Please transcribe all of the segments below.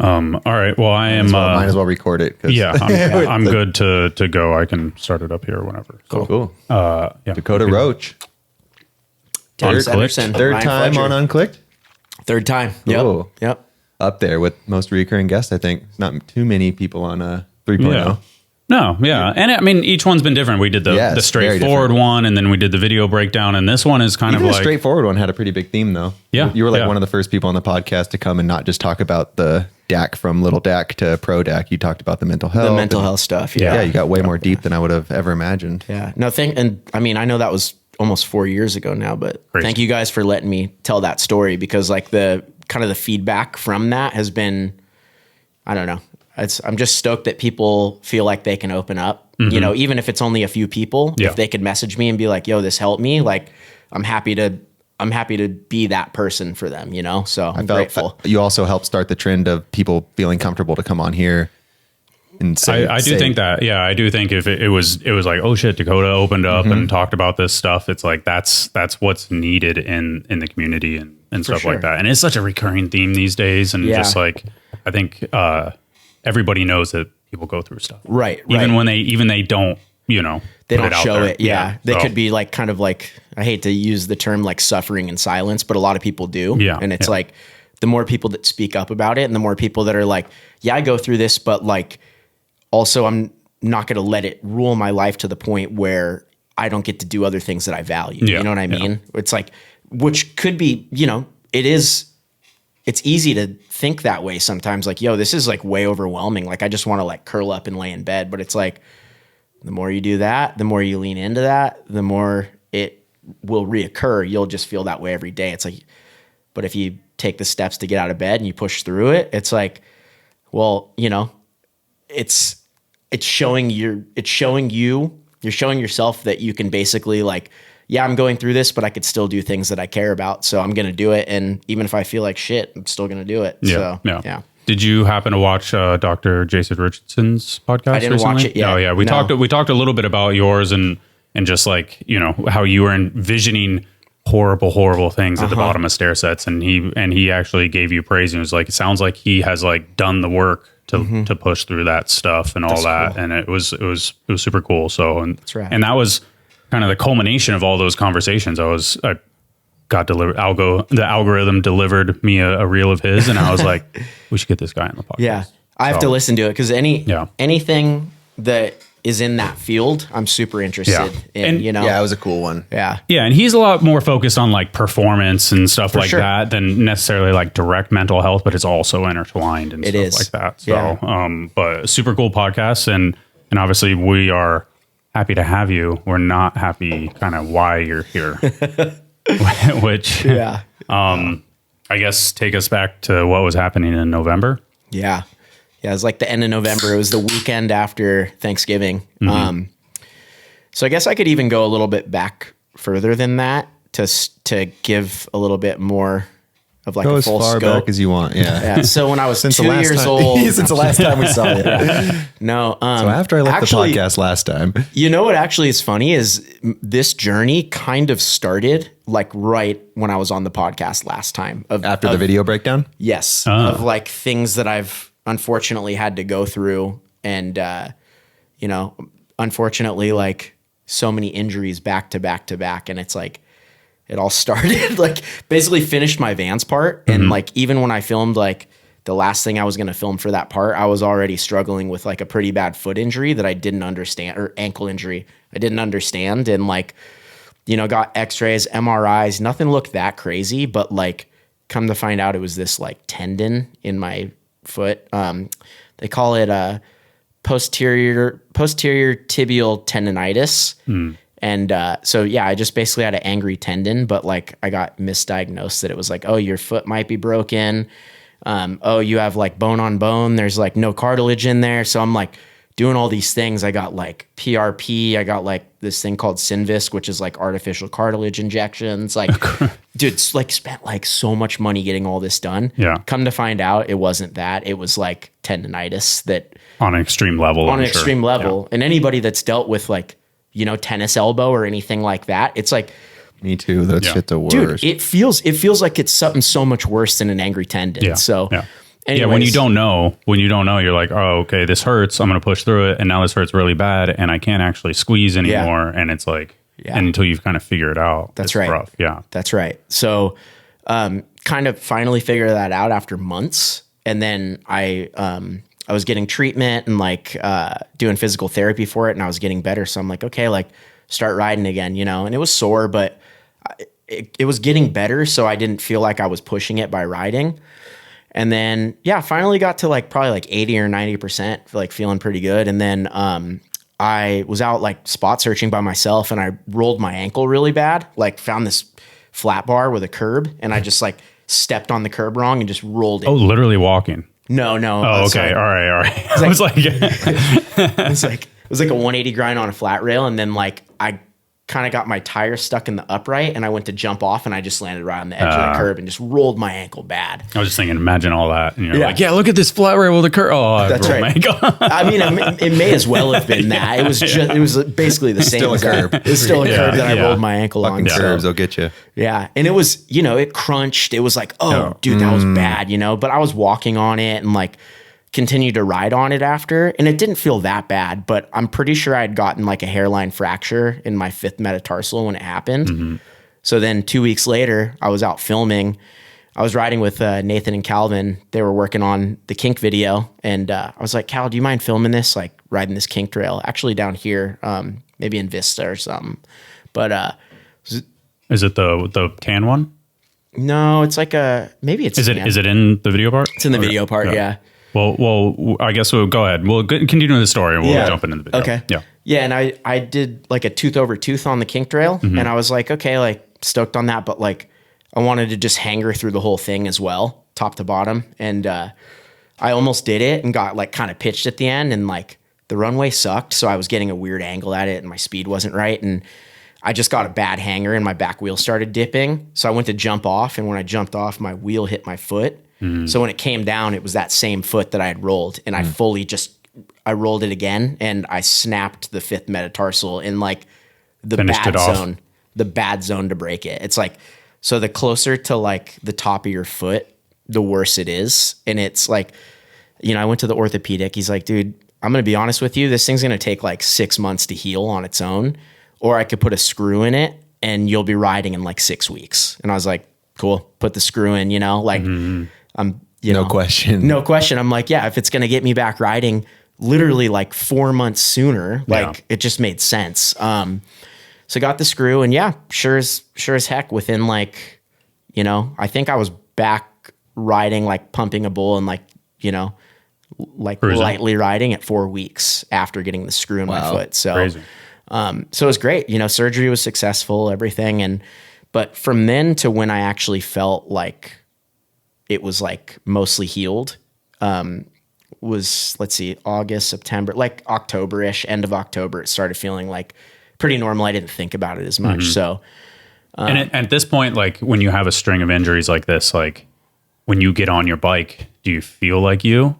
All right. Well, I am. Might as well record it. Yeah, I'm good to go. I can start it up here whenever. So, cool. Yeah. Dakota Roche. Terrence Anderson. Third Ryan time Fletcher. on Unclicked? Third time. Cool. Yep. Up there with most recurring guests, I think. Not too many people on 3.0. Yeah. No, yeah. And I mean, each one's been different. We did the straightforward one, and then we did the video breakdown, and this one is kind Even of the like... straightforward one had a pretty big theme, though. Yeah. You were like one of the first people on the podcast to come and not just talk about the DAC from little DAC to pro DAC. You talked about the mental health. The mental health stuff. Yeah. Yeah, you got way more deep than I would have ever imagined. Yeah. No, and I mean, I know that was almost 4 years ago now, but Crazy. Thank you guys for letting me tell that story, because like the kind of the feedback from that has been, I don't know. I'm just stoked that people feel like they can open up, you know, even if it's only a few people, if they could message me and be like, yo, this helped me. Like, I'm happy to be that person for them, you know? So I'm grateful. You also helped start the trend of people feeling comfortable to come on here and say, I do think that, yeah, I do think if it was like, oh shit, Dakota opened up and talked about this stuff. It's like, that's what's needed in the community and stuff like that. And it's such a recurring theme these days. And just like, I think, everybody knows that people go through stuff. Right. Even when they don't, you know, they don't show it. Yeah. They could be like, kind of like, I hate to use the term like suffering in silence, but a lot of people do. Yeah. And it's like the more people that speak up about it and the more people that are like, yeah, I go through this, but like, also I'm not going to let it rule my life to the point where I don't get to do other things that I value. Yeah. You know what I mean? It's like, which could be, you know, it's easy to think that way sometimes, like, yo, this is like way overwhelming. Like, I just want to like curl up and lay in bed. But it's like, the more you do that, the more you lean into that, the more it will reoccur. You'll just feel that way every day. It's like, but if you take the steps to get out of bed and you push through it, it's like, well, you know, it's showing you're showing yourself that you can basically like, yeah, I'm going through this, but I could still do things that I care about. So I'm going to do it. And even if I feel like shit, I'm still going to do it. Yeah. So, yeah. Did you happen to watch Dr. Jason Richardson's podcast? I didn't watch it yet. Oh yeah. We talked a little bit about yours and just like, you know, how you were envisioning horrible things at the bottom of stair sets. And he actually gave you praise and was like, it sounds like he has like done the work to push through that stuff and all that. Cool. And it was super cool. So, That's right. And that was kind of the culmination of all those conversations. I got delivered. The algorithm delivered me a reel of his, and I was like, we should get this guy on the podcast. Yeah, I have to listen to it because anything that is in that field, I'm super interested in. And, you know, yeah, it was a cool one. Yeah, and he's a lot more focused on like performance and stuff like sure. that than necessarily like direct mental health, but it's also intertwined and stuff like that. So, but super cool podcast, and obviously we are happy to have you. We're not happy kind of why you're here, which, I guess take us back to what was happening in November. Yeah. It was like the end of November. It was the weekend after Thanksgiving. So I guess I could even go a little bit back further than that to give a little bit more of like a full scope. As far back as you want. Yeah. So when I was 2 years old, since the last time we saw you. No. So after I left the podcast last time, you know what actually is funny is this journey kind of started like right when I was on the podcast last time. After the video breakdown? Yes. Of like things that I've unfortunately had to go through. And, you know, unfortunately, like so many injuries back to back to back. And it's like, it all started like basically finished my Vans part. And like, even when I filmed, like the last thing I was going to film for that part, I was already struggling with like a pretty bad foot injury that I didn't understand, or ankle injury. I didn't understand. And like, you know, got x-rays, MRIs, nothing looked that crazy, but like come to find out it was this like tendon in my foot. They call it posterior tibial tendonitis. And so, yeah, I just basically had an angry tendon, but like I got misdiagnosed that it was like, oh, your foot might be broken. Oh, you have like bone on bone. There's like no cartilage in there. So I'm like doing all these things. I got like PRP. I got like this thing called Synvisc, which is like artificial cartilage injections. Like, dude, it's like spent like so much money getting all this done. Yeah. Come to find out, it wasn't that. It was like tendonitis that on an extreme level. On an extreme level. And anybody that's dealt with like, you know, tennis elbow or anything like that, it's like, me too. That shit the worst. Dude, it feels like it's something so much worse than an angry tendon. Yeah. So Anyways, when you don't know, you're like, oh, okay, this hurts. I'm going to push through it. And now this hurts really bad. And I can't actually squeeze anymore. And it's like, until you've kind of figured it out. That's it's right. rough. Yeah. That's right. So, kind of finally figured that out after months. And then I was getting treatment and like, doing physical therapy for it. And I was getting better. So I'm like, okay, like start riding again, and it was sore, but it was getting better. So I didn't feel like I was pushing it by riding. And then, finally got to like probably like 80 or 90%, like feeling pretty good. And then I was out like spot searching by myself and I rolled my ankle really bad, like found this flat bar with a curb and I just like stepped on the curb wrong and just rolled it. Oh, literally walking. No. Oh, okay. All right. I was like, it was like a 180 grind on a flat rail. And then like I kind of got my tire stuck in the upright and I went to jump off and I just landed right on the edge of the curb and just rolled my ankle bad. I was just thinking, imagine all that. And you're like, look at this flat rail with a curb. Oh, that's right. My ankle. I mean, it may as well have been that. It was just, it was basically the same. Still a curb. It was still a curb that I rolled my ankle on. Curbs, they'll get you. Yeah. And it was, it crunched. It was like, dude, that was bad, but I was walking on it and like, continued to ride on it after, and it didn't feel that bad, but I'm pretty sure I'd gotten like a hairline fracture in my fifth metatarsal when it happened. Mm-hmm. So then 2 weeks later, I was out filming. I was riding with Nathan and Calvin. They were working on the kink video, and I was like, Cal, do you mind filming this? Like riding this kink trail, actually down here, maybe in Vista or something. But is it the tan one? No, it's like maybe it's. Is it in the video part? It's in the video part, yeah. Well, I guess we'll go ahead. We'll continue the story and we'll jump into the video. Okay. Yeah. Yeah. And I did like a tooth over tooth on the kink trail. Mm-hmm. And I was like, okay, like stoked on that. But like, I wanted to just hanger through the whole thing as well, top to bottom. And I almost did it and got like kind of pitched at the end. And like the runway sucked. So I was getting a weird angle at it and my speed wasn't right. And I just got a bad hanger and my back wheel started dipping. So I went to jump off. And when I jumped off, my wheel hit my foot. So when it came down, it was that same foot that I had rolled, and I rolled it again, and I snapped the fifth metatarsal in like the bad zone to break it. It's like, so the closer to like the top of your foot, the worse it is. And it's like, I went to the orthopedic. He's like, dude, I'm going to be honest with you. This thing's going to take like 6 months to heal on its own, or I could put a screw in it and you'll be riding in like 6 weeks. And I was like, cool, put the screw in, like, No question. I'm like, if it's going to get me back riding literally like 4 months sooner, like it just made sense. So got the screw and sure as heck within like, I think I was back riding, like pumping a bull and like, like cruising. Lightly riding at 4 weeks after getting the screw in my foot. So, crazy. So it was great. Surgery was successful, everything. But from then to when I actually felt like it was like mostly healed, was, let's see, August, September, like October-ish, end of October, it started feeling like pretty normal. I didn't think about it as much. Mm-hmm. So, and at this point, like when you have a string of injuries like this, like when you get on your bike, do you feel like you,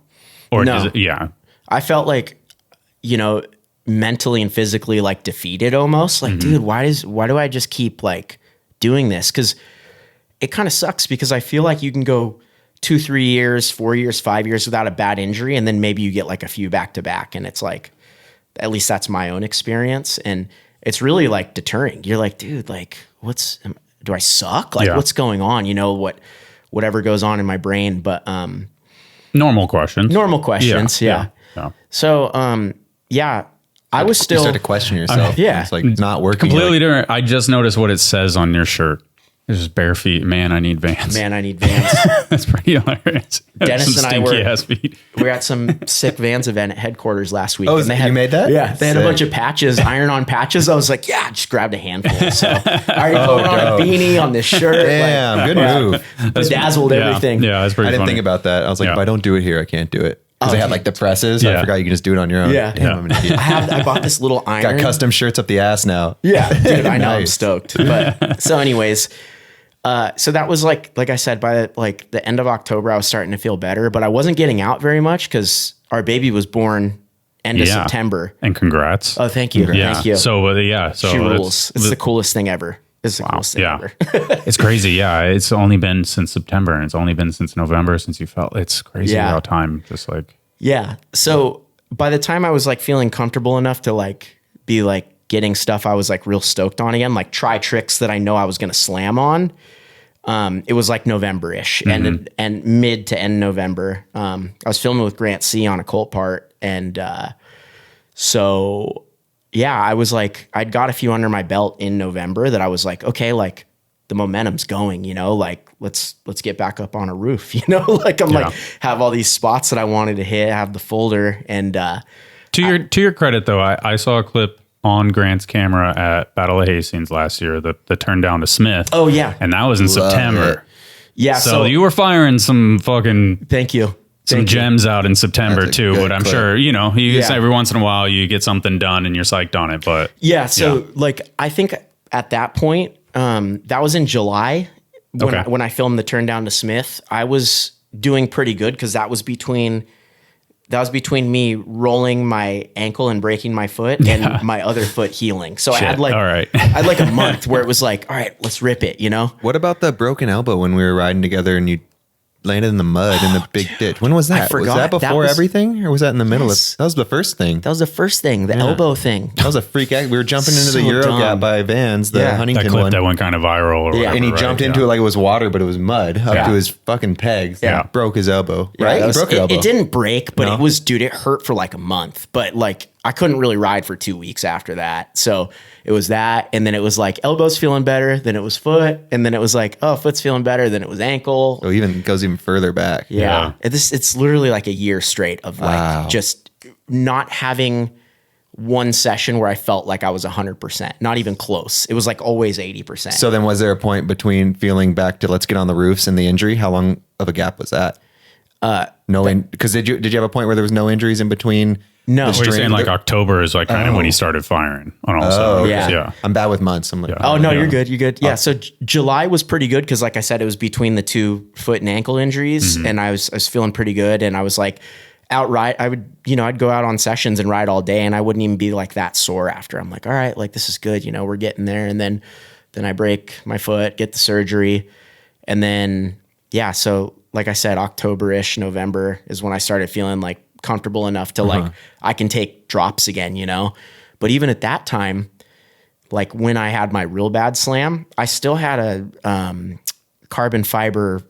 or no. does it, I felt like, mentally and physically like defeated almost like, dude, why do I just keep like doing this? 'Cause it kind of sucks because I feel like you can go 2, 3 years, 4 years, 5 years without a bad injury. And then maybe you get like a few back to back. And it's like, at least that's my own experience. And it's really like deterring. You're like, dude, like do I suck? Like what's going on? Whatever goes on in my brain. But, normal questions. Yeah. So, I was still. You start to question yourself. It's like not working. Completely different. I just noticed what it says on your shirt. It's just bare feet. Man, I need Vans. That's pretty hilarious. Dennis and I were at some sick Vans event at headquarters last week. Oh, and you made that? Yeah. They had a bunch of patches, iron-on patches. I was like, I just grabbed a handful. So I already put on a beanie on this shirt. Damn, good move. Bedazzled everything. Yeah, that's pretty I didn't funny. think about that. I was like, if I don't do it here, I can't do it. Because they had like the presses. I forgot you can just do it on your own. Yeah. Damn, I'm an idiot. I bought this little iron. Got custom shirts up the ass now. Yeah, dude, I know. Nice. I'm stoked. But so anyways, so that was like I said, by the end of October, I was starting to feel better, but I wasn't getting out very much because our baby was born end of September. And congrats. Oh, thank you. Thank you. So she rules. It's the coolest thing ever. It's the coolest thing ever. It's crazy. Yeah. It's only been since September, and it's only been since November since you felt. It's crazy how time just like. Yeah. So by the time I was like feeling comfortable enough to like be like getting stuff I was like real stoked on again, like try tricks that I know I was going to slam on. It was like November-ish and mid to end November. I was filming with Grant C on a Colt part. And, so yeah, I was like, I'd got a few under my belt in November that I was like, okay, like the momentum's going, you know, like let's get back up on a roof, you know, like I'm like have all these spots that I wanted to hit, have the folder. And, to your credit though, I saw a clip on Grant's camera at Battle of Hastings last year, the turn down to Smith. Oh yeah. And that was in September. It. Yeah. So you were firing some fucking thank you. Some gems out in September too, but I'm sure, you know, every once in a while you get something done and you're psyched on it. But like I think at that point, that was in July when I filmed the turn down to Smith. I was doing pretty good because that was between me rolling my ankle and breaking my foot and my other foot healing. So I had like I had like a month where it was like, all right, let's rip it, you know? What about the broken elbow when we were riding together and you landed in the mud in the big ditch? When was that? I forgot. Was that before everything, or was that in the middle of? That was the first thing. That was the first thing, the elbow thing. That was a freak act. We were jumping into the Euro Gap by Vans, the Huntington that clip one. That went kind of viral. Or whatever, and he jumped into it like it was water, but it was mud up to his fucking pegs. Yeah, broke his elbow. Yeah, Right, he broke his elbow. It didn't break, but it was, dude. It hurt for like a month. But like, I couldn't really ride for 2 weeks after that. So it was that, and then it was like elbow's feeling better, then it was foot, and then it was like, oh, foot's feeling better, then it was ankle. So it goes even further back. Yeah. It's literally like a year straight of like just not having one session where I felt like I was 100%, not even close. It was like always 80%. So then was there a point between feeling back to let's get on the roofs and the injury? How long of a gap was that? Because did you have a point where there was no injuries in between? No. What you're saying like October is like kind of when he started firing on all cylinders. Yeah. I'm bad with months. I'm like, oh no, you're good. You're good. Yeah. So July was pretty good because, like I said, it was between the 2 foot and ankle injuries, and I was feeling pretty good, and I was like outright. I'd go out on sessions and ride all day, and I wouldn't even be like that sore after. I'm like, all right, like this is good. You know, we're getting there, and then I break my foot, get the surgery, and then so like I said, October-ish, November is when I started feeling like comfortable enough to like I can take drops again, you know. But even at that time, like when I had my real bad slam, I still had a carbon fiber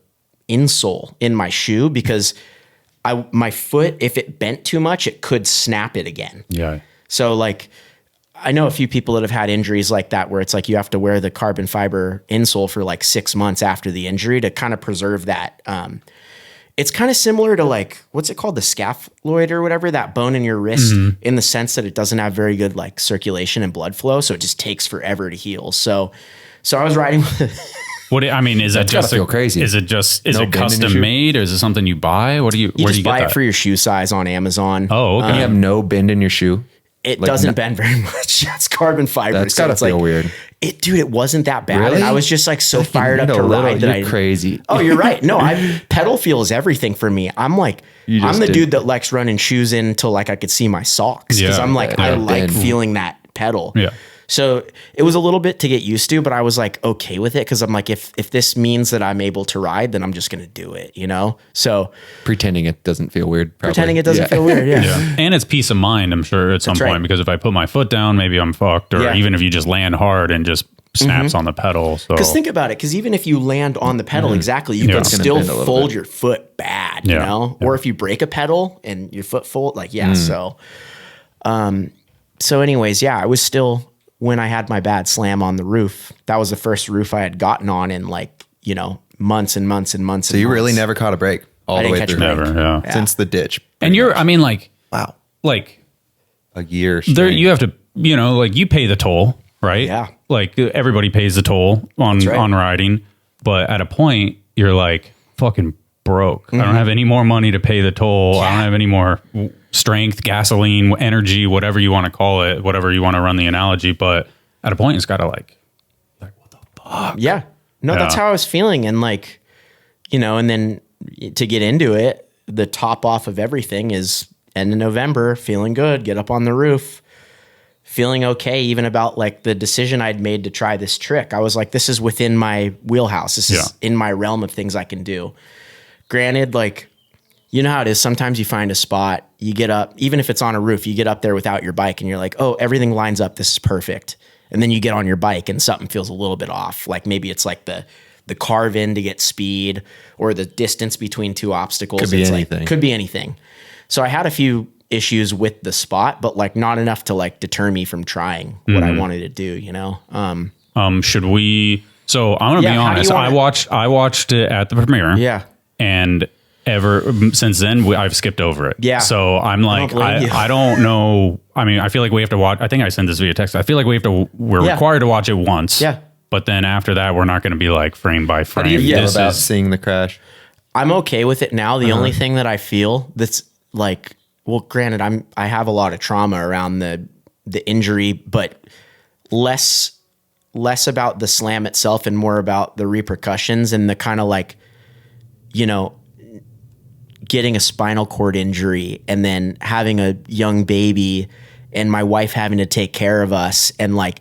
insole in my shoe because my foot, if it bent too much, it could snap it again. Yeah. So like I know a few people that have had injuries like that where it's like you have to wear the carbon fiber insole for like 6 months after the injury to kind of preserve that. It's kind of similar to like, what's it called? The scaphoid or whatever, that bone in your wrist, in the sense that it doesn't have very good like circulation and blood flow. So it just takes forever to heal. So I was riding with is that just feel crazy? Is it custom made, or is it something you buy? Where do you just buy get it that? For your shoe size on Amazon. Oh, okay. You have no bend in your shoe? It doesn't bend very much. It's carbon fiber. That's gotta feel weird. It wasn't that bad. Really? And I was just like so fired up to ride that you're crazy. Oh, you're right. No, pedal feel is everything for me. I'm like, I'm the dude that likes running shoes in until like I could see my socks. Cause I'm like, I like feeling that pedal. Yeah. So it was a little bit to get used to, but I was like okay with it because I'm like, if this means that I'm able to ride, then I'm just gonna do it, you know. So pretending it doesn't feel weird. Pretending it doesn't feel weird, yeah. And it's peace of mind, I'm sure, at some point, because if I put my foot down, maybe I'm fucked, or even if you just land hard and just snaps on the pedal. So because think about it, because even if you land on the pedal exactly, you can still fold your foot bad, you know. Or if you break a pedal and your foot fold, like So anyways, I was still. When I had my bad slam on the roof, that was the first roof I had gotten on in like, you know, months and months and months. So you really never caught a break all the way through. Never, since the ditch. And you're, wow, like a year. There, you have to, you know, like you pay the toll, right? Yeah. Like everybody pays the toll on riding, but at a point you're like fucking broke. I don't have any more money to pay the toll. I don't have any more strength, gasoline, energy, whatever you want to call it, whatever you want to run the analogy. But at a point, it's got to like what the fuck? Yeah. No, that's how I was feeling. And like, you know, and then to get into it, the top off of everything is end of November, feeling good, get up on the roof, feeling okay even about like the decision I'd made to try this trick. I was like, this is within my wheelhouse. This is in my realm of things I can do. Granted, like, you know how it is. Sometimes you find a spot, you get up, even if it's on a roof, you get up there without your bike and you're like, oh, everything lines up. This is perfect. And then you get on your bike and something feels a little bit off. Like maybe it's like the carve in to get speed or the distance between two obstacles. Could be anything. Could be anything. So I had a few issues with the spot, but like not enough to like deter me from trying what I wanted to do, you know? Should we, so I'm going to be honest. I watched it at the premiere. Yeah. And ever since then, I've skipped over it. Yeah. So I'm like, I don't know. I mean, I feel like we have to watch, I think I sent this via text. I feel like we're required to watch it once. Yeah. But then after that, we're not going to be like frame by frame. How do you feel about seeing the crash? I'm okay with it now. The only thing that I feel that's like, well, granted, I have a lot of trauma around the injury, but less about the slam itself and more about the repercussions and the kind of like, you know, getting a spinal cord injury and then having a young baby and my wife having to take care of us and like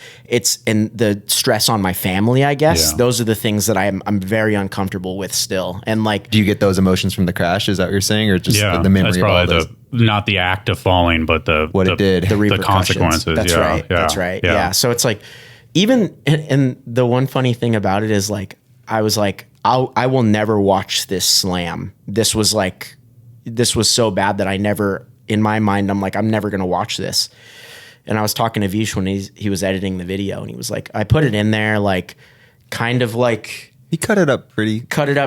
and the stress on my family, I guess. Those are the things that I'm very uncomfortable with still. And like, do you get those emotions from the crash? Is that what you're saying? Or just the memory that's of all probably those? Not the act of falling, but the consequences. That's right. That's right. Yeah. So it's like, even, and the one funny thing about it is like, I was like, I will never watch this slam. This was so bad that I never, in my mind, I'm like, I'm never going to watch this. And I was talking to Vish when he was editing the video and he was like, I put it in there, like, kind of like. He cut it up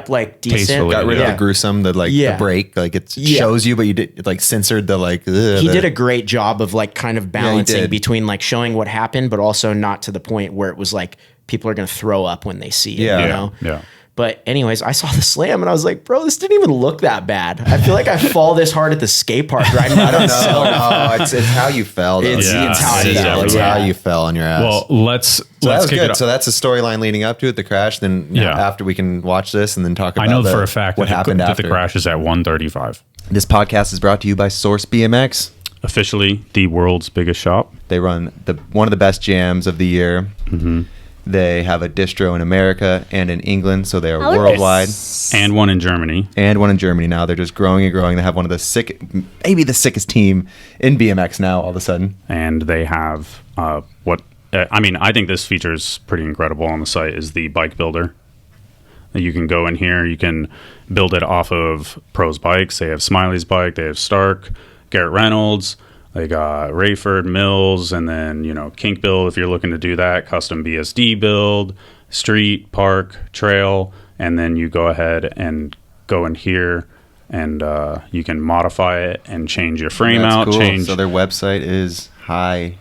like decent. Tastefully, got rid of the gruesome, the break, like it shows you, but you did like censored the like. He did a great job of like kind of balancing between like showing what happened, but also not to the point where it was like people are going to throw up when they see it, you know? Yeah. But anyways, I saw the slam and I was like, bro, this didn't even look that bad. I feel like I fall this hard at the skate park riding around on No, it's how you fell. Though. It's how I fell. It's how you fell on your ass. Well, let's that was good. So that's the storyline leading up to it, the crash. Then after we can watch this and then talk about I know for a fact what happened after the crash is at 1:35. This podcast is brought to you by Source BMX. Officially the world's biggest shop. They run one of the best jams of the year. Mm-hmm. They have a distro in America and in England, so they are worldwide. And one in Germany. Now they're just growing and growing. They have one of the maybe the sickest team in BMX now all of a sudden. And they have I think this feature is pretty incredible on the site is the bike builder. You can go in here, you can build it off of pros bikes. They have Smiley's bike, they have Stark, Garrett Reynolds. They got Rayford, Mills, and then, Kink build if you're looking to do that, custom BSD build, street, park, trail, and then you go ahead and go in here and you can modify it and change your frame out. Cool. So their website is high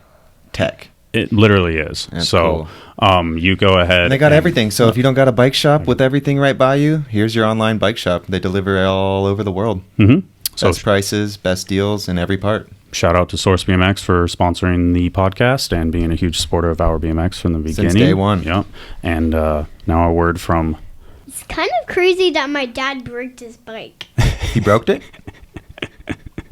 tech. It literally is. That's so cool. You go ahead. And they got everything. So if you don't got a bike shop with everything right by you, here's your online bike shop. They deliver all over the world. Mm-hmm. Best prices, best deals in every part. Shout out to Source BMX for sponsoring the podcast and being a huge supporter of our BMX from the beginning. Since day one. Yep. And now a word from... It's kind of crazy that my dad broke his bike. He broke it?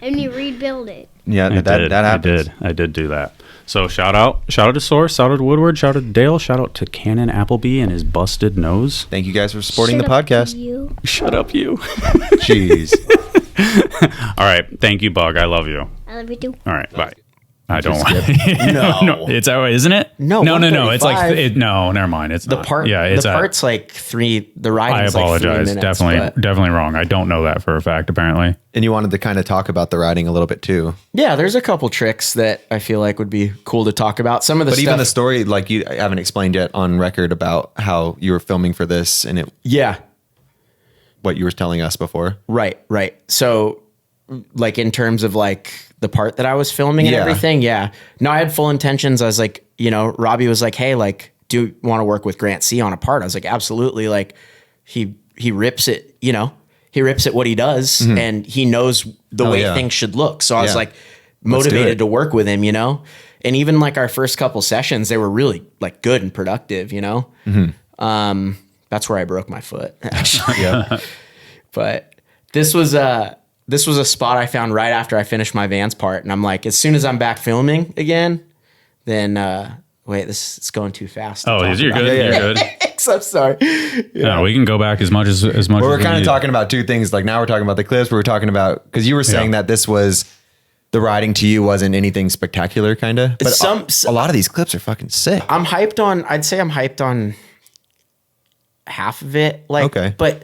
And he rebuilt it. Yeah, that happens. I did do that. So shout out to Source, shout out to Woodward, shout out to Dale, shout out to Cannon Appleby and his busted nose. Thank you guys for supporting the podcast. Shut up, you. Jeez. All right. Thank you, Bug. I love you. I love you too. All right. Bye. I don't want No. It's isn't it? No. It's like no. Never mind. It's the not. part. Yeah, it's the part's like 3. The riding's I apologize. Like 3 minutes, definitely wrong. I don't know that for a fact. Apparently. And you wanted to kind of talk about the riding a little bit too. Yeah, there's a couple tricks that I feel like would be cool to talk about. Some of the stuff, even the story, like you haven't explained yet on record about how you were filming for this and it. Yeah. What you were telling us before. Right. So, like in terms of like the part that I was filming and everything. Yeah. No, I had full intentions. I was like, Robbie was like, hey, like, do you want to work with Grant C on a part? I was like, absolutely. Like he rips it, he rips at what he does and he knows the way things should look. So I was like motivated to work with him, and even like our first couple sessions, they were really like good and productive, Mm-hmm. That's where I broke my foot actually. But this was a spot I found right after I finished my Vans part. And I'm like, as soon as I'm back filming again, then wait, this is going too fast. Oh, you're good. You're good. I'm sorry. Yeah, we can go back as much as much. Well, we're as we kind of need. talking about two things. Like now we're talking about the clips. We were talking about because you were saying that this was the riding to you wasn't anything spectacular, kind of. But a lot of these clips are fucking sick. I'd say I'm hyped on half of it. Like, okay. But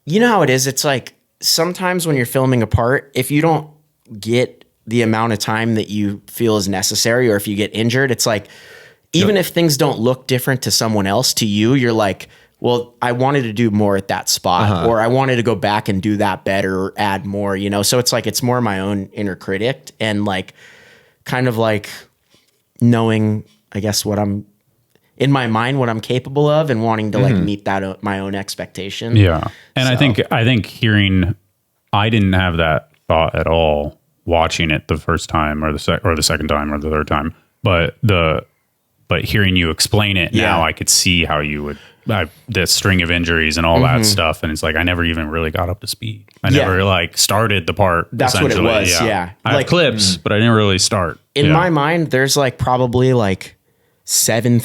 you know how it is. It's like sometimes when you're filming a part, if you don't get the amount of time that you feel is necessary, or if you get injured, it's like, even if things don't look different to someone else, to you, you're like, well, I wanted to do more at that spot, or I wanted to go back and do that better or add more, you know? So it's like, it's more my own inner critic and like, kind of like knowing, I guess, what I'm in my mind, what I'm capable of, and wanting to like meet that my own expectation. Yeah. And I think hearing, I didn't have that thought at all watching it the first time or the second time or the third time, but hearing you explain it now, I could see how you would, the string of injuries and all that stuff. And it's like, I never even really got up to speed. I never like started the part. That's what it was. Yeah. I have clips, but I didn't really start. In my mind, there's like probably like 5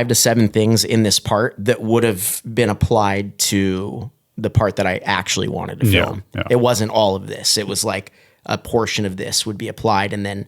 to 7 things in this part that would have been applied to the part that I actually wanted to film. Yeah. It wasn't all of this. It was like a portion of this would be applied, and then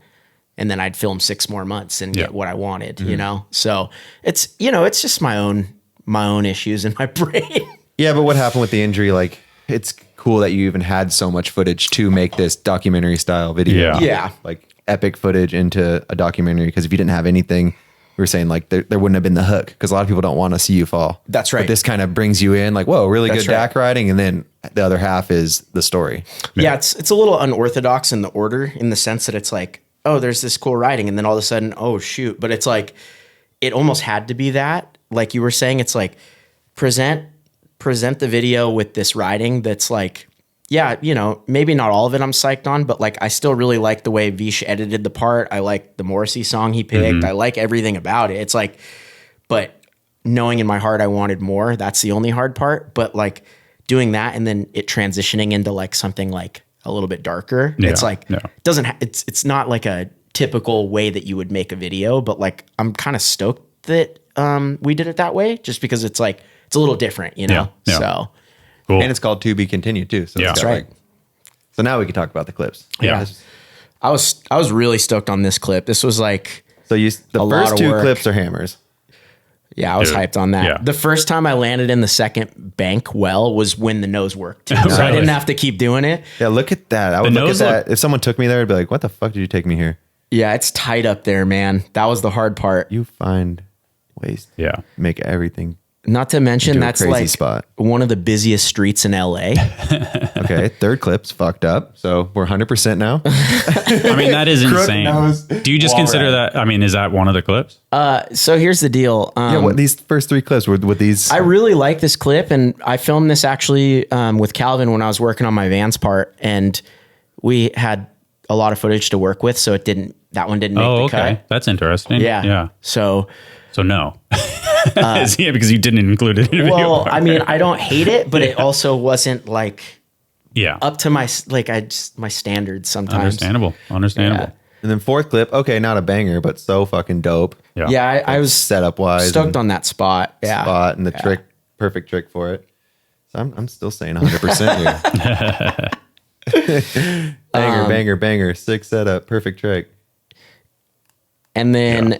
I'd film 6 more months and get what I wanted, you know? So it's, you know, it's just my own issues in my brain. Yeah. But what happened with the injury? Like, it's cool that you even had so much footage to make this documentary style video. Yeah. Like epic footage into a documentary. Because if you didn't have anything, we were saying like there wouldn't have been the hook, because a lot of people don't want to see you fall. That's right. But this kind of brings you in like, whoa, really good DAC riding. And then the other half is the story. Yeah. It's a little unorthodox in the order, in the sense that it's like, oh, there's this cool riding, and then all of a sudden, oh shoot. But it's like, it almost had to be that. Like you were saying, it's like present the video with this riding that's like, yeah, you know, maybe not all of it I'm psyched on, but like I still really like the way Vish edited the part. I like the Morrissey song he picked. I like everything about it. It's like, but knowing in my heart I wanted more, that's the only hard part. But like doing that and then it transitioning into like something like a little bit darker. It's like, it's not like a typical way that you would make a video, but like I'm kind of stoked that we did it that way, just because it's like, it's a little different, you know? Yeah. So Cool. And it's called To Be Continued too. So That's right. So now we can talk about the clips. Yeah. I was really stoked on this clip. This was like, So the lot first of 2 work. clips are hammers. yeah, I was Dude, hyped on that. yeah. The first time I landed in the second bank well was when the nose worked too. So I Really? didn't have to keep doing it. Yeah, look at that. I would look at nose that. If someone took me there, I'd be like, what the fuck did you take me here? Yeah, it's tight up there, man. That was the hard part. You find ways to make everything. Not to mention, Do a that's crazy like spot. one of the busiest streets in LA. Okay, third clip's fucked up. So we're 100% now. I mean, that is insane. nose, Do you just consider that? I mean, is that one of the clips? So here's the deal. Yeah, these first 3 clips were with these. I really like this clip, and I filmed this actually with Calvin when I was working on my Vans part, and we had a lot of footage to work with, so that one didn't make the cut. That's interesting. Yeah. So no. Because you didn't include it in a video. well, I mean, I don't hate it, but it also wasn't like up to my my standards sometimes. Understandable. Yeah. And then 4th clip, okay, not a banger, but so fucking dope. Yeah, I was Setup wise, stoked on that spot. Yeah. spot and the trick, perfect trick for it. So I'm still saying 100% here. banger, sick setup, perfect trick. And then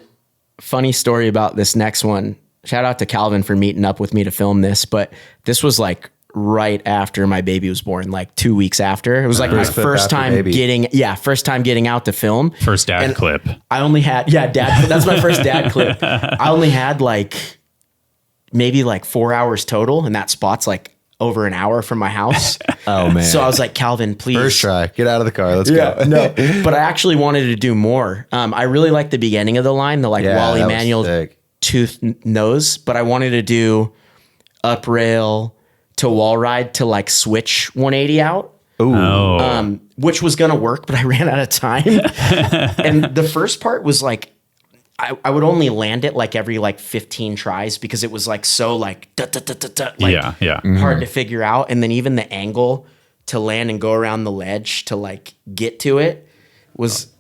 funny story about this next one. Shout out to Calvin for meeting up with me to film this, but this was like right after my baby was born, like 2 weeks after. It was like my first time getting out to film. First dad clip. I only had, dad. That's my first dad clip. I only had like maybe like 4 hours total, and that spot's like over an hour from my house. Oh man. So I was like, Calvin, please. First try, get out of the car. Let's go. No, but I actually wanted to do more. I really liked the beginning of the line, the like Wally that was Manuel sick. tooth nose, but I wanted to do up rail to wall ride to like switch 180 out. Ooh. Which was gonna work, but I ran out of time. And the first part was like, I would only land it like every like 15 tries, because it was like so like hard to figure out. And then even the angle to land and go around the ledge to like get to it was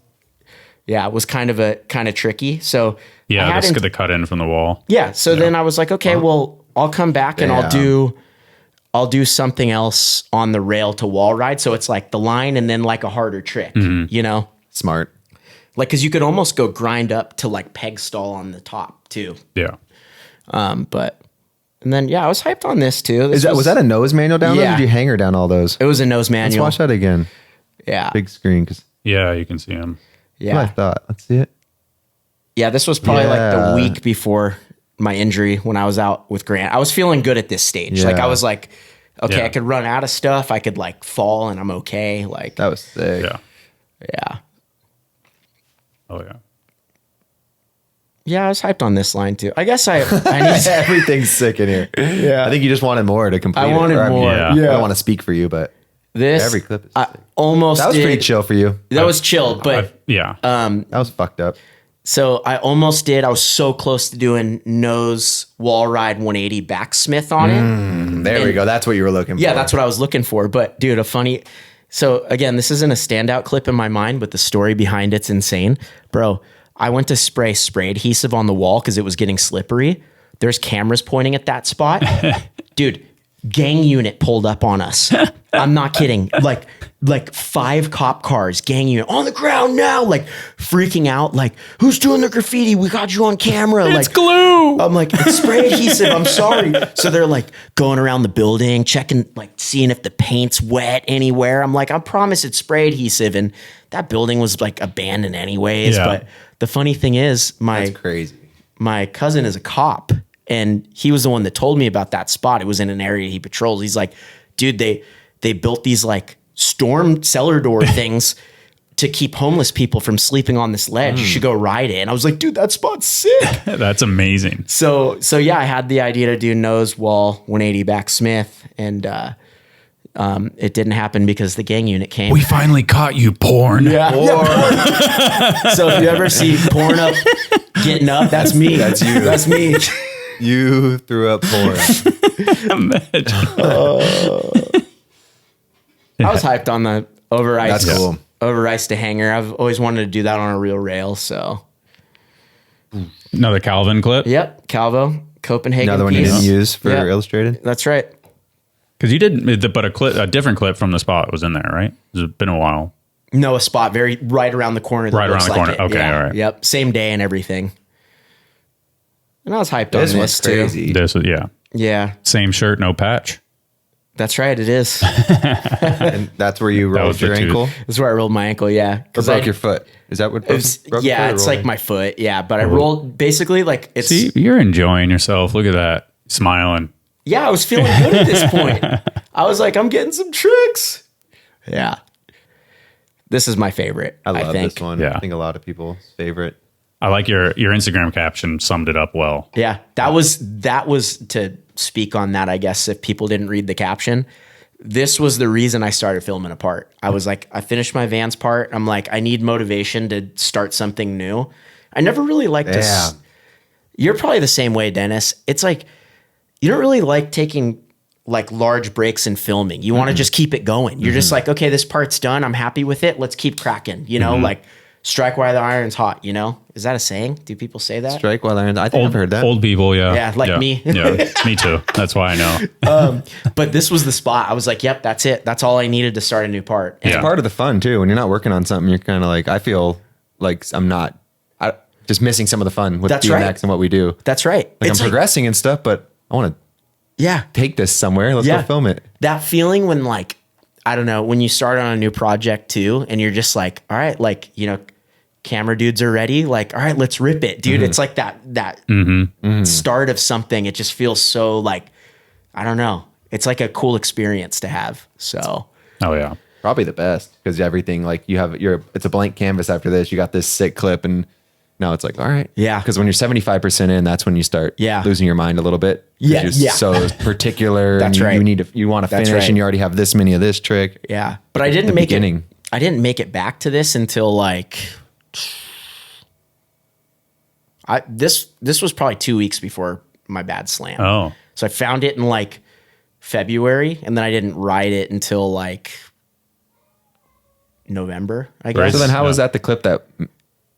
Yeah, it was kind of tricky. So yeah, the cut in from the wall. Yeah. So then I was like, okay, well, I'll come back and I'll do something else on the rail to wall ride. So it's like the line and then like a harder trick, you know? Smart. Like, cause you could almost go grind up to like peg stall on the top too. Yeah. And then, I was hyped on this too. Was that a nose manual down there? Or did you hanger down all those? It was a nose manual. Let's watch that again. Yeah. Big screen. Yeah, you can see him. Yeah. I thought. Let's see it. Yeah, this was probably like the week before my injury when I was out with Grant. I was feeling good at this stage. Yeah. Like I was like, okay, I could run out of stuff. I could like fall and I'm okay. Like that was sick. Yeah. Yeah. Oh yeah. Yeah, I was hyped on this line too. I guess I need everything's sick in here. Yeah. I think you just wanted more to complete. I wanted more. I don't want to speak for you, but every clip is sick. Almost that was pretty chill for you. That was chill, but that was fucked up. So I almost did. I was so close to doing nose wall ride 180 backsmith on it. There we go. That's what you were looking for. Yeah, that's what I was looking for. But dude, so again, this isn't a standout clip in my mind, but the story behind it's insane. Bro, I went to spray adhesive on the wall because it was getting slippery. There's cameras pointing at that spot. Dude, gang unit pulled up on us. I'm not kidding. Like 5 cop cars, gang unit on the ground now, like freaking out. Like, who's doing the graffiti? We got you on camera. It's like glue. I'm like, it's spray adhesive. I'm sorry. So they're like going around the building, checking, like seeing if the paint's wet anywhere. I'm like, I promise it's spray adhesive. And that building was like abandoned anyways. Yeah. But the funny thing is that's crazy. My cousin is a cop and he was the one that told me about that spot. It was in an area he patrols. He's like, dude, they built these like storm cellar door things to keep homeless people from sleeping on this ledge. You should go ride it. And I was like, dude, that spot's sick. That's amazing. So yeah, I had the idea to do nose wall 180 backsmith and it didn't happen because the gang unit came. We finally caught you, porn. Yeah. Porn. So if you ever see porn up getting up, that's me. That's you. That's me. You threw up porn. I was hyped on the over ice. That's cool. Over ice to hanger. I've always wanted to do that on a real rail. So Another Calvin clip. yep, Calvo, Copenhagen. Another one you piece. didn't use for Yeah. illustrated. That's right. Because you didn't, but a different clip from the spot was in there, right? It's been a while. No, a spot right around the corner. That Right around looks the like corner. it. Okay, Yeah. all right. Yep, same day and everything. And I was hyped This on one's this too. crazy. This was, yeah. Yeah, Same shirt, no patch. that's right. It is. And that's where you rolled was the your tooth. ankle That's where I rolled my ankle. Yeah, or broke your foot. Is that what broke, broke your yeah, foot or it's rolling? like my foot. Yeah, but I rolled basically like it's. See, you're enjoying yourself. Look at that. Smiling. Yeah, I was feeling good at this point. I was like, I'm getting some tricks. Yeah. This is my favorite. I love think. this one. Yeah. I think a lot of people's favorite. I like your Instagram caption summed it up well. Yeah. That was to speak on that, I guess, if people didn't read the caption. This was the reason I started filming a part. I was like, I finished my Vans part. I'm like, I need motivation to start something new. I never really liked to. You're probably the same way, Dennis. It's like, you don't really like taking like large breaks in filming. You want to just keep it going. You're just like, okay, this part's done. I'm happy with it. Let's keep cracking, you know, like strike while the iron's hot, you know? Is that a saying? Do people say that? Strike while iron. I think I've heard that. Old people, yeah. Yeah, like me. Yeah, me too. That's why I know. But this was the spot. I was like, yep, that's it. That's all I needed to start a new part. And It's part of the fun too. When you're not working on something, you're kind of like, I feel like I'm not just missing some of the fun with That's BMX right. and what we do. That's right. Like It's I'm progressing and stuff, but I want to yeah. take this somewhere. Let's go film it. That feeling when like, I don't know, when you start on a new project too, and you're just like, all right, like, you know, camera dudes are ready. Like, all right, let's rip it, dude. It's like that start of something. It just feels so like, I don't know. It's like a cool experience to have. So, Oh yeah. Probably the best because everything like it's a blank canvas after this. You got this sick clip and now it's like, all right. Yeah. Because when you're 75% in, that's when you start losing your mind a little bit. Yeah, You're yeah. so particular. That's and right. You want to That's finish right. and you already have this many of this trick. yeah. But I didn't make beginning. it. I didn't make it back to this until like, this was probably 2 weeks before my bad slam. Oh. So I found it in like February and then I didn't ride it until like November, I guess. So then how was that the clip that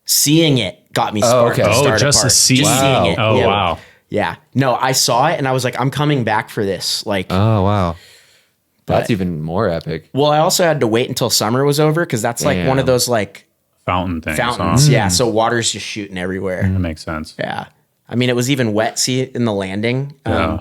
Seeing it got me sparked. okay. To start just a to park. see Just it. seeing it. Oh, Yeah. wow. Yeah. No, I saw it and I was like, I'm coming back for this. Like, Oh, wow. That's But- even more epic. well, I also had to wait until summer was over because that's like one of Damn. those like Fountain things. fountains. Huh? Yeah. So water's just shooting everywhere. That makes sense. Yeah. I mean, it was even wet. See in the landing. Yeah.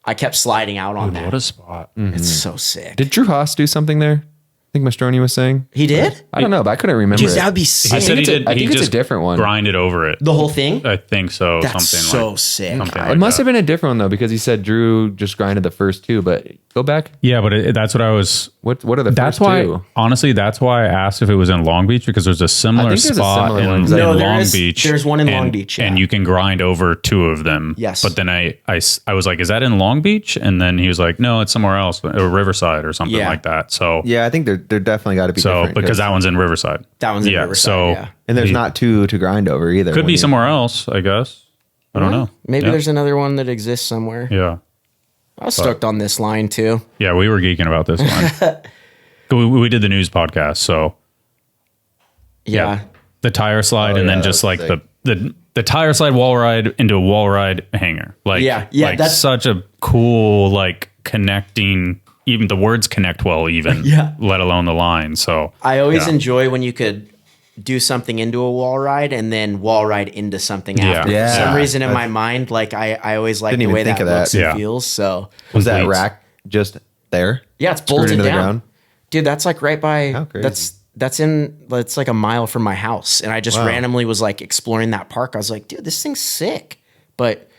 I kept sliding out on that. What a spot. It's so sick. Did Drew Haas do something there? I think Mastroni was saying. He did? I don't know, but I couldn't remember. Dude, it. that would be sick. He said he did. I think he it's a just different one. grinded over it. The whole thing? I think so. That's something so like, sick. something It like must that. have been a different one though, because he said Drew just grinded the first two. But go back. Yeah, but that's what I was. What are the That's first why, two? honestly, that's why I asked if it was in Long Beach because there's a similar think there's a spot similar in, one. in No, there Long is- Beach. there's one in and- Long Beach, yeah. and you can grind over two of them. Yes. But then I was like, is that in Long Beach? And then he was like, no, it's somewhere else, or Riverside or something Yeah. like that. So Yeah, I think they're definitely got to be so different. because that one's in Riverside. That one's in Yeah, Riverside. so- Yeah. and there's he- not two to grind over either. Could when be you- somewhere else, I guess. I don't know. Maybe Yeah. there's another one that exists somewhere. Yeah. I was stoked on this line too. Yeah, we were geeking about this one. we did the news podcast, so Yeah. the tire slide, and yeah, then just that's like sick. the tire slide wall ride into a wall ride hanger. Like, Yeah, like that's- such a cool like connecting. Even the words connect well, even Yeah. let alone the line. So I always yeah. enjoy when you could do something into a wall ride and then wall ride into something Yeah. after. Yeah. For some reason in my mind, like I always like Didn't the even way think that of that. looks and Yeah. feels. So Was that Complete. rack just there? yeah, it's Screwed bolted into the down. ground? Dude, that's like right by How crazy. that's like a mile from my house. And I just Wow. randomly was like exploring that park. I was like, dude, this thing's sick. But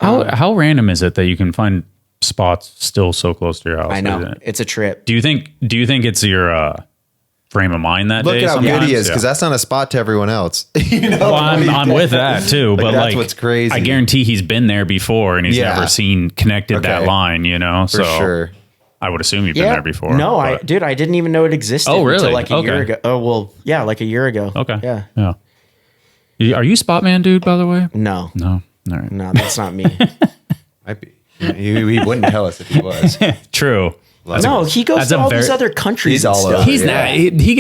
How random is it that you can find spots still so close to your house? I know Isn't it? it's a trip. Do you think it's your frame of mind that Look day? at how good sometimes? he is, Yeah. because that's not a spot to everyone else. You know? Well, I'm with that too, but that's like what's crazy. I guarantee he's been there before and he's Yeah. never seen connected that Okay. line. You know, For so sure. I would assume you've been there before. No, but- I didn't even know it existed Oh, really? until like a year Okay. ago. Oh, well, yeah, like a year ago. Okay. Yeah. Are you Spot Man, dude? By the way, No, no. All right. no, that's not me. Might be. He wouldn't tell us if he was. True. No, he goes That's to a all these very- other countries. He's and all stuff. over. He's Yeah. not. He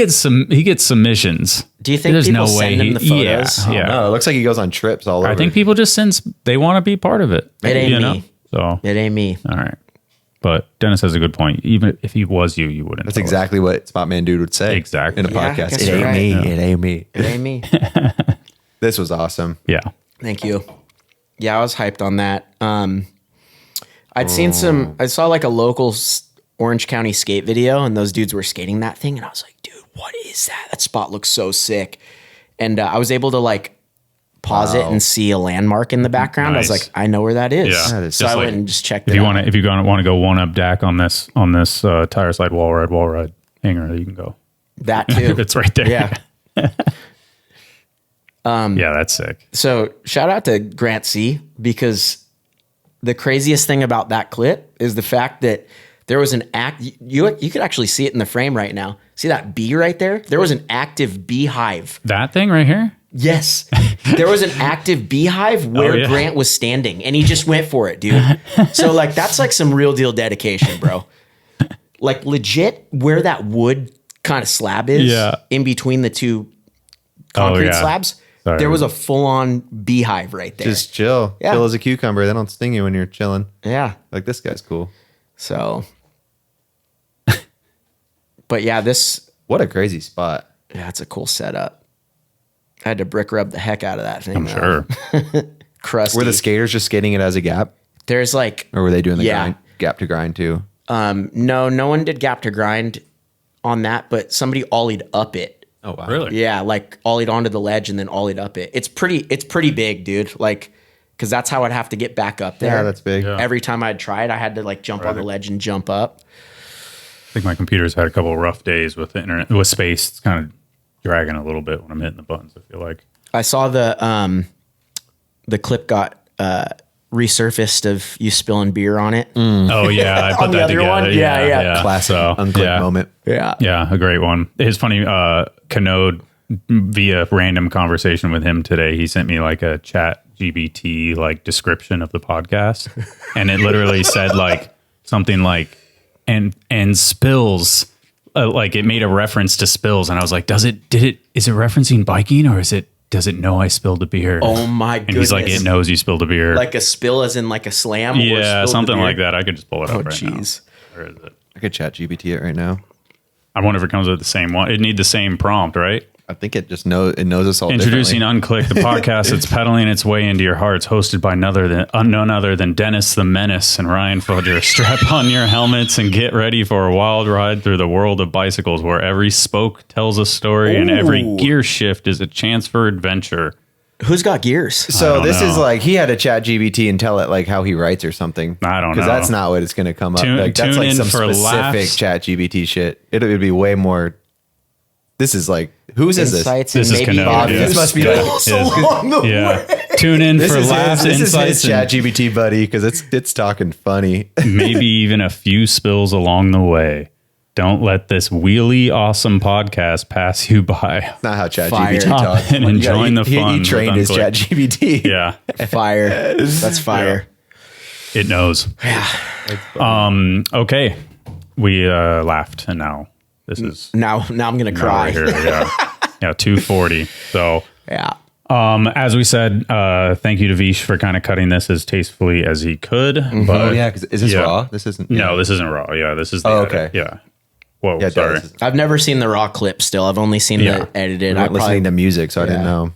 gets submissions. Do you think There's people no way send him the photos? Yeah. No, it looks like he goes on trips all over. I think people just sense they want to be part of it. It ain't you know? me. So It ain't me. all right. But Dennis has a good point. Even if he was you wouldn't. That's tell us. exactly what Spot Man Dude would say. Exactly. In a Yeah, I podcast. guess It you're ain't right. me. Yeah. It ain't me. It ain't me. This was awesome. Yeah. Thank you. Yeah, I was hyped on that. I'd seen I saw like a local Orange County skate video and those dudes were skating that thing. And I was like, dude, what is that? That spot looks so sick. And I was able to like pause it and see a landmark in the background. I was Nice. like, I know where that is. Yeah. That is So just I like- went and just checked If it you out. want to go one up Dak on this tire slide wall ride hanger, you can go. That too. It's right there. Yeah. Yeah, that's sick. So shout out to Grant C, because the craziest thing about that clip is the fact that there was an you could actually see it in the frame right now. See that bee right there? There was an active beehive. That thing right here? Yes. There was an active beehive where yeah. Grant was standing and he just went for it, dude. So like that's like some real deal dedication, bro. Like legit where that wood kind of slab is Yeah. in between the two concrete yeah. slabs. Sorry. There was a full-on beehive right there. Just chill. Yeah. Chill as a cucumber. They don't sting you when you're chilling. Yeah. Like, this guy's cool. So, but yeah, What a crazy spot. it's a cool setup. I had to brick rub the heck out of that thing. I'm though. sure. Crusty. Were the skaters just skating it as a gap? There's like, Or were they doing the Yeah. grind, gap to grind too? no one did gap to grind on that, but somebody ollied up it. Oh, wow. Really? Yeah, like ollied onto the ledge and then ollied up it. It's pretty big, dude. Like, because that's how I'd have to get back up there. Yeah, that's big. Yeah. Every time I'd try it, I had to like jump on the ledge and jump up. I think my computer's had a couple of rough days with the internet, with space. It's kind of dragging a little bit when I'm hitting the buttons, I feel like. I saw the clip got resurfaced of you spilling beer on it. Oh, yeah. I put On the that other together. one? Yeah. Classic So, unclicked yeah. moment. Yeah. Yeah, a great one. It's funny, Canode, via random conversation with him today, he sent me like a chat GBT like description of the podcast. And it literally said like something like, and spills like it made a reference to spills, and I was like, is it referencing biking, or does it know I spilled a beer? Oh my goodness. And he's like, it knows you spilled a beer. Like a spill as in like a slam? Yeah, something like that. I could just pull it up right now. Where is it? I could chat GPT it right now. I wonder if it comes with the same one. It'd need the same prompt, right? I think it just knows us all. Introducing Unclicked, the podcast that's pedaling its way into your hearts, hosted by none other than Dennis the Menace and Ryan Fudger. Strap on your helmets and get ready for a wild ride through the world of bicycles, where every spoke tells a story and every gear shift is a chance for adventure. Who's got gears? So this is like he had a chat GBT and tell it like how he writes or something. I don't know, because that's not what it's going to come up. Like, that's like some specific chat GBT shit. It would be way more. This is like, whose is this? This is Canova. This must be along the way. Tune in for laughs, insights, is his chat GBT buddy, because it's talking funny. Maybe even a few spills along the way. Don't let this wheelie awesome podcast pass you by. That's not how chat GBT talks. And enjoying the fun. He trained his chat GBT. Yeah. Fire. That's fire. Yeah. It knows. Yeah. Okay. We laughed, and now this is now I'm gonna cry. Right here, yeah. Yeah, 240. So yeah. As we said, thank you to Vish for kind of cutting this as tastefully as he could. Mm-hmm. But yeah, because is this raw? This isn't. No, this isn't raw. Yeah, this is the edit. Yeah. Whoa, yeah, sorry. I've never seen the raw clip still. I've only seen the edited. I'm listening to music, so I didn't know.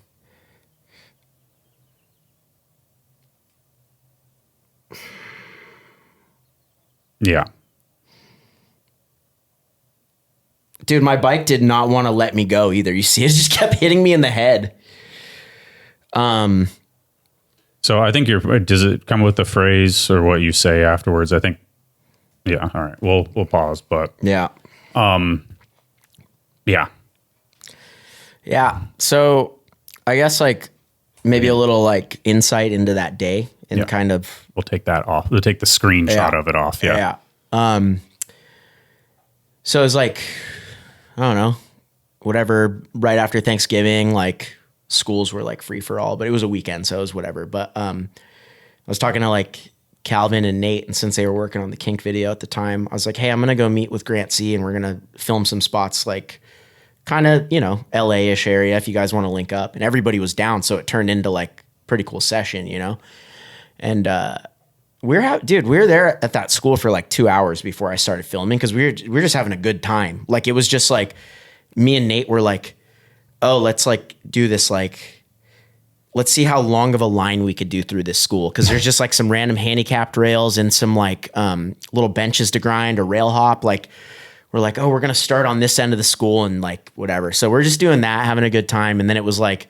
Yeah. Dude, my bike did not want to let me go either. You see, it just kept hitting me in the head. So I think does it come with the phrase or what you say afterwards? I think, yeah. All right. We'll pause, but yeah. Yeah. Yeah. So I guess like maybe a little like insight into that day and kind of. We'll take that off. We'll take the screenshot of it off. Yeah. Yeah. So it was like, I don't know, whatever, right after Thanksgiving, like schools were like free for all, but it was a weekend. So it was whatever. But, I was talking to like Calvin and Nate, and since they were working on the kink video at the time, I was like, hey, I'm going to go meet with Grant C and we're going to film some spots like kind of, LA-ish area if you guys want to link up. And everybody was down. So it turned into like pretty cool session, and, we were there at that school for like 2 hours before I started filming, because we were just having a good time. Like it was just like me and Nate were like, oh, let's like do this, like let's see how long of a line we could do through this school, because there's just like some random handicapped rails and some like little benches to grind or rail hop. Like we're like, oh, we're gonna start on this end of the school and like whatever. So we're just doing that, having a good time, and then it was like,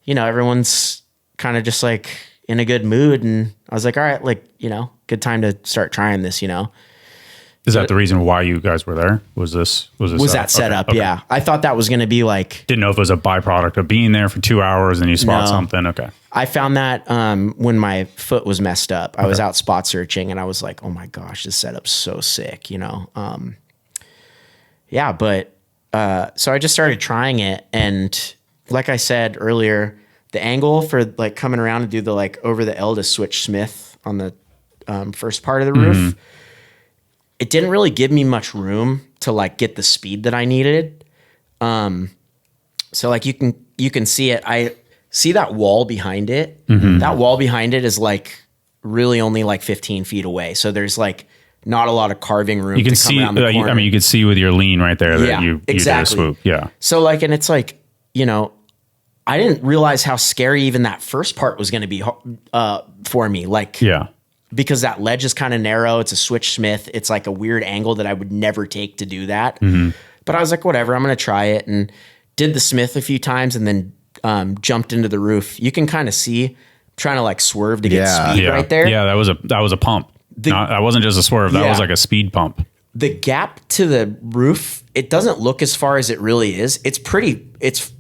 everyone's kind of just like in a good mood, and I was like, all right, like, good time to start trying this, Is that the reason why you guys were there? Was that set up? Okay. Yeah. I thought that was going to be like, didn't know if it was a byproduct of being there for 2 hours and you spot something. Okay. I found that when my foot was messed up. I was out spot searching and I was like, oh my gosh, this setup's so sick, yeah, but so I just started trying it, and like I said earlier, the angle for like coming around to do the like over the L to switch Smith on the first part of the roof, it didn't really give me much room to like get the speed that I needed. So like you can see it. I see that wall behind it. Mm-hmm. That wall behind it is like really only like 15 feet away. So there's like not a lot of carving room. You can see, you can see with your lean right there that you did a swoop. Yeah. So like, and it's like, I didn't realize how scary even that first part was going to be for me. Like, because that ledge is kind of narrow. It's a switch Smith. It's like a weird angle that I would never take to do that. Mm-hmm. But I was like, whatever, I'm going to try it, and did the Smith a few times, and then jumped into the roof. You can kind of see trying to like swerve to get speed right there. Yeah, that was a pump. That wasn't just a swerve. That was like a speed pump. The gap to the roof, it doesn't look as far as it really is. It's pretty. It's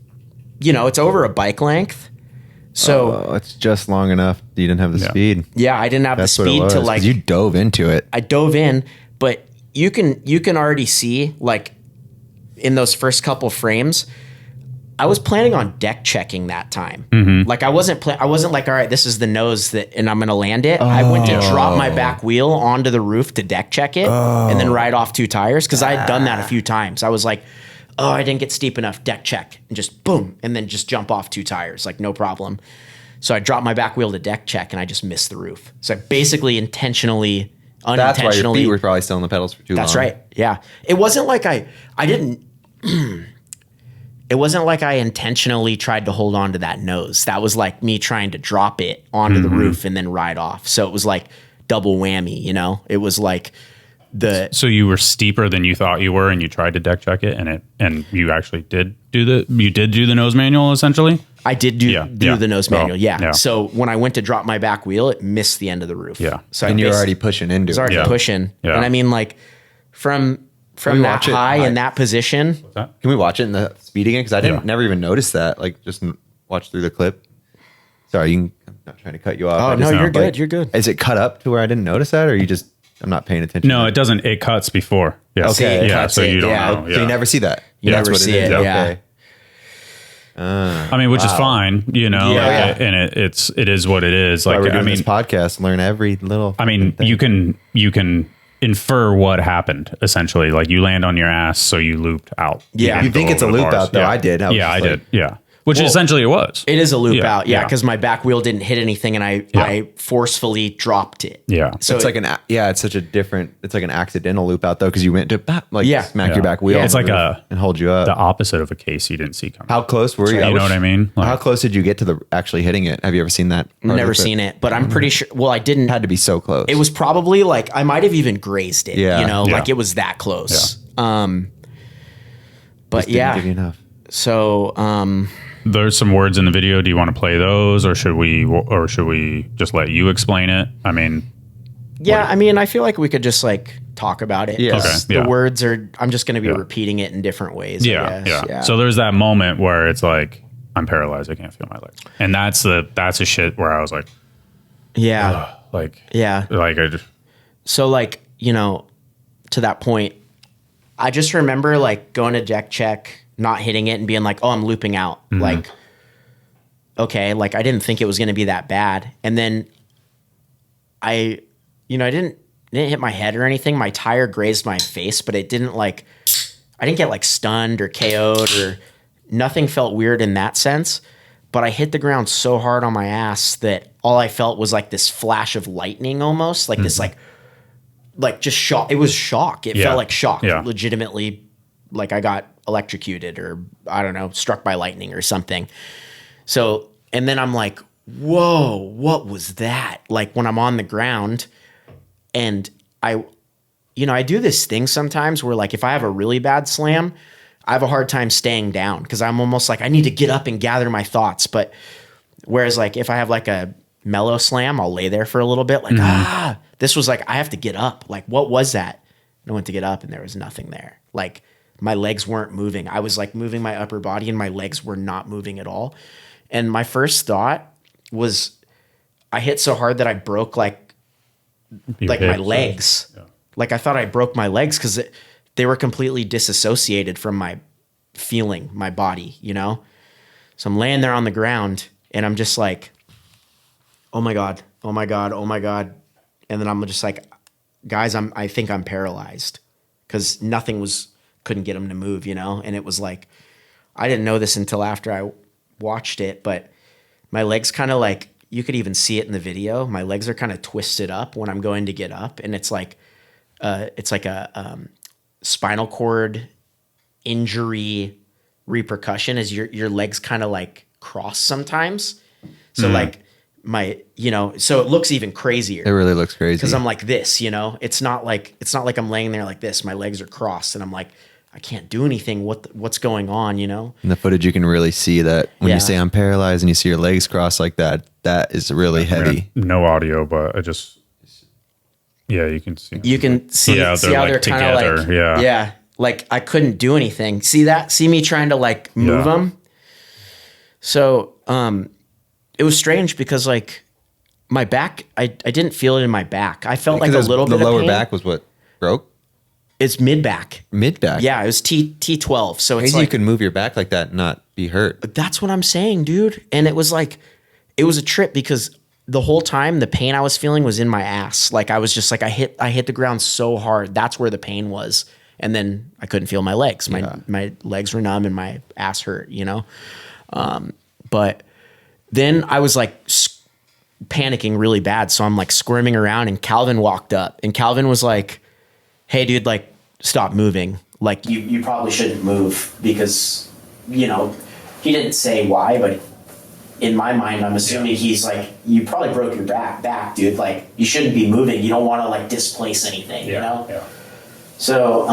over a bike length. So it's just long enough. You didn't have the speed. Yeah, I didn't have the speed to like. You dove into it. I dove in, but you can already see like in those first couple frames, I was planning on deck checking that time. Like I wasn't like, all right, this is the nose and I'm going to land it. I went to drop my back wheel onto the roof to deck check it and then ride off 2 tires. Cause I had done that a few times. I was like, oh, I didn't get steep enough, deck check, and just boom. And then just jump off 2 tires. Like no problem. So I dropped my back wheel to deck check and I just missed the roof. So I basically unintentionally. That's why your feet were probably still on the pedals for too long. That's right. Yeah. It wasn't like I didn't, it wasn't like I intentionally tried to hold on to that nose. That was like me trying to drop it onto the roof and then ride off. So it was like double whammy, you know? It was like So you were steeper than you thought you were and you tried to deck check it and you actually did do the nose manual essentially? I did do the nose manual. Yeah. So when I went to drop my back wheel, it missed the end of the roof. Yeah. So and you're already pushing into it. I was already pushing. Yeah. And I mean like from that high in that position. Can we watch it in the speed again? Because I never even noticed that. Like, just watch through the clip. Sorry, I'm not trying to cut you off. Oh, no, you're good. You're good. Is it cut up to where I didn't notice that, or I'm not paying attention? No, it doesn't. It cuts before. Yes. Okay. Yeah. So you don't know. Yeah. So you never see that. You never see it. Okay. I mean, which is fine, you know. Yeah. And it is what it is. Like, we're doing this podcast, learn every little. I mean, you can infer what happened essentially. Like you land on your ass, so you looped out. Yeah, you think it's a loop out though? Yeah. I did. I did. Yeah, which essentially it was. It is a loop out. Yeah, because my back wheel didn't hit anything, and I forcefully dropped it. Yeah, so it's like it's such a different. It's like an accidental loop out though, because you went to smack your back wheel. It's like and hold you up. The opposite of a case you didn't see coming. How close were you? You know what I mean? Like, how close did you get to the actually hitting it? Have you ever seen that? Never seen it, but I'm pretty sure. Well, I didn't. It had to be so close. It was probably like I might have even grazed it. Yeah, you know, like it was that close. Yeah. But didn't give you enough. So there's some words in the video. Do you want to play those, or should we just let you explain it? I mean, I mean, I feel like we could just like talk about it. Yeah. Okay. The words are. I'm just going to be repeating it in different ways. Yeah. So there's that moment where it's like I'm paralyzed. I can't feel my legs, and that's a shit where I was like, like I just. So like to that point, I just remember like going to deck check, not hitting it and being like, oh, I'm looping out. Mm-hmm. Like, okay. Like I didn't think it was going to be that bad. And then I didn't hit my head or anything. My tire grazed my face, but it didn't I didn't get like stunned or KO'd or nothing felt weird in that sense. But I hit the ground so hard on my ass that all I felt was like this flash of lightning almost like this, like just shock. It was shock. It felt like shock. Yeah. Legitimately, like I got electrocuted or I don't know, struck by lightning or something. So, and then I'm like, whoa, what was that? Like when I'm on the ground and I do this thing sometimes where like if I have a really bad slam, I have a hard time staying down because I'm almost like I need to get up and gather my thoughts. But whereas like if I have like a mellow slam, I'll lay there for a little bit like, this was like, I have to get up. Like, what was that? And I went to get up and there was nothing there. Like my legs weren't moving. I was like moving my upper body and my legs were not moving at all. And my first thought was I hit so hard that I broke like my legs. Yeah. Like I thought I broke my legs because they were completely disassociated from my feeling, my body, So I'm laying there on the ground and I'm just like, oh my God, oh my God, oh my God. And then I'm just like, guys, I think I'm paralyzed because nothing couldn't get him to move, And it was like, I didn't know this until after I watched it, but my legs kind of like, you could even see it in the video. My legs are kind of twisted up when I'm going to get up. And it's like a spinal cord injury repercussion as your legs kind of like cross sometimes. So like so it looks even crazier. It really looks crazy. Because I'm like this, it's not like I'm laying there like this. My legs are crossed and I'm like, I can't do anything. What's going on, In the footage, you can really see that when you say I'm paralyzed and you see your legs crossed like that, that is really heavy. No audio, but I just, you can see. You can see how they're kind of like, like I couldn't do anything. See that? See me trying to like move them? So, it was strange because like my back, I didn't feel it in my back. I felt like a little bit of pain. The lower back was what broke? It's mid-back. Mid-back? Yeah, it was T12. So it's Crazy like, you can move your back like that and not be hurt. that's what I'm saying, dude. And it was like, it was a trip because the whole time the pain I was feeling was in my ass. Like I was just like, I hit the ground so hard. That's where the pain was. And then I couldn't feel my legs. My legs were numb and my ass hurt, you know? But then I was like panicking really bad. So I'm like squirming around and Calvin walked up and Calvin was like, hey dude, like stop moving. Like you probably shouldn't move because, you know, he didn't say why, but in my mind, I'm assuming he's like, you probably broke your back, dude. Like you shouldn't be moving. You don't want to like displace anything, you know? Yeah. So,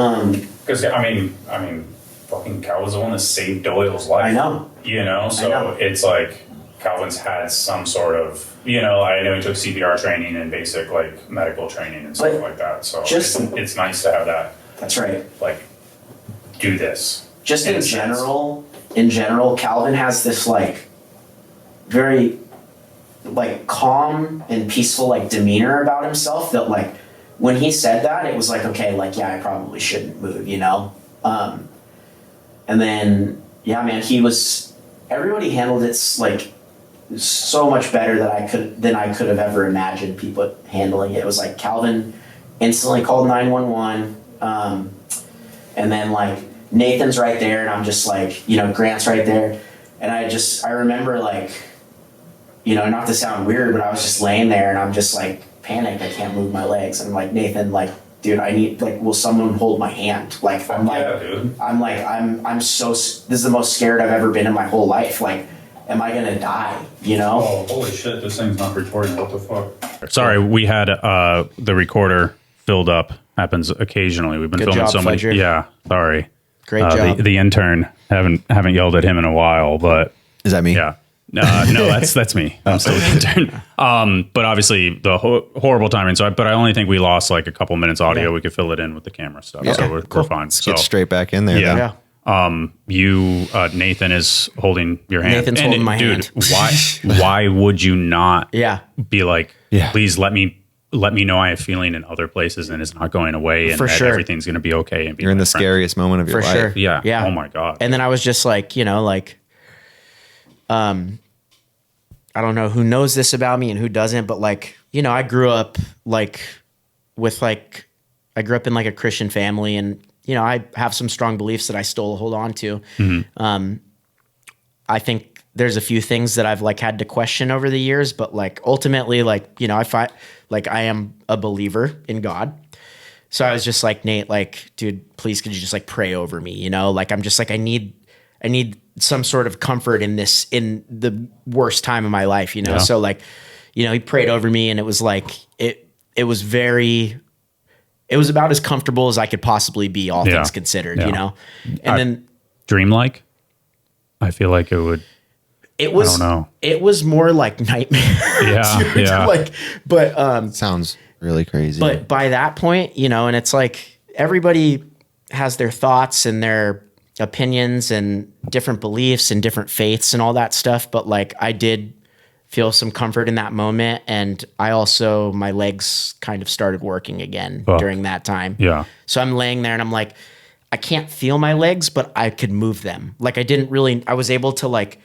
because I mean, fucking Cal was the one that saved Doyle's life. I know. You know, so it's like Calvin's had some sort of, you know, I know he took CPR training and basic like medical training and stuff like that. So it's nice to have that. That's right. Like, do this. Just in general, Calvin has this like very like calm and peaceful like demeanor about himself that like when he said that, it was like, okay, like, yeah, I probably shouldn't move, you know? And then, yeah, man, everybody handled it like so much better than I could have ever imagined people handling it. It was like Calvin instantly called 911. And then like Nathan's right there and I'm just like, you know, Grant's right there. And I remember like, you know, not to sound weird, but I was just laying there and I'm just like panicked. I can't move my legs. And I'm like, Nathan, like, dude, I need, like, will someone hold my hand? Like, I'm like, yeah, dude. I'm so, this is the most scared I've ever been in my whole life. Like, am I going to die? You know? Oh, holy shit. This thing's not recording. What the fuck? Sorry. We had, the recorder filled up. Happens occasionally. We've been Good filming job, so many. Fledger. Yeah. Sorry. Great job. The intern, haven't yelled at him in a while, but. Is that me? Yeah. No, that's me. I'm still the intern. But obviously the horrible timing. But I only think we lost like a couple minutes audio. Yeah. We could fill it in with the camera stuff. Yeah. So we're fine. Let's get straight back in there. Yeah. Then. Nathan is holding your hand. Nathan's holding my hand. Why would you not be like, please let me know I have feeling in other places and it's not going away and that everything's going to be okay. And you're in the scariest moment of your life. Sure. Yeah. Yeah. Oh my God. And then I was just like, you know, like, I don't know who knows this about me and who doesn't, but like, you know, I grew up like I grew up in like a Christian family and, you know, I have some strong beliefs that I still hold on to. Mm-hmm. I think there's a few things that I've like had to question over the years, but like ultimately, like, you know, I find like I am a believer in God. So I was just like, Nate, like, dude, please could you just like pray over me? You know, like, I'm just like, I need some sort of comfort in the worst time of my life, you know? Yeah. So like, you know, he prayed over me and it was like, it was about as comfortable as I could possibly be, all things considered, you know? And then dreamlike, I feel like I don't know. It was more like nightmare. Yeah. Dude, yeah. Like, but, sounds really crazy. But by that point, you know, and it's like, everybody has their thoughts and their opinions and different beliefs and different faiths and all that stuff. But like, I did feel some comfort in that moment. And I also, my legs kind of started working again during that time. Yeah. So I'm laying there and I'm like, I can't feel my legs, but I could move them. Like I was able to like,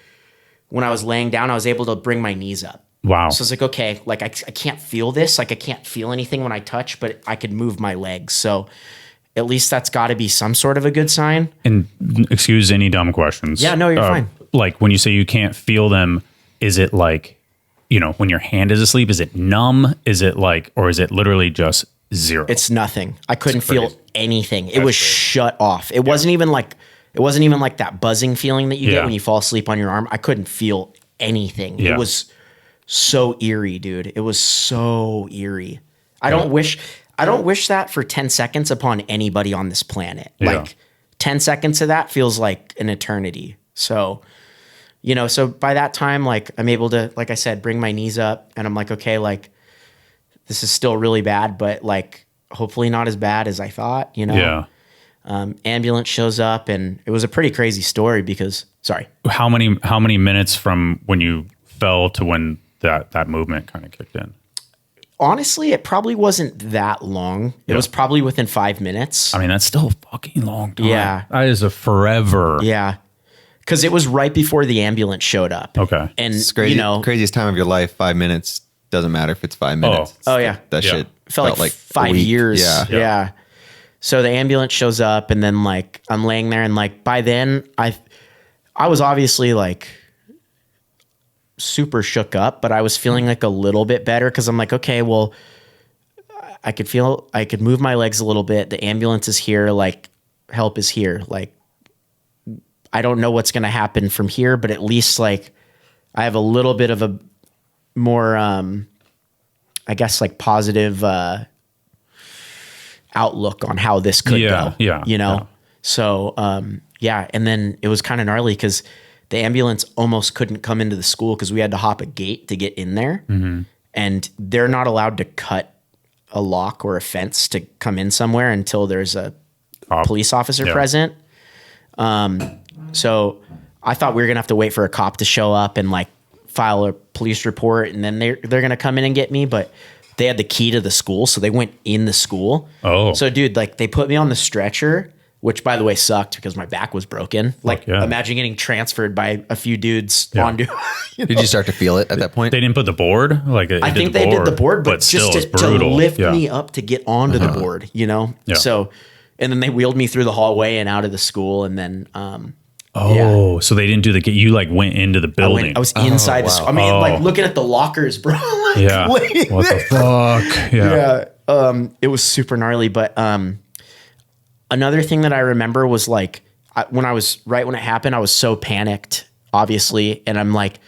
when I was laying down, I was able to bring my knees up. Wow. So it's like, okay, like I can't feel this. Like I can't feel anything when I touch, but I could move my legs. So at least that's got to be some sort of a good sign. And excuse any dumb questions. Yeah, no, you're fine. Like when you say you can't feel them, is it like, you know, when your hand is asleep, is it numb? Is it like, or is it literally just zero? It's nothing. I couldn't feel anything. It was shut off. It wasn't even like that buzzing feeling that you get when you fall asleep on your arm. I couldn't feel anything. Yeah. It was so eerie, dude. It was so eerie. I don't wish that for 10 seconds upon anybody on this planet. Yeah. Like 10 seconds of that feels like an eternity. So, you know, so by that time, like I'm able to, like I said, bring my knees up and I'm like, okay, like this is still really bad, but like hopefully not as bad as I thought, you know? Yeah. Ambulance shows up and it was a pretty crazy story because, sorry. How many minutes from when you fell to when that movement kind of kicked in? Honestly, it probably wasn't that long. It was probably within 5 minutes. I mean, that's still a fucking long time. Yeah. That is a forever. Yeah. Because it was right before the ambulance showed up. Okay. And, It's crazy, craziest time of your life, 5 minutes. Doesn't matter if it's 5 minutes. Oh, yeah. That shit felt like 5 years. Yeah. So the ambulance shows up, and then like I'm laying there, and like by then I was obviously like super shook up, but I was feeling like a little bit better because I'm like, okay, well, I could move my legs a little bit. The ambulance is here, like help is here. Like I don't know what's gonna happen from here, but at least like I have a little bit of a more I guess like positive outlook on how this could go. Yeah. You know? So and then it was kind of gnarly because the ambulance almost couldn't come into the school because we had to hop a gate to get in there. Mm-hmm. And they're not allowed to cut a lock or a fence to come in somewhere until there's a police officer present. So I thought we were going to have to wait for a cop to show up and like file a police report, and then they're going to come in and get me. But they had the key to the school, so they went in the school. Oh. So dude, like they put me on the stretcher, which by the way sucked because my back was broken. Like imagine getting transferred by a few dudes onto. Did you start to feel it at that point? They didn't put the board? Like I think they did the board, but just to lift me up to get onto the board, you know? Yeah. So, and then they wheeled me through the hallway and out of the school. And then, so they didn't do you like went into the building. I was inside the school. I mean, like looking at the lockers, bro. Like, what the fuck? Yeah. It was super gnarly. But another thing that I remember was like, when it happened, I was so panicked, obviously. And I'm like,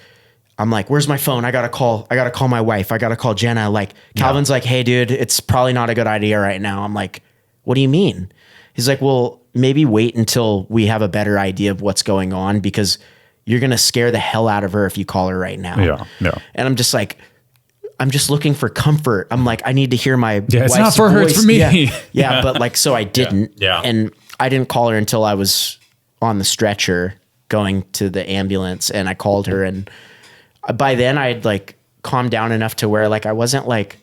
where's my phone? I gotta call my wife. I gotta call Jenna. Like Calvin's like, hey dude, it's probably not a good idea right now. I'm like, what do you mean? He's like, well, maybe wait until we have a better idea of what's going on because you're going to scare the hell out of her if you call her right now. Yeah. And I'm just like, I'm just looking for comfort. I'm like, I need to hear my wife's it's not for her, it's for me. Yeah. But like, so I didn't. Yeah. And I didn't call her until I was on the stretcher going to the ambulance, and I called her, and by then I had like calmed down enough to where like I wasn't like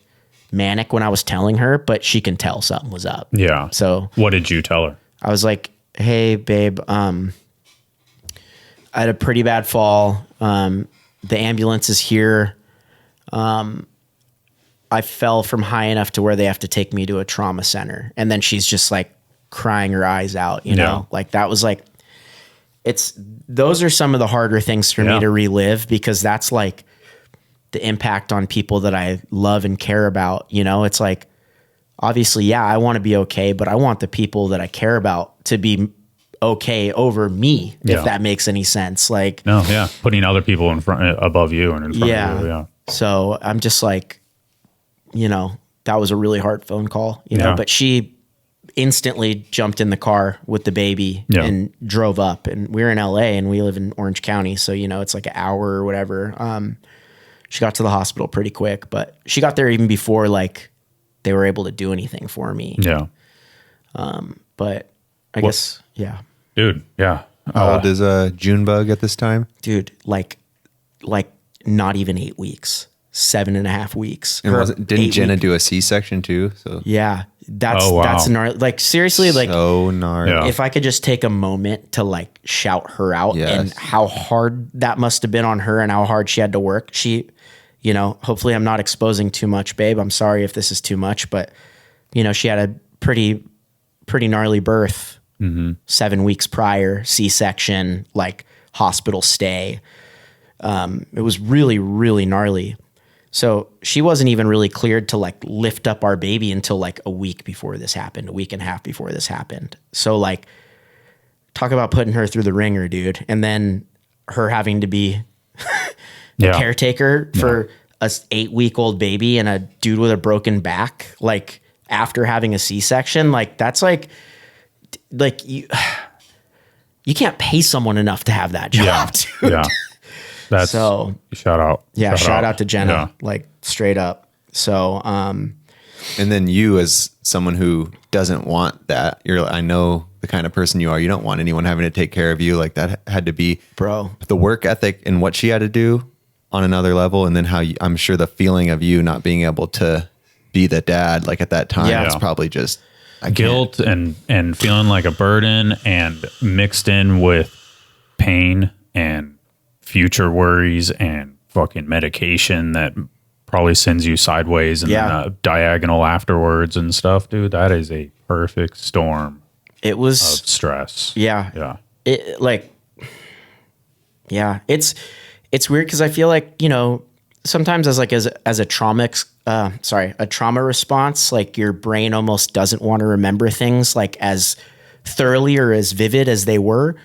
manic when I was telling her, but she can tell something was up. Yeah. So what did you tell her? I was like, hey babe, I had a pretty bad fall. The ambulance is here. I fell from high enough to where they have to take me to a trauma center. And then she's just like crying her eyes out, you know, like that was like, those are some of the harder things for me to relive because that's like the impact on people that I love and care about. You know, it's like, obviously, I want to be okay, but I want the people that I care about to be okay over me, if that makes any sense. Like, putting other people in front, above you and in front of you. Yeah. So I'm just like, you know, that was a really hard phone call, you know, but she instantly jumped in the car with the baby and drove up, and we're in LA and we live in Orange County. So, you know, it's like an hour or whatever. She got to the hospital pretty quick, but she got there even before like they were able to do anything for me. Yeah. But I guess, Dude. Yeah. How old is Junebug at this time? Dude, like not even 8 weeks, 7.5 weeks. And didn't Jenna do a C-section too? So yeah, that's gnarly. Like seriously, like so gnarly. If I could just take a moment to like shout her out and how hard that must have been on her and how hard she had to work. She, you know, hopefully I'm not exposing too much, babe. I'm sorry if this is too much, but you know, she had a pretty gnarly birth, 7 weeks prior, C-section, like hospital stay. It was really, really gnarly. So she wasn't even really cleared to like lift up our baby until like a week before this happened, a week and a half before this happened. So like, talk about putting her through the ringer, dude. And then her having to be a caretaker for a 8-week-old baby and a dude with a broken back, like after having a C-section, like that's like you can't pay someone enough to have that job, dude. Yeah. That's so shout out. Yeah. Shout out to Jenna, like straight up. So, and then you as someone who doesn't want that, I know the kind of person you are. You don't want anyone having to take care of you. Like that had to be the work ethic and what she had to do on another level. And then I'm sure the feeling of you not being able to be the dad. Like at that time, Yeah. it's probably just guilt and feeling like a burden, and mixed in with pain and future worries and fucking medication that probably sends you sideways and diagonal afterwards and stuff, dude. That is a perfect storm. It was of stress. Yeah. It like, yeah, it's weird. Cause I feel like, you know, sometimes as a trauma response, like your brain almost doesn't want to remember things like as thoroughly or as vivid as they were.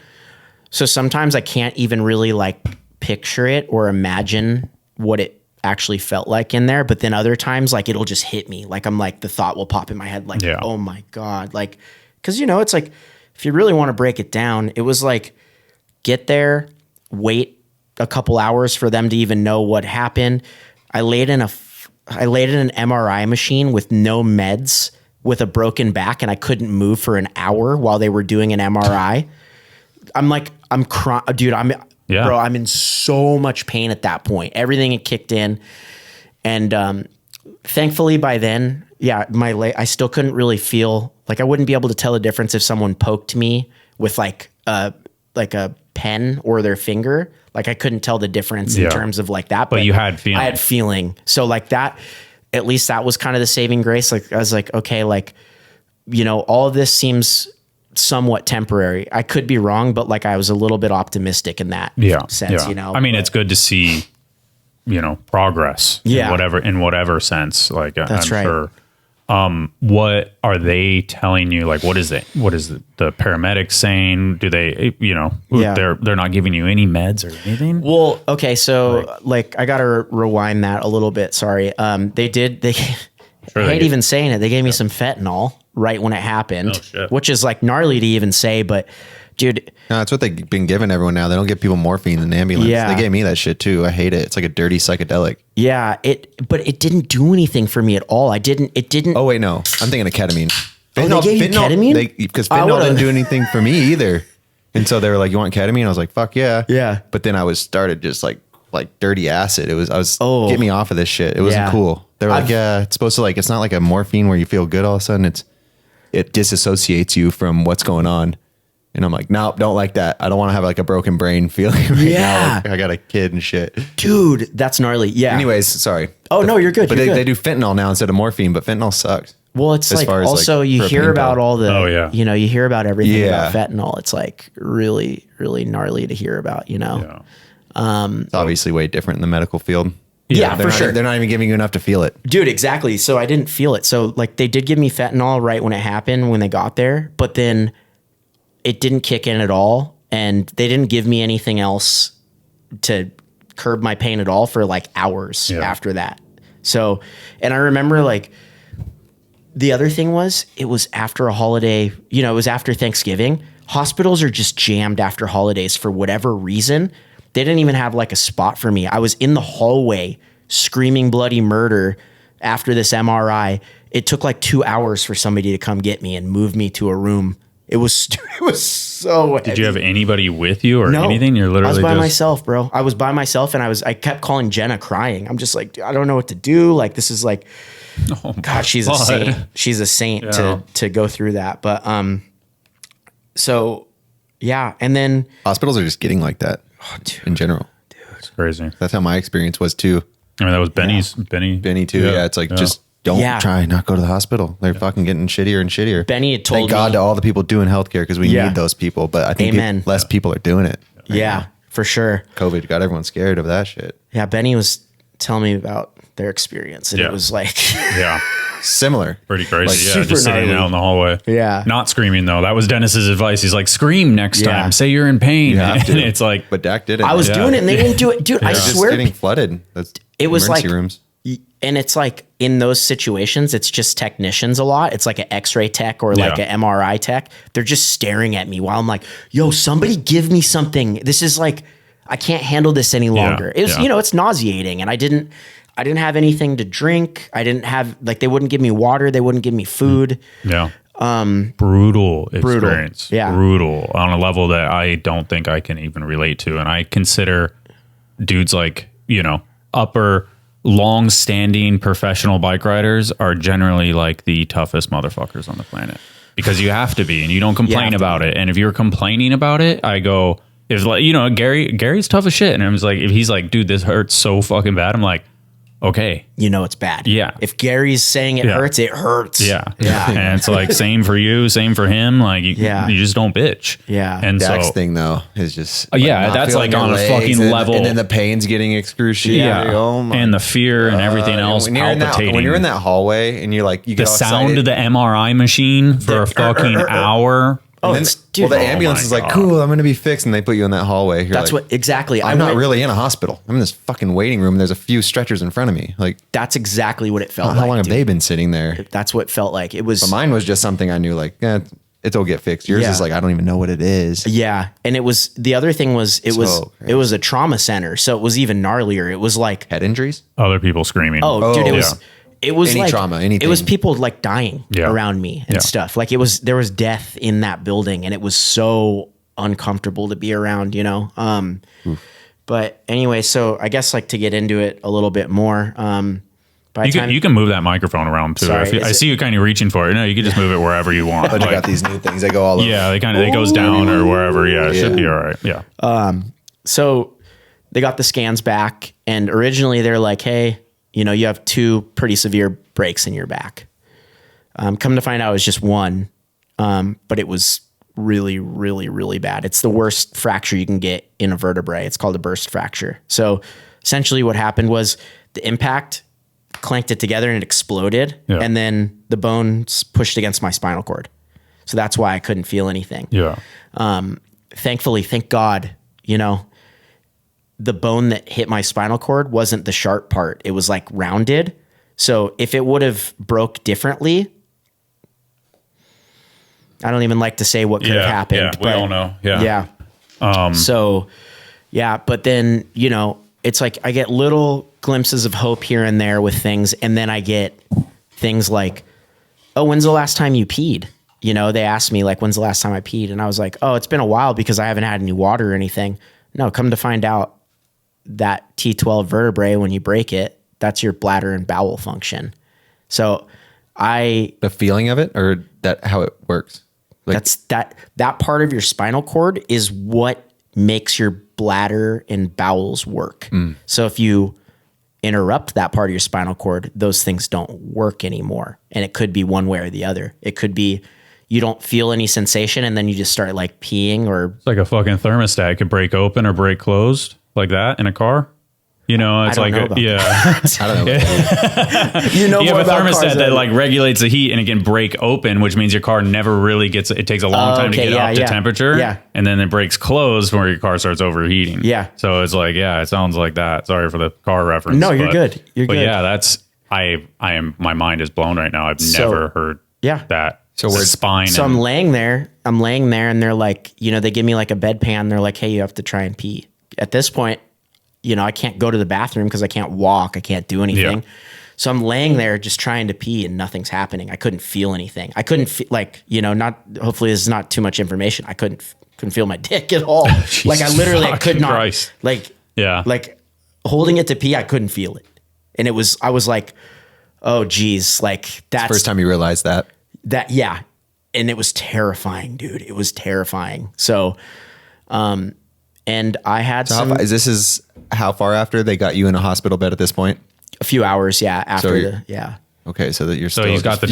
So sometimes I can't even really like picture it or imagine what it actually felt like in there. But then other times, like it'll just hit me. Like I'm like, the thought will pop in my head like, oh my God. Like, cause you know, it's like, if you really want to break it down, it was like, get there, wait a couple hours for them to even know what happened. I laid in an MRI machine with no meds with a broken back, and I couldn't move for an hour while they were doing an MRI. I'm crying, dude. Bro, I'm in so much pain at that point. Everything had kicked in. And thankfully by then, I still couldn't really feel, like I wouldn't be able to tell the difference if someone poked me with like a pen or their finger. Like I couldn't tell the difference in terms of like that. But you had feeling. I had feeling. So like that, at least that was kind of the saving grace. Like I was like, okay, like, you know, all of this seems somewhat temporary. I could be wrong, but like I was a little bit optimistic in that sense, you know. I mean, it's good to see, you know, progress in whatever sense. Like That's I'm right. sure. What are they telling you? Like, what is the paramedics saying? Do they, you know, they're not giving you any meds or anything? Well, okay. So like I got to rewind that a little bit. Sorry. They I hate even saying it. They gave me some fentanyl right when it happened, which is like gnarly to even say, but dude. No, that's what they've been giving everyone now. They don't give people morphine in the ambulance. Yeah. They gave me that shit too. I hate it. It's like a dirty psychedelic. Yeah. But it didn't do anything for me at all. It didn't. Oh wait, no. I'm thinking of ketamine. They gave you ketamine? Because fentanyl didn't do anything for me either. And so they were like, you want ketamine? I was like, fuck yeah. Yeah. But then I started just like dirty acid. Get me off of this shit. It wasn't cool. They were like, yeah, it's supposed to it's not like a morphine where you feel good all of a sudden. It disassociates you from what's going on. And I'm like, nope, don't like that. I don't want to have like a broken brain feeling now. Like I got a kid and shit. Dude, that's gnarly. Yeah. Anyways, sorry. Oh, no, you're good. But they do fentanyl now instead of morphine, but fentanyl sucks. Well, it's like also you hear about all the, you know, you hear about everything about fentanyl. It's like really, really gnarly to hear about, you know? Yeah. It's obviously way different in the medical field. Yeah, for sure. They're not even giving you enough to feel it. Dude, exactly. So I didn't feel it. So like they did give me fentanyl right when it happened, when they got there, but then it didn't kick in at all. And they didn't give me anything else to curb my pain at all for like hours after that. So, and I remember like the other thing was, it was after a holiday, you know, it was after Thanksgiving. Hospitals are just jammed after holidays for whatever reason. They didn't even have like a spot for me. I was in the hallway screaming bloody murder after this MRI. It took like 2 hours for somebody to come get me and move me to a room. It was so heavy. Did you have anybody with you or anything? You're literally I was by myself, bro. I was by myself, and I kept calling Jenna crying. I'm just like, I don't know what to do. Like, this is like, God, she's a saint. She's a saint to go through that. But so yeah, and then hospitals are just getting like that in general. Dude, it's crazy. That's how my experience was too. I mean, that was Benny too. Yeah, it's like just don't try not go to the hospital. They're fucking getting shittier and shittier. Benny had told Thank God me, to all the people doing healthcare because we need those people. But I think less people are doing it. Yeah, for sure. COVID got everyone scared of that shit. Yeah, Benny was telling me about their experience, and it was like, similar, pretty crazy. Like, just sitting out in the hallway. Yeah, not screaming though. That was Dennis's advice. He's like, scream next time. Say you're in pain. You have to. And it's like, but Dak did it. I was doing it, and they didn't do it, dude. I swear, just getting flooded. It was like rooms. And it's like in those situations, it's just technicians a lot. It's like an X-ray tech or like an MRI tech. They're just staring at me while I'm like, yo, somebody give me something. This is like, I can't handle this any longer. It was, you know, it's nauseating. And I didn't have anything to drink. I didn't have, like, they wouldn't give me water. They wouldn't give me food. Yeah. Brutal experience. Yeah. Brutal on a level that I don't think I can even relate to. And I consider dudes like, you know, upper long-standing professional bike riders are generally like the toughest motherfuckers on the planet because you have to be, and you don't complain about it. And if you're complaining about it, I go, if like, you know, Gary's tough as shit. And I was like, if he's like, dude, this hurts so fucking bad. I'm like, okay. You know it's bad. Yeah. If Gary's saying it hurts, it hurts. Yeah. And it's like same for you, same for him. Like you just don't bitch. Yeah. And Dak's thing though is just like, that's like on a fucking level. And then the pain's getting excruciating. Yeah. Oh my and the fear and everything else palpitating. When you're in that hallway and you're like, you get the sound of the MRI machine for a fucking hour. Oh, dude, the ambulance is like, cool, I'm going to be fixed. And they put you in that hallway. That's like, what exactly. I'm not really in a hospital. I'm in this fucking waiting room. And there's a few stretchers in front of me. Like, that's exactly what it felt like. How long have they been sitting there? That's what it felt like. It was. But mine was just something I knew, like, it'll get fixed. Yours is like, I don't even know what it is. Yeah. And it was, the other thing was, it was a trauma center. So it was even gnarlier. It was like head injuries. Other people screaming. Oh, dude, it was any like trauma, anything. It was people like dying around me and stuff. Like there was death in that building, and it was so uncomfortable to be around, you know? But anyway, so I guess like to get into it a little bit more, you can move that microphone around too. Sorry, I see you kind of reaching for it. No, you can just move it wherever you want. But you got these new things. They go all over. Yeah, it goes down or wherever. Yeah, it should be all right. Yeah. So they got the scans back, and originally they're like, hey, you know, you have 2 pretty severe breaks in your back. Come to find out it was just one, but it was really, really, really bad. It's the worst fracture you can get in a vertebrae. It's called a burst fracture. So essentially what happened was the impact clanked it together and it exploded. Yeah. And then the bones pushed against my spinal cord. So that's why I couldn't feel anything. Yeah. Thankfully, thank God, you know, the bone that hit my spinal cord wasn't the sharp part. It was like rounded. So if it would have broke differently, I don't even like to say what could have happened. Yeah, we all know. Yeah. Yeah. But then, you know, it's like I get little glimpses of hope here and there with things. And then I get things like, oh, when's the last time you peed? You know, they asked me like, when's the last time I peed? And I was like, oh, it's been a while because I haven't had any water or anything. No, come to find out, that T12 vertebrae, when you break it, that's your bladder and bowel function. So the feeling of it, or that how it works? Like, that's that part of your spinal cord is what makes your bladder and bowels work. So if you interrupt that part of your spinal cord, those things don't work anymore. And it could be one way or the other. It could be you don't feel any sensation and then you just start like peeing, or it's like a fucking thermostat. It could break open or break closed like that in a car. You know, it's like, I don't know. You know, you have a thermostat that like regulates the heat and it can break open, which means your car never really gets, it takes a long time to get up to temperature. Yeah. And then it breaks closed where your car starts overheating. Yeah. So it's like, it sounds like that. Sorry for the car reference. No, you're good. You're good. But yeah, my mind is blown right now. I've never heard that. So we're spine. So I'm laying there and they're like, you know, they give me like a bedpan. They're like, hey, you have to try and pee. At this point, you know, I can't go to the bathroom because I can't walk. I can't do anything. Yeah. So I'm laying there just trying to pee and nothing's happening. I couldn't feel anything. I couldn't like, you know, hopefully this is not too much information. I couldn't feel my dick at all. Like I could not, Christ. like holding it to pee. I couldn't feel it. And I was like, oh geez, like that's the first time you realized that. Yeah. And it was terrifying, dude. It was terrifying. So, and I had how far after they got you in a hospital bed at this point? A few hours, after Okay, so that you're still. So he's got the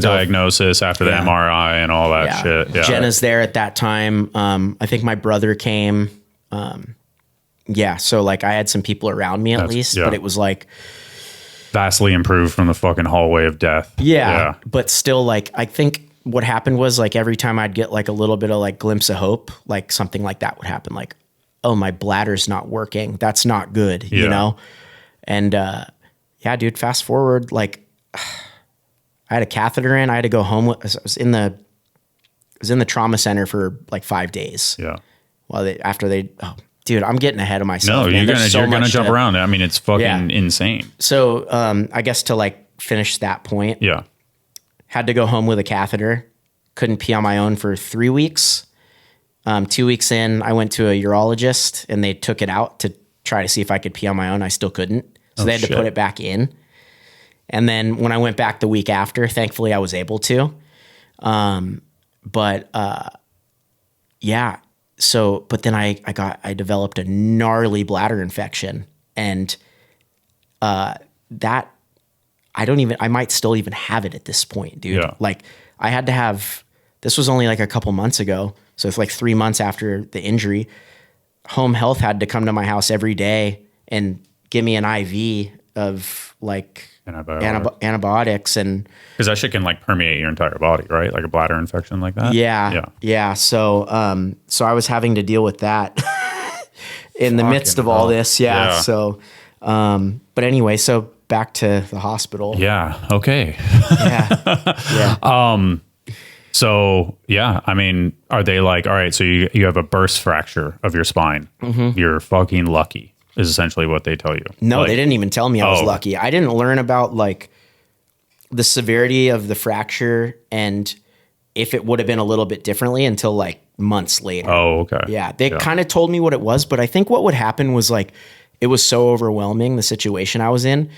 diagnosis after the MRI and all that shit. Yeah. Jenna's there at that time. I think my brother came. So like I had some people around me at least, but it was like vastly improved from the fucking hallway of death. Yeah. But still, like I think what happened was like every time I'd get like a little bit of like glimpse of hope, like something like that would happen. Like, oh, my bladder's not working. That's not good, you know? And dude, fast forward, like I had a catheter in. I had to go home. I was in the trauma center for like 5 days. Yeah. Dude, I'm getting ahead of myself. No, you're gonna jump around. I mean, it's fucking insane. So I guess to like finish that point. Yeah. Had to go home with a catheter. Couldn't pee on my own for 3 weeks. 2 weeks in, I went to a urologist and they took it out to try to see if I could pee on my own. I still couldn't. So they had to put it back in. And then when I went back the week after, thankfully I was able to. But then I developed a gnarly bladder infection, and I might still even have it at this point, dude. Yeah. Like I had to have, this was only like a couple months ago. So it's like 3 months after the injury. Home health had to come to my house every day and give me an IV of like antibiotics, and because that shit can like permeate your entire body, right? Like a bladder infection like that. Yeah. So I was having to deal with that in the midst of all this. Yeah. So, but anyway, so back to the hospital. Yeah. Okay. Yeah. So yeah, I mean, are they like, all right, so you have a burst fracture of your spine. Mm-hmm. You're fucking lucky, is essentially what they tell you. No, like, they didn't even tell me I was lucky. I didn't learn about like the severity of the fracture and if it would have been a little bit differently until like months later. Oh, okay. Yeah. They kind of told me what it was, but I think what would happen was like, it was so overwhelming, the situation I was in.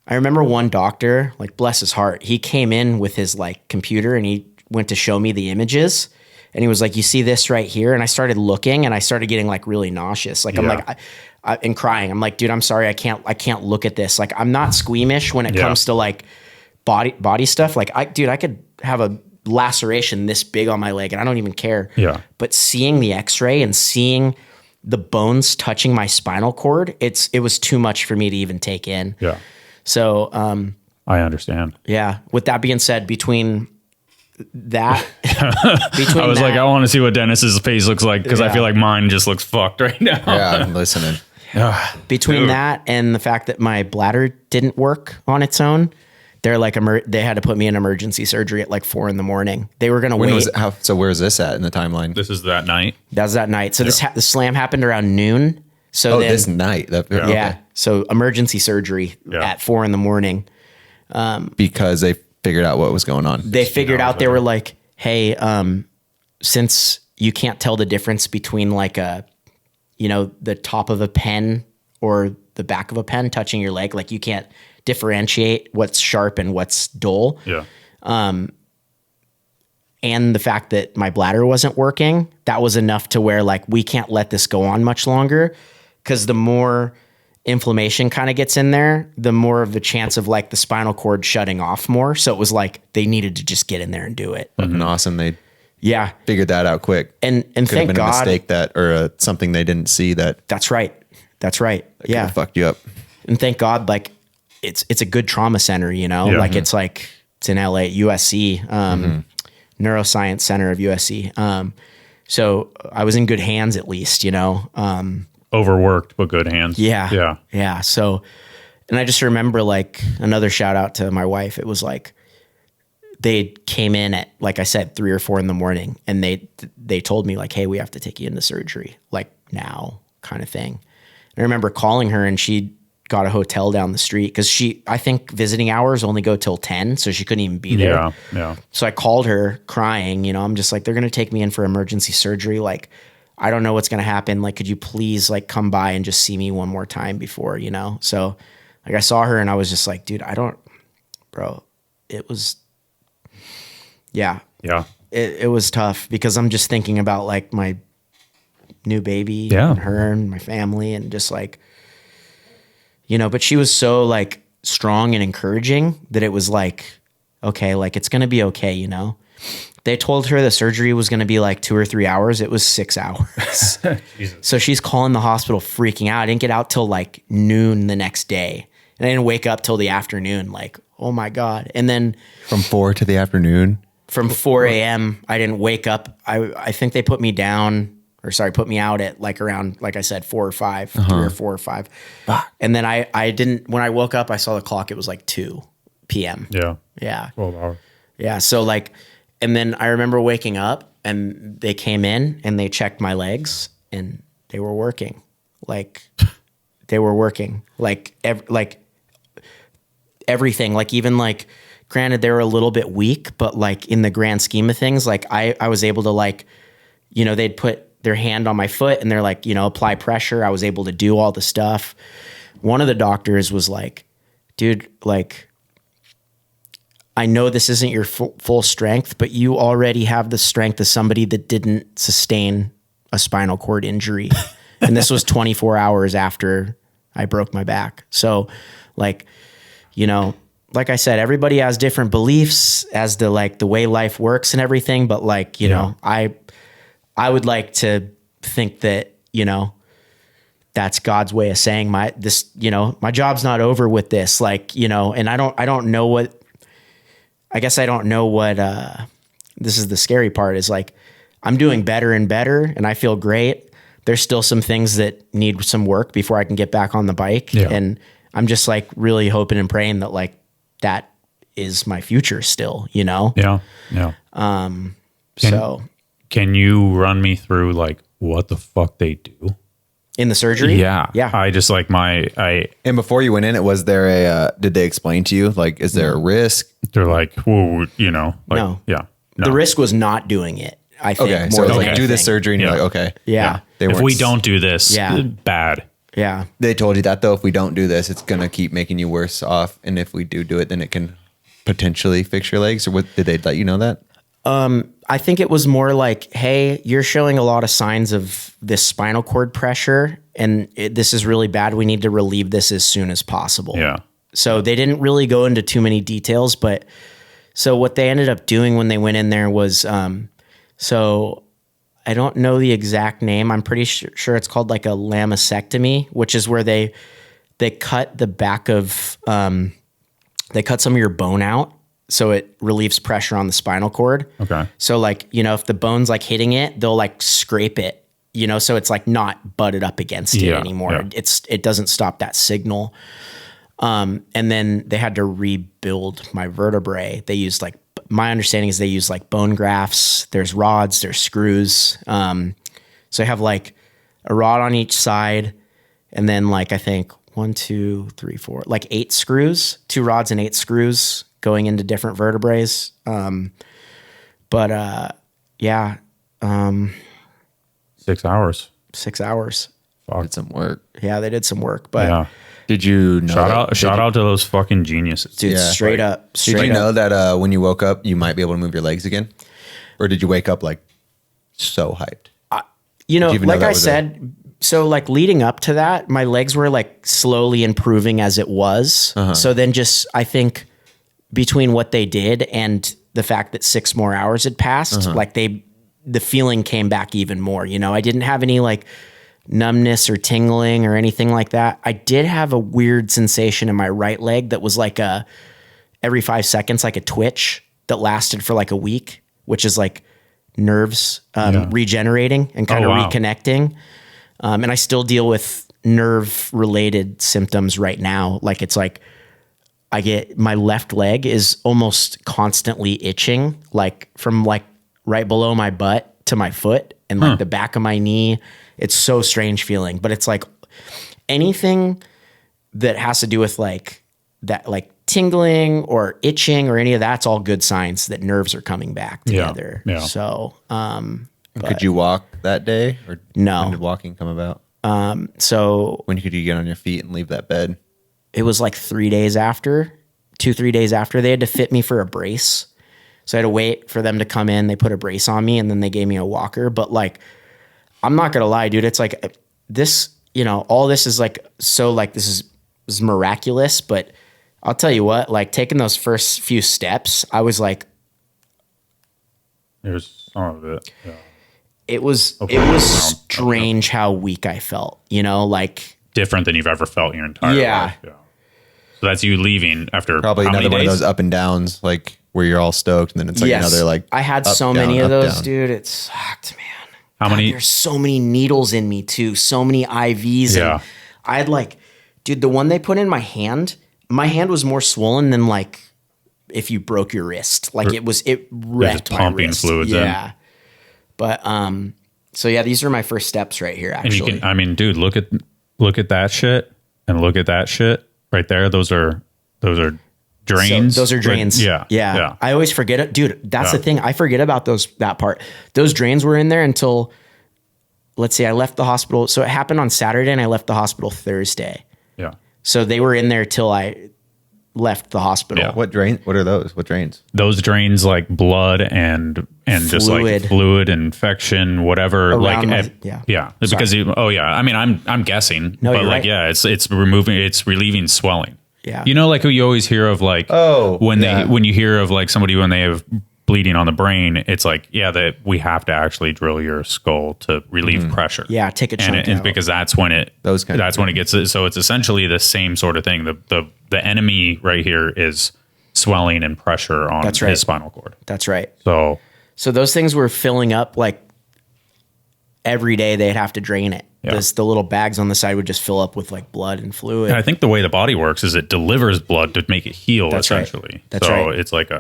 I remember one doctor, like bless his heart, he came in with his like computer and he went to show me the images, and he was like, you see this right here? And I started looking and I started getting like really nauseous. Like I'm like, and crying. I'm like, dude, I'm sorry. I can't look at this. Like I'm not squeamish when it comes to like body stuff. Like I could have a laceration this big on my leg and I don't even care. Yeah. But seeing the x-ray and seeing the bones touching my spinal cord, it was too much for me to even take in. Yeah. So, I understand. Yeah. With that being said, between that, I was like, I want to see what Dennis's face looks like because I feel like mine just looks fucked right now. Yeah, I'm listening. Between that and the fact that my bladder didn't work on its own, they're like, they had to put me in emergency surgery at like 4 a.m. They were going to wait. So where is this at in the timeline? This is that night. That was that night. So the slam happened around noon. So this night. Okay. So emergency surgery at 4 a.m. Because they figured out what was going on. They figured out, they were like, hey, since you can't tell the difference between like the top of a pen or the back of a pen touching your leg, like you can't differentiate what's sharp and what's dull. Yeah. And the fact that my bladder wasn't working, that was enough to where like, we can't let this go on much longer, because the more inflammation kind of gets in there, the more of the chance of like the spinal cord shutting off more. So it was like, they needed to just get in there and do it. Fucking awesome. They figured that out quick. And could thank have been God, a mistake something they didn't see that. That's right. That fucked you up. And thank God, like it's a good trauma center, like it's in LA, USC, neuroscience center of USC. So I was in good hands at least, Overworked, but good hands. Yeah. So, and I just remember like another shout out to my wife. It was like, they came in at, like I said, 3 or 4 a.m. and they told me like, hey, we have to take you into surgery, like now kind of thing. And I remember calling her and she got a hotel down the street, because I think visiting hours only go till 10. So she couldn't even be there. Yeah. So I called her crying, I'm just like, they're going to take me in for emergency surgery. Like, I don't know what's going to happen. Like, could you please like come by and just see me one more time before, So like I saw her and I was just like, dude, it was, it was tough, because I'm just thinking about like my new baby and her and my family, and just like, but she was so like strong and encouraging that it was like, okay, like it's going to be okay. They told her the surgery was going to be like 2 or 3 hours. It was 6 hours. So she's calling the hospital freaking out. I didn't get out till like noon the next day. And I didn't wake up till the afternoon. Like, oh my God. And then from 4 to the afternoon, from 4 a.m. I didn't wake up. I think they put me out at like around, like I said, 4 or 5, 3 or 4 or 5. And then I didn't, when I woke up, I saw the clock. It was like 2 p.m. Yeah. 12 hours. Yeah. So like, and then I remember waking up and they came in and they checked my legs and they were working. Like everything, like even like, granted they were a little bit weak, but like in the grand scheme of things, like I was able to like, they'd put their hand on my foot and they're like, apply pressure. I was able to do all the stuff. one of the doctors was like, dude, like, I know this isn't your full strength, but you already have the strength of somebody that didn't sustain a spinal cord injury. And this was 24 hours after I broke my back. So like, you know, like I said, everybody has different beliefs as to like the way life works and everything. But like, you know, I would like to think that, you know, that's God's way of saying my job's not over with this. Like, you know, and I don't know what, this is the scary part, is like, I'm doing better and better and I feel great. There's still some things that need some work before I can get back on the bike. Yeah. And I'm just like really hoping and praying that like that is my future still, you know? Yeah. Yeah. Can you run me through like what the fuck they do in the surgery? Yeah. Yeah. I just like and before you went in, was there did they explain to you, like, is there a risk? They're like, whoa, you know, like, no. Yeah. No. The risk was not doing it. I think okay, so like do this surgery and you're like, okay. Yeah. If we don't do this, bad. Yeah. They told you that though, if we don't do this, it's going to keep making you worse off. And if we do it, then it can potentially fix your legs. Or what, did they let you know that? I think it was more like, hey, you're showing a lot of signs of this spinal cord pressure and this is really bad. We need to relieve this as soon as possible. Yeah. So they didn't really go into too many details, but so what they ended up doing when they went in there was, so I don't know the exact name. I'm pretty sure it's called like a lamicectomy, which is where they cut the back of, they cut some of your bone out. So it relieves pressure on the spinal cord. Okay. So like, you know, if the bone's like hitting it, they'll like scrape it, you know, so it's like not butted up against it anymore. Yeah. It doesn't stop that signal. And then they had to rebuild my vertebrae. They used like, my understanding is they use like bone grafts. There's rods, there's screws. So I have like a rod on each side and then like, I think 1, 2, 3, 4, like 8 screws, 2 rods and 8 screws going into different vertebrae. 6 hours. 6 hours. Fuck. Did some work. Yeah, they did some work, but yeah. Did you know shout out to those fucking geniuses. Dude, straight up. Did you know that when you woke up, you might be able to move your legs again? Or did you wake up like so hyped? Like I said, so like leading up to that, my legs were like slowly improving as it was. Uh-huh. So then just, I think between what they did and the fact that 6 more hours had passed, like the feeling came back even more, you know, I didn't have any like numbness or tingling or anything like that. I did have a weird sensation in my right leg that was like every 5 seconds, like a twitch that lasted for like a week, which is like nerves regenerating and kind of reconnecting. And I still deal with nerve related symptoms right now. Like it's like I get my left leg is almost constantly itching, like from like right below my butt to my foot and like the back of my knee. It's so strange feeling, but it's like anything that has to do with like that, like tingling or itching or any of that's all good signs that nerves are coming back together. Yeah. So, could you walk that day or no? When did walking come about? So when could you get on your feet and leave that bed? It was like 3 days after, 2-3 days after. They had to fit me for a brace. So I had to wait for them to come in. They put a brace on me and then they gave me a walker. But like, I'm not going to lie, dude. It's like this, you know, all this is like, so like this is miraculous, but I'll tell you what, like taking those first few steps, I was like, there's some of it. Yeah. It was strange how weak I felt, you know, like different than you've ever felt in your entire life. Yeah. So that's you leaving after probably another one of those up and downs, like where you're all stoked and then it's like another like I had up, so many down, of those, down. Dude. It sucked, man. How many? There's so many needles in me too. So many IVs. Yeah. And I had like, dude, the one they put in my hand was more swollen than like if you broke your wrist. Like it wrecked my pumping wrist. Fluids yeah. In. But so yeah, these are my first steps right here. Actually, and you can, dude, look at that shit and look at that shit right there. Those are drains. So those are drains. Right? Yeah. I always forget it, dude. That's the thing. I forget about that part. Those drains were in there until, let's see, I left the hospital. So it happened on Saturday and I left the hospital Thursday. Yeah. So they were in there till I left the hospital. Yeah. What are those? What drains? Those drains like blood and just like fluid, infection, whatever. Around Because I mean, I'm guessing, no, but like, right. it's relieving swelling. Yeah. You know, like you always hear of like, when you hear of like somebody when they have bleeding on the brain, it's like, that we have to actually drill your skull to relieve pressure. Yeah. Take a chunk out. Because that's when it gets, so it's essentially the same sort of thing. The enemy right here is swelling and pressure on his spinal cord. That's right. So those things were filling up like every day. They'd have to drain it. Yeah. The little bags on the side would just fill up with like blood and fluid. And I think the way the body works is it delivers blood to make it heal. That's essentially. Right. That's right. It's like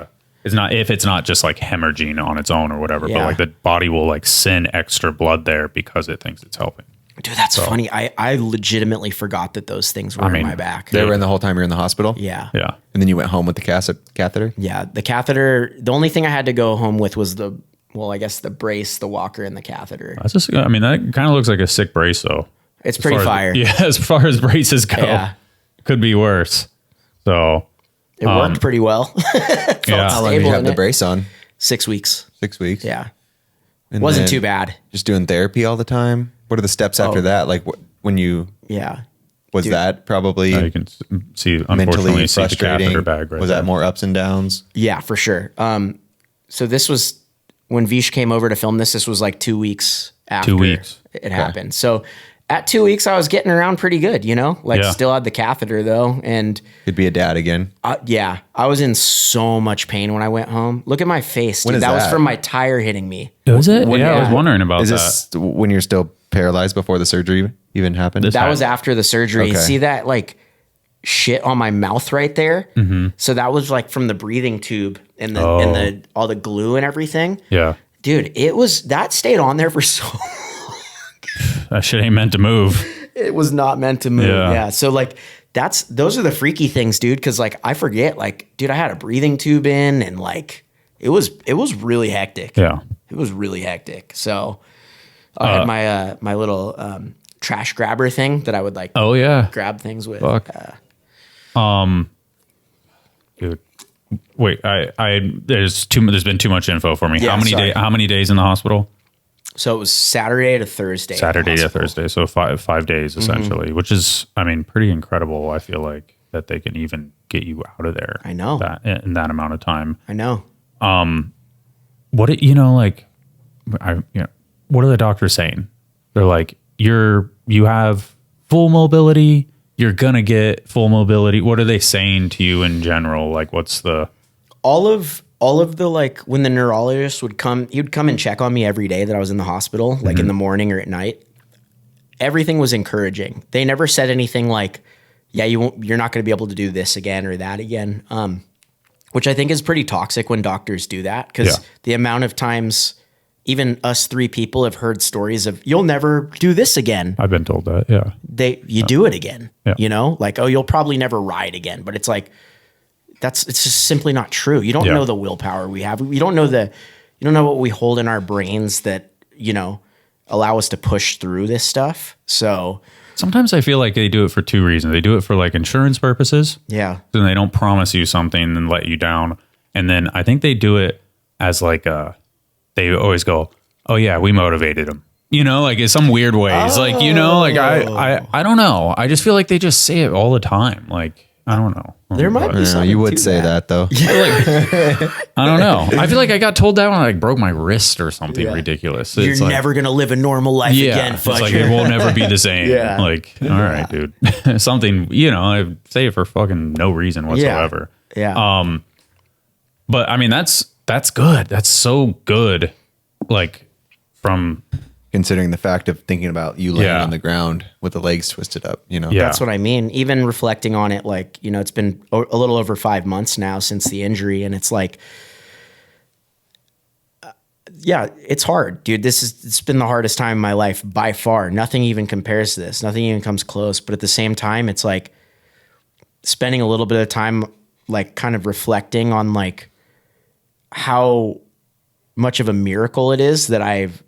it's not just like hemorrhaging on its own or whatever, but like the body will like send extra blood there because it thinks it's helping. Dude, that's funny. I legitimately forgot that those things were in my back. They were in the whole time you were in the hospital? Yeah. Yeah. And then you went home with the catheter? Yeah. The catheter, the only thing I had to go home with was the brace, the walker, and the catheter. That's just, I mean, that kind of looks like a sick brace though. It's pretty fire. As far as braces go, could be worse. So it worked pretty well. How long did you have the brace on? 6 weeks. 6 weeks? Yeah. And wasn't too bad. Just doing therapy all the time? What are the steps after that? Like when you... Yeah. Was that probably you can see, mentally see the frustrating? catheter bag right was there. that more ups and downs? Yeah, for sure. So this was... When Vish came over to film this was like 2 weeks after 2 weeks. It happened. So at 2 weeks, I was getting around pretty good, you know? Like still had the catheter though. And could be a dad again. I was in so much pain when I went home. Look at my face, dude. That was from my tire hitting me. Was it? I was wondering about that. Is this when you're still paralyzed before the surgery even happened? That was after the surgery. Okay. See that like shit on my mouth right there? Mm-hmm. So that was like from the breathing tube and the all the glue and everything. Yeah. Dude, that stayed on there for so long. That shit ain't meant to move. It was not meant to move. Yeah. So like those are the freaky things, dude. Cause like I forget, like, dude, I had a breathing tube in and like it was really hectic. Yeah. It was really hectic. So I had my little trash grabber thing that I would like grab things with. Fuck. Dude. Wait, there's been too much info for me. Yeah, how many days in the hospital? So it was Saturday to Thursday. So 5 days essentially, which is, I mean, pretty incredible. I feel like that they can even get you out of there. I know in that amount of time. I know. What are the doctors saying? They're like, you have full mobility. You're gonna get full mobility. What are they saying to you in general? Like, what's the all of the like when the neurologist would come, he would come and check on me every day that I was in the hospital, like in the morning or at night. Everything was encouraging. They never said anything like, "Yeah, you're not going to be able to do this again or that again," which I think is pretty toxic when doctors do that because the amount of times. Even us 3 people have heard stories of you'll never do this again. I've been told that. Yeah. You do it again, you know, like, oh, you'll probably never ride again, but it's like, it's just simply not true. You don't know the willpower we have. You don't know what we hold in our brains that, you know, allow us to push through this stuff. So sometimes I feel like they do it for 2 reasons. They do it for like insurance purposes. Yeah. Then they don't promise you something and let you down. And then I think they do it as like they always go, "Oh yeah, we motivated them," you know, like in some weird ways. Like, you know, like I don't know. I just feel like they just say it all the time. Like, I don't know. There might be something. You would say that though. I don't know. I feel like I got told that when I like broke my wrist or something ridiculous. You're never gonna live a normal life again. It's like it will never be the same. Like, all right, dude. Something, you know, I say it for fucking no reason whatsoever. Yeah. But I mean, that's good. That's so good. Like from considering the fact of thinking about you laying on the ground with the legs twisted up, you know? Yeah. That's what I mean. Even reflecting on it, like, you know, it's been a little over 5 months now since the injury. And it's like, it's hard, dude. It's been the hardest time in my life by far. Nothing even compares to this. Nothing even comes close. But at the same time, it's like spending a little bit of time, like kind of reflecting on like how much of a miracle it is that I've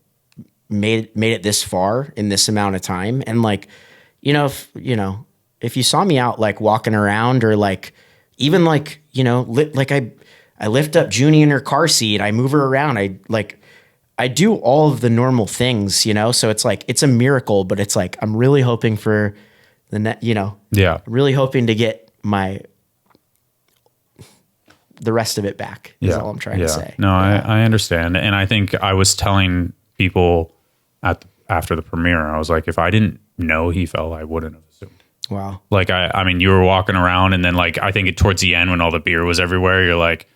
made it this far in this amount of time. And like, you know, if you saw me out like walking around or like even like, you know, like I lift up Junie in her car seat, I move her around. I do all of the normal things, you know? So it's like, it's a miracle, but it's like, I'm really hoping for really hoping to get the rest of it back is all I'm trying to say. No, I understand. And I think I was telling people after the premiere, I was like, if I didn't know he fell, I wouldn't have assumed. Wow. Like, I mean, you were walking around and then like, I think towards the end when all the beer was everywhere, you're like,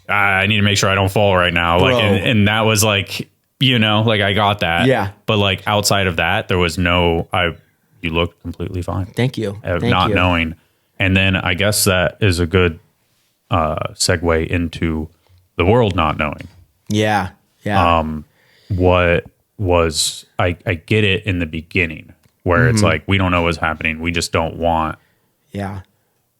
I need to make sure I don't fall right now. Bro. Like, and that was like, you know, like I got that. Yeah. But like outside of that, there was you looked completely fine. Thank you. Not knowing. And then I guess that is a good segue into the world not knowing. Yeah. Yeah. What was, I get it in the beginning where it's like, we don't know what's happening. We just don't want the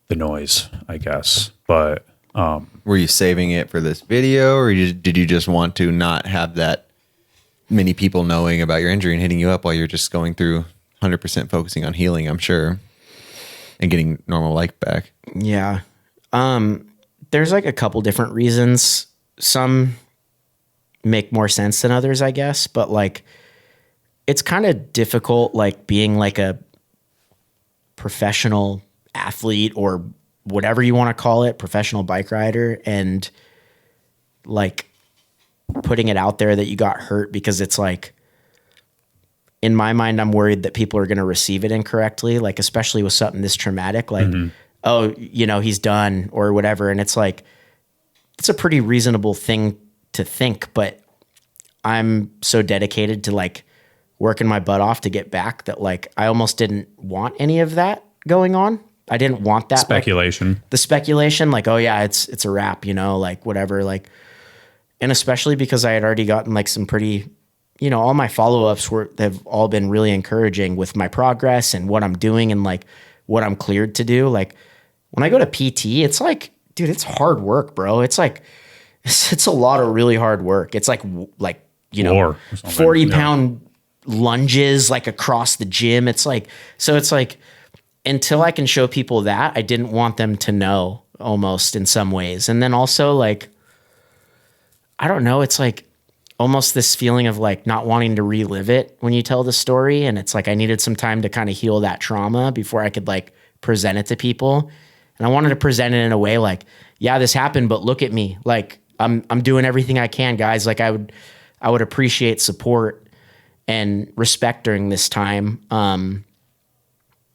noise, I guess. But were you saving it for this video, or did you just want to not have that many people knowing about your injury and hitting you up while you're just going through 100% focusing on healing, I'm sure, and getting normal life back? Yeah. There's like a couple different reasons. Some make more sense than others, I guess, but like it's kind of difficult, like being like a professional athlete or whatever you want to call it, professional bike rider, and like putting it out there that you got hurt, because it's like, in my mind, I'm worried that people are going to receive it incorrectly, like especially with something this traumatic, like, oh, you know, he's done or whatever. And it's like, it's a pretty reasonable thing to think, but I'm so dedicated to like working my butt off to get back that like, I almost didn't want any of that going on. I didn't want that speculation, like, the speculation, like, oh yeah, it's a wrap, you know, like whatever, like, and especially because I had already gotten like some pretty, you know, all my follow-ups have all been really encouraging with my progress and what I'm doing and like what I'm cleared to do. Like when I go to PT, it's like, dude, it's hard work, bro. It's like, it's a lot of really hard work. It's like, you know, 40-pound lunges like across the gym. It's like, so it's like, until I can show people that, I didn't want them to know, almost in some ways. And then also like, I don't know, it's like almost this feeling of like not wanting to relive it when you tell the story. And it's like, I needed some time to kind of heal that trauma before I could like present it to people. And I wanted to present it in a way like, yeah, this happened, but look at me. Like I'm doing everything I can, guys. Like I would appreciate support and respect during this time.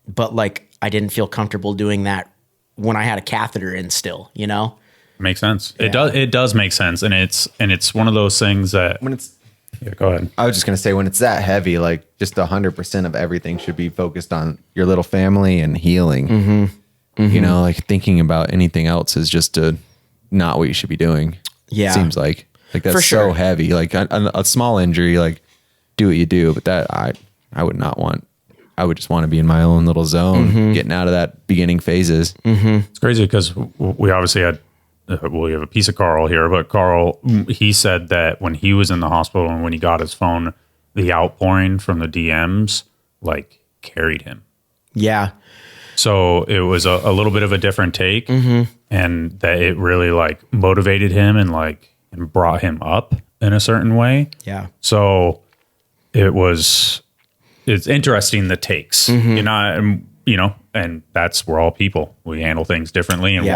But like, I didn't feel comfortable doing that when I had a catheter in still, you know? Makes sense. Yeah. It does make sense. And it's one of those things that when it's, go ahead. I was just going to say, when it's that heavy, like just 100% of everything should be focused on your little family and healing. You know, like thinking about anything else is just not what you should be doing. Yeah. Seems like that's for sure. So heavy, like a small injury, like do what you do, but that I would not want. I would just want to be in my own little zone, getting out of that beginning phases. It's crazy because we obviously had, we have a piece of Carl here, but Carl, he said that when he was in the hospital and when he got his phone, the outpouring from the DMs like carried him. Yeah. So it was a little bit of a different take, and that it really like motivated him and like and brought him up in a certain way. Yeah. So it's interesting, the takes, you know, and we're all people. We handle things differently and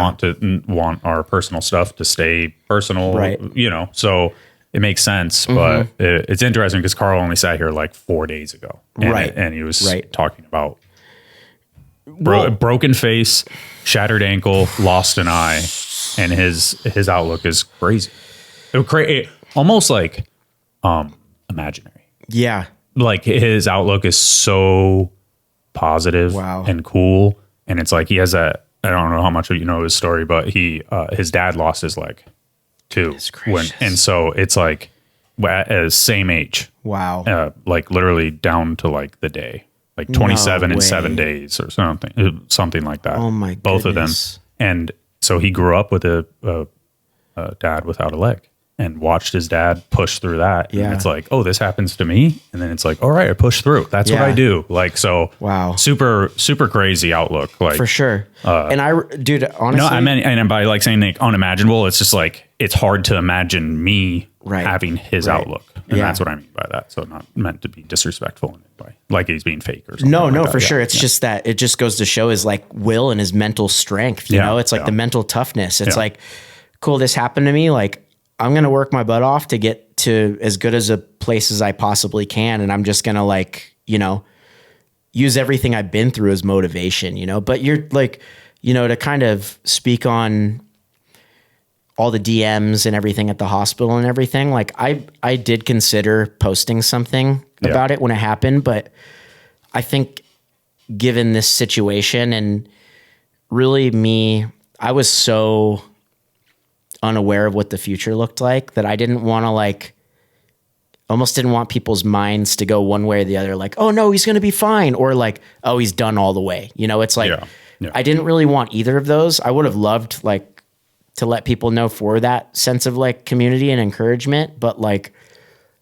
want our personal stuff to stay personal, right? You know, so it makes sense, but it's interesting because Carl only sat here like 4 days ago, and he was talking about broken face, shattered ankle, lost an eye, and his outlook is crazy. Almost like imaginary. Yeah. Like his outlook is so positive and cool. And it's like he has I don't know how much you know his story, but his dad lost his leg too. And so it's like at same age. Wow. Like literally down to like the day, like 27 in 7 days or something like that. Oh my goodness. Both of them. And so he grew up with a dad without a leg. and watched his dad push through that. Yeah. And it's like, oh, this happens to me. And then it's like, all right, I push through. That's what I do. Like, so wow. Super, super crazy outlook. Like for sure. And dude, honestly, no, I meant, and by like saying like unimaginable, it's just like, it's hard to imagine me having his outlook. And that's what I mean by that. So not meant to be disrespectful in any way, like he's being fake or something. No, like for sure. It's just that it just goes to show his like will and his mental strength. You know, it's like the mental toughness. It's like, cool, this happened to me. Like, I'm going to work my butt off to get to as good as a place as I possibly can. And I'm just going to like, you know, use everything I've been through as motivation, you know, but you're like, you know, to kind of speak on all the DMs and everything at the hospital and everything. Like I did consider posting something about it when it happened, but I think given this situation and really I was so unaware of what the future looked like that I didn't want to almost didn't want people's minds to go one way or the other. Like, oh no, he's going to be fine. Or like, oh, he's done all the way. You know, it's like, I didn't really want either of those. I would have loved like to let people know for that sense of like community and encouragement. But like,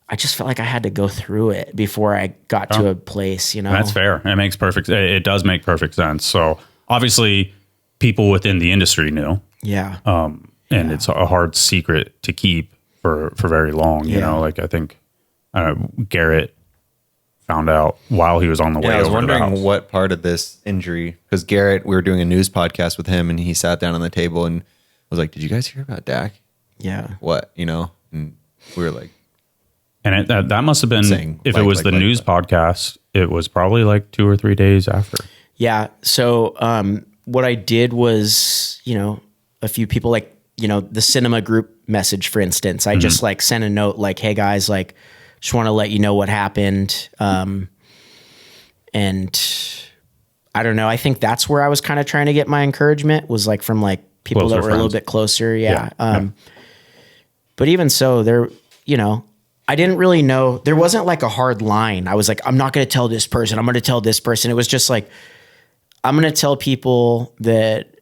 I just felt like I had to go through it before I got to a place, you know. That's fair. It does make perfect sense. So obviously people within the industry knew. Yeah. And it's a hard secret to keep for very long, you know, like I think Garrett found out while he was on the way. I was over wondering what part of this injury, because Garrett, we were doing a news podcast with him and he sat down on the table and was like, did you guys hear about Dak? Yeah. What, you know? And we were like, and that must have been, if it was the news podcast, it was probably like 2 or 3 days after. Yeah. So what I did was, you know, a few people like, you know, the cinema group message, for instance, I just like sent a note like, hey guys, like, just want to let you know what happened. And I don't know. I think that's where I was kind of trying to get my encouragement was like from like people Closer that were friends. a little bit closer. Yeah. But even so there, you know, I didn't really know, there wasn't like a hard line. I was like, I'm not going to tell this person. I'm going to tell this person. It was just like, I'm going to tell people that,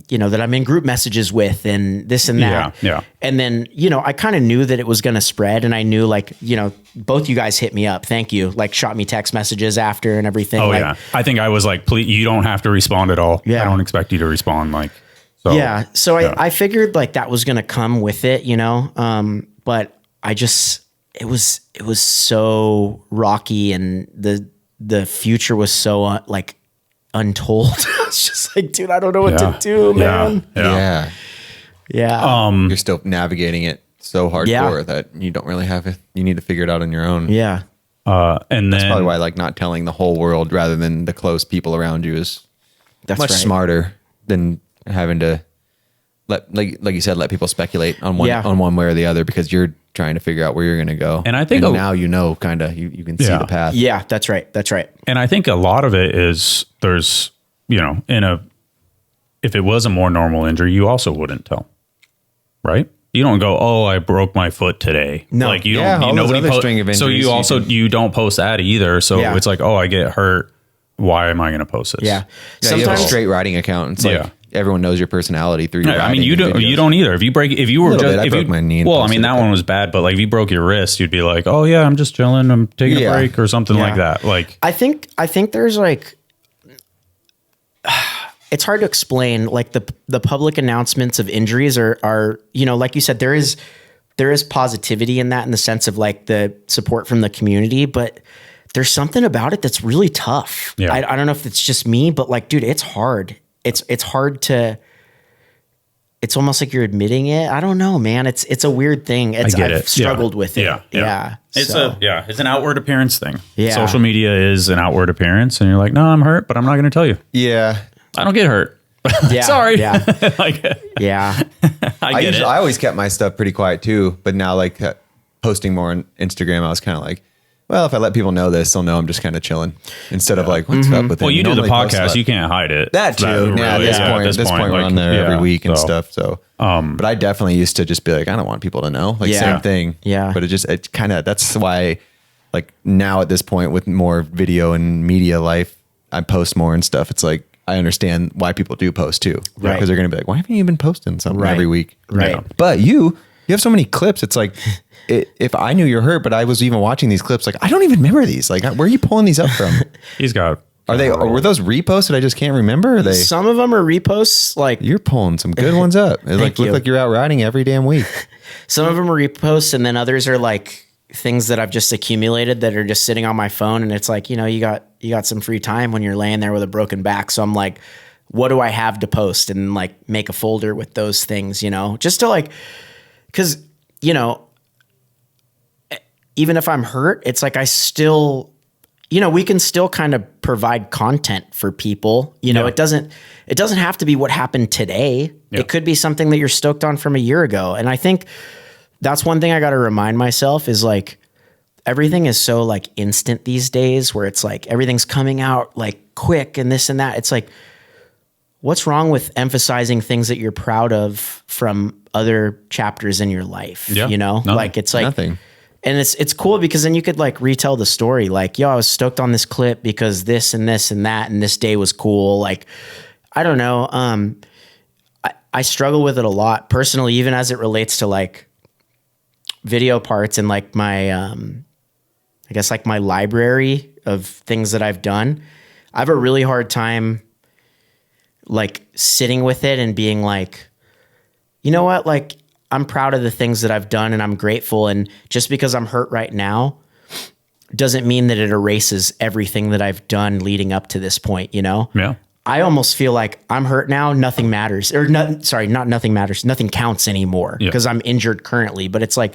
that I'm in group messages with and this and that. Yeah. And then, you know, I kind of knew that it was going to spread and I knew like, you know, both you guys hit me up. Thank you. Like shot me text messages after and everything. Oh like, yeah. I think I was like, please, you don't have to respond at all. Yeah. I don't expect you to respond. Like, so, yeah. So I figured like that was going to come with it, you know? But I just, it was so rocky and the future was so like untold. It's just like, dude, I don't know what to do, man. yeah. You're still navigating it so hardcore that you don't really have it. You need to figure it out on your own. Yeah. And that's then probably why like not telling the whole world rather than the close people around you is much smarter than having to let, like you said, let people speculate on one way or the other because you're trying to figure out where you're going to go. And I think now, you know, kind of, you can see the path. Yeah, that's right. That's right. And I think a lot of it is there's, you know, if it was a more normal injury, you also wouldn't tell, right? You don't go, oh, I broke my foot today. No. Like you Yeah, don't, all those other string of so injuries you also, you don't post that either. So it's like, oh, I get hurt. Why am I going to post this? Yeah. You have a straight riding account. It's like everyone knows your personality through your riding. I mean, you don't either. If you broke my knee. Well, I mean, that one was bad, but like if you broke your wrist, you'd be like, oh yeah, I'm just chilling. I'm taking a break or something like that. Like, I think there's like, it's hard to explain. Like the public announcements of injuries are, you know, like you said, there is positivity in that in the sense of like the support from the community, but there's something about it that's really tough. Yeah. I don't know if it's just me, but like, dude, it's hard. It's hard to, it's almost like you're admitting it. I don't know, man. It's a weird thing. I've struggled with it. Yeah. It's an outward appearance thing. Yeah. Social media is an outward appearance and you're like, no, I'm hurt, but I'm not going to tell you. Yeah. I don't get hurt. Yeah. Sorry. Yeah. I always kept my stuff pretty quiet too, but now like posting more on Instagram, I was kind of like, well, if I let people know this, they'll know I'm just kind of chilling instead of like, what's up with it? Well, you do the podcast, you can't hide it. That too. At this point, we're on there every week and stuff. So, but I definitely used to just be like, I don't want people to know. Like same thing. Yeah. But it kind of, that's why like now at this point with more video and media life, I post more and stuff. It's like, I understand why people do post too. Right. Because they're going to be like, why haven't you been posting something every week? Right. You know? But you have so many clips. It's like, if I knew you're hurt, but I was even watching these clips, like, I don't even remember these. Like, where are you pulling these up from? He's got. Were those reposted? I just can't remember. Are they? Some of them are reposts. Like, you're pulling some good ones up. It look like you're out riding every damn week. Some of them are reposts, and then others are like things that I've just accumulated that are just sitting on my phone. And it's like, you got some free time when you're laying there with a broken back. So I'm like, what do I have to post? And like make a folder with those things, just to like, because, even if I'm hurt, it's like I still, we can still kind of provide content for people. It doesn't have to be what happened today. Yeah. It could be something that you're stoked on from a year ago. And I think that's one thing I got to remind myself is like, everything is so like instant these days where it's like everything's coming out like quick and this and that. It's like, what's wrong with emphasizing things that you're proud of from other chapters in your life? Yeah. Nothing. Like it's like nothing. And it's cool because then you could like retell the story. Like, yo, I was stoked on this clip because this and this and that, and this day was cool. Like, I don't know. I struggle with it a lot personally, even as it relates to like video parts and like my, I guess like my library of things that I've done. I have a really hard time like sitting with it and being like, you know what? Like, I'm proud of the things that I've done and I'm grateful. And just because I'm hurt right now doesn't mean that it erases everything that I've done leading up to this point, Yeah. I almost feel like I'm hurt now. Nothing matters nothing matters. Nothing counts anymore because I'm injured currently. But it's like,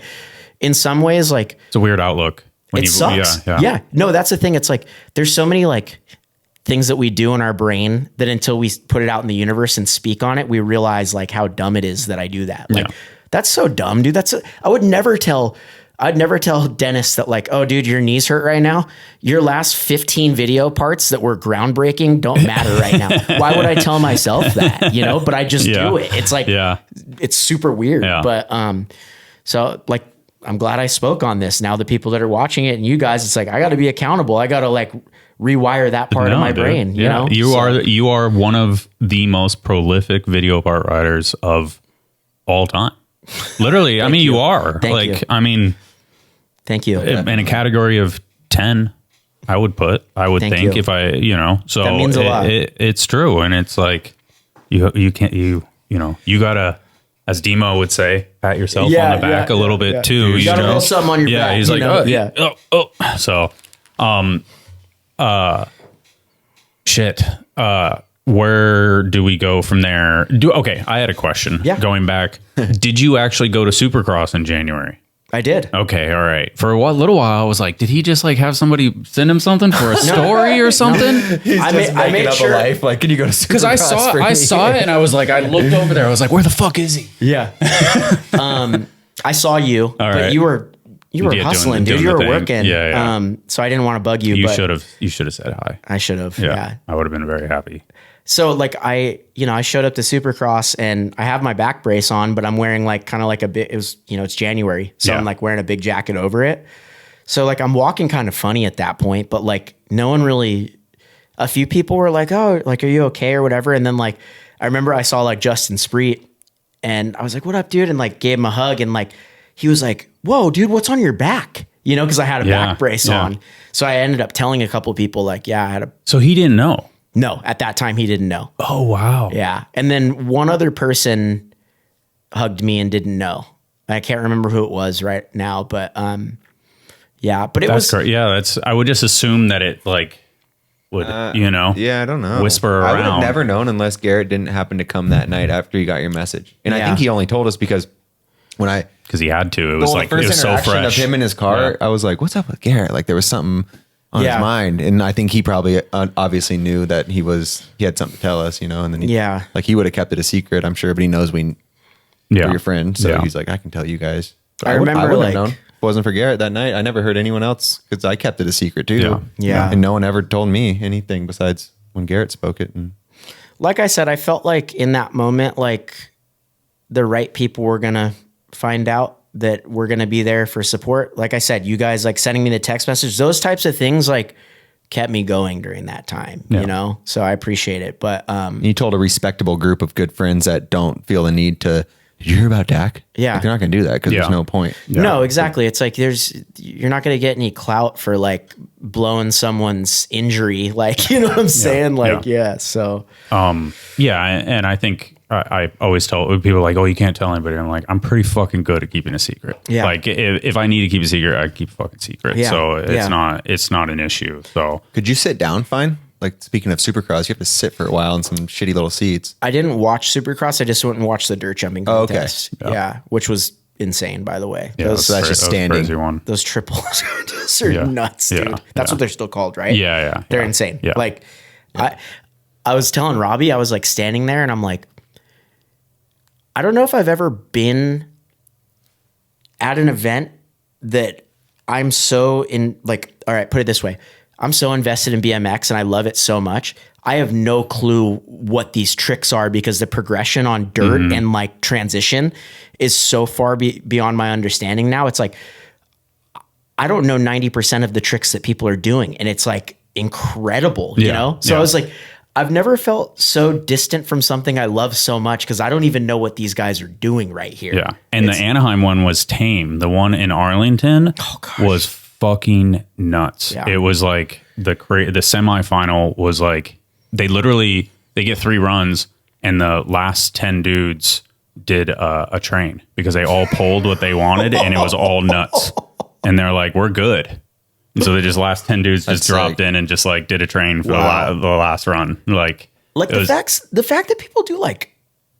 in some ways, like it's a weird outlook. It sucks. Yeah. No, that's the thing. It's like, there's so many like things that we do in our brain that until we put it out in the universe and speak on it, we realize like how dumb it is that I do that. Like, that's so dumb, dude. I'd never tell Dennis that like, oh dude, your knee's hurt right now. Your last 15 video parts that were groundbreaking don't matter right now. Why would I tell myself that, but I just do it. It's like, it's super weird. Yeah. But, so like, I'm glad I spoke on this. Now the people that are watching it and you guys, it's like, I got to be accountable. I got to like rewire that part of my brain. You are one of the most prolific video part writers of all time. Literally. I mean, you are. Thank you. I mean, thank you. In a category of 10, I would think if I, so that means a lot. It's true. And it's like, you can't, you gotta, as Demo would say, pat yourself on the back a little bit too. You gotta roll something on your back. He's like, So, shit. Where do we go from there? Okay, I had a question. Yeah. Going back, did you actually go to Supercross in January? I did. Okay, all right. For a little while, I was like, did he just like have somebody send him something for a story or something? I made up a life. Like, can you go to Supercross? Because I saw it, and I was like, I looked over there. I was like, where the fuck is he? Yeah. I saw you, but you were hustling, dude. You were working. Yeah. So I didn't want to bug you. You should have said hi. I should have. Yeah. I would have been very happy. So like I showed up to Supercross and I have my back brace on, but I'm wearing like kind of like a bit, it was, it's January. So I'm like wearing a big jacket over it. So like I'm walking kind of funny at that point, but like no one really, a few people were like, oh, like, are you okay or whatever? And then like, I remember I saw like Justin Spreet and I was like, what up, dude? And like gave him a hug and like, he was like, whoa, dude, what's on your back? Cause I had a back brace on. So I ended up telling a couple people like, I had a. So he didn't know. No, at that time he didn't know. Oh, wow. Yeah. And then one other person hugged me and didn't know. I can't remember who it was right now, but but it was great. Yeah, I would just assume that it like would, I don't know. Whisper around. I would have never known unless Garrett didn't happen to come that night after you got your message. And I think he only told us because because he had to. It was like, it was so fresh. Of him in his car, I was like, what's up with Garrett? Like there was something on his mind. And I think he probably obviously knew that he had something to tell us, and then he would have kept it a secret, I'm sure, but he knows we're your friend. So he's like, I can tell you guys. But I remember I wouldn't have known. If it wasn't for Garrett that night, I never heard anyone else because I kept it a secret too. Yeah. And no one ever told me anything besides when Garrett spoke it. And like I said, I felt like in that moment, like the right people were going to find out that we're going to be there for support. Like I said, you guys like sending me the text message, those types of things, like kept me going during that time, you know? So I appreciate it. But you told a respectable group of good friends that don't feel the need to, did you hear about Dak? Yeah. Like, they're not going to do that because there's no point. Yeah. No, exactly. It's like you're not going to get any clout for like blowing someone's injury. Like, you know what I'm saying? Like, so. And I think I always tell people like, oh, you can't tell anybody. I'm like, I'm pretty fucking good at keeping a secret. Yeah. Like if I need to keep a secret, I keep a fucking secret. Yeah. So it's not an issue. So could you sit down fine? Like, speaking of Supercross, you have to sit for a while in some shitty little seats. I didn't watch Supercross. I just went and watched the dirt jumping contest. Okay. Yeah, which was insane, by the way. Yeah, so that's just standing. Those triples are nuts, dude. That's what they're still called, right? Yeah. They're insane. Yeah. Like, I was telling Robbie, I was like standing there and I'm like, I don't know if I've ever been at an event that I'm so in, like, all right, put it this way. I'm so invested in BMX and I love it so much. I have no clue what these tricks are because the progression on dirt and like transition is so far beyond my understanding now. It's like, I don't know 90% of the tricks that people are doing and it's like incredible, you know? So I was like, I've never felt so distant from something I love so much because I don't even know what these guys are doing right here. Yeah. And the Anaheim one was tame. The one in Arlington was fucking nuts. Yeah. It was like the semifinal was like they get 3 runs and the last 10 dudes did a train because they all pulled what they wanted and it was all nuts. And they're like, we're good. And so they just last 10 dudes just dropped in and just like did a train for the last run. Like the fact that people do like,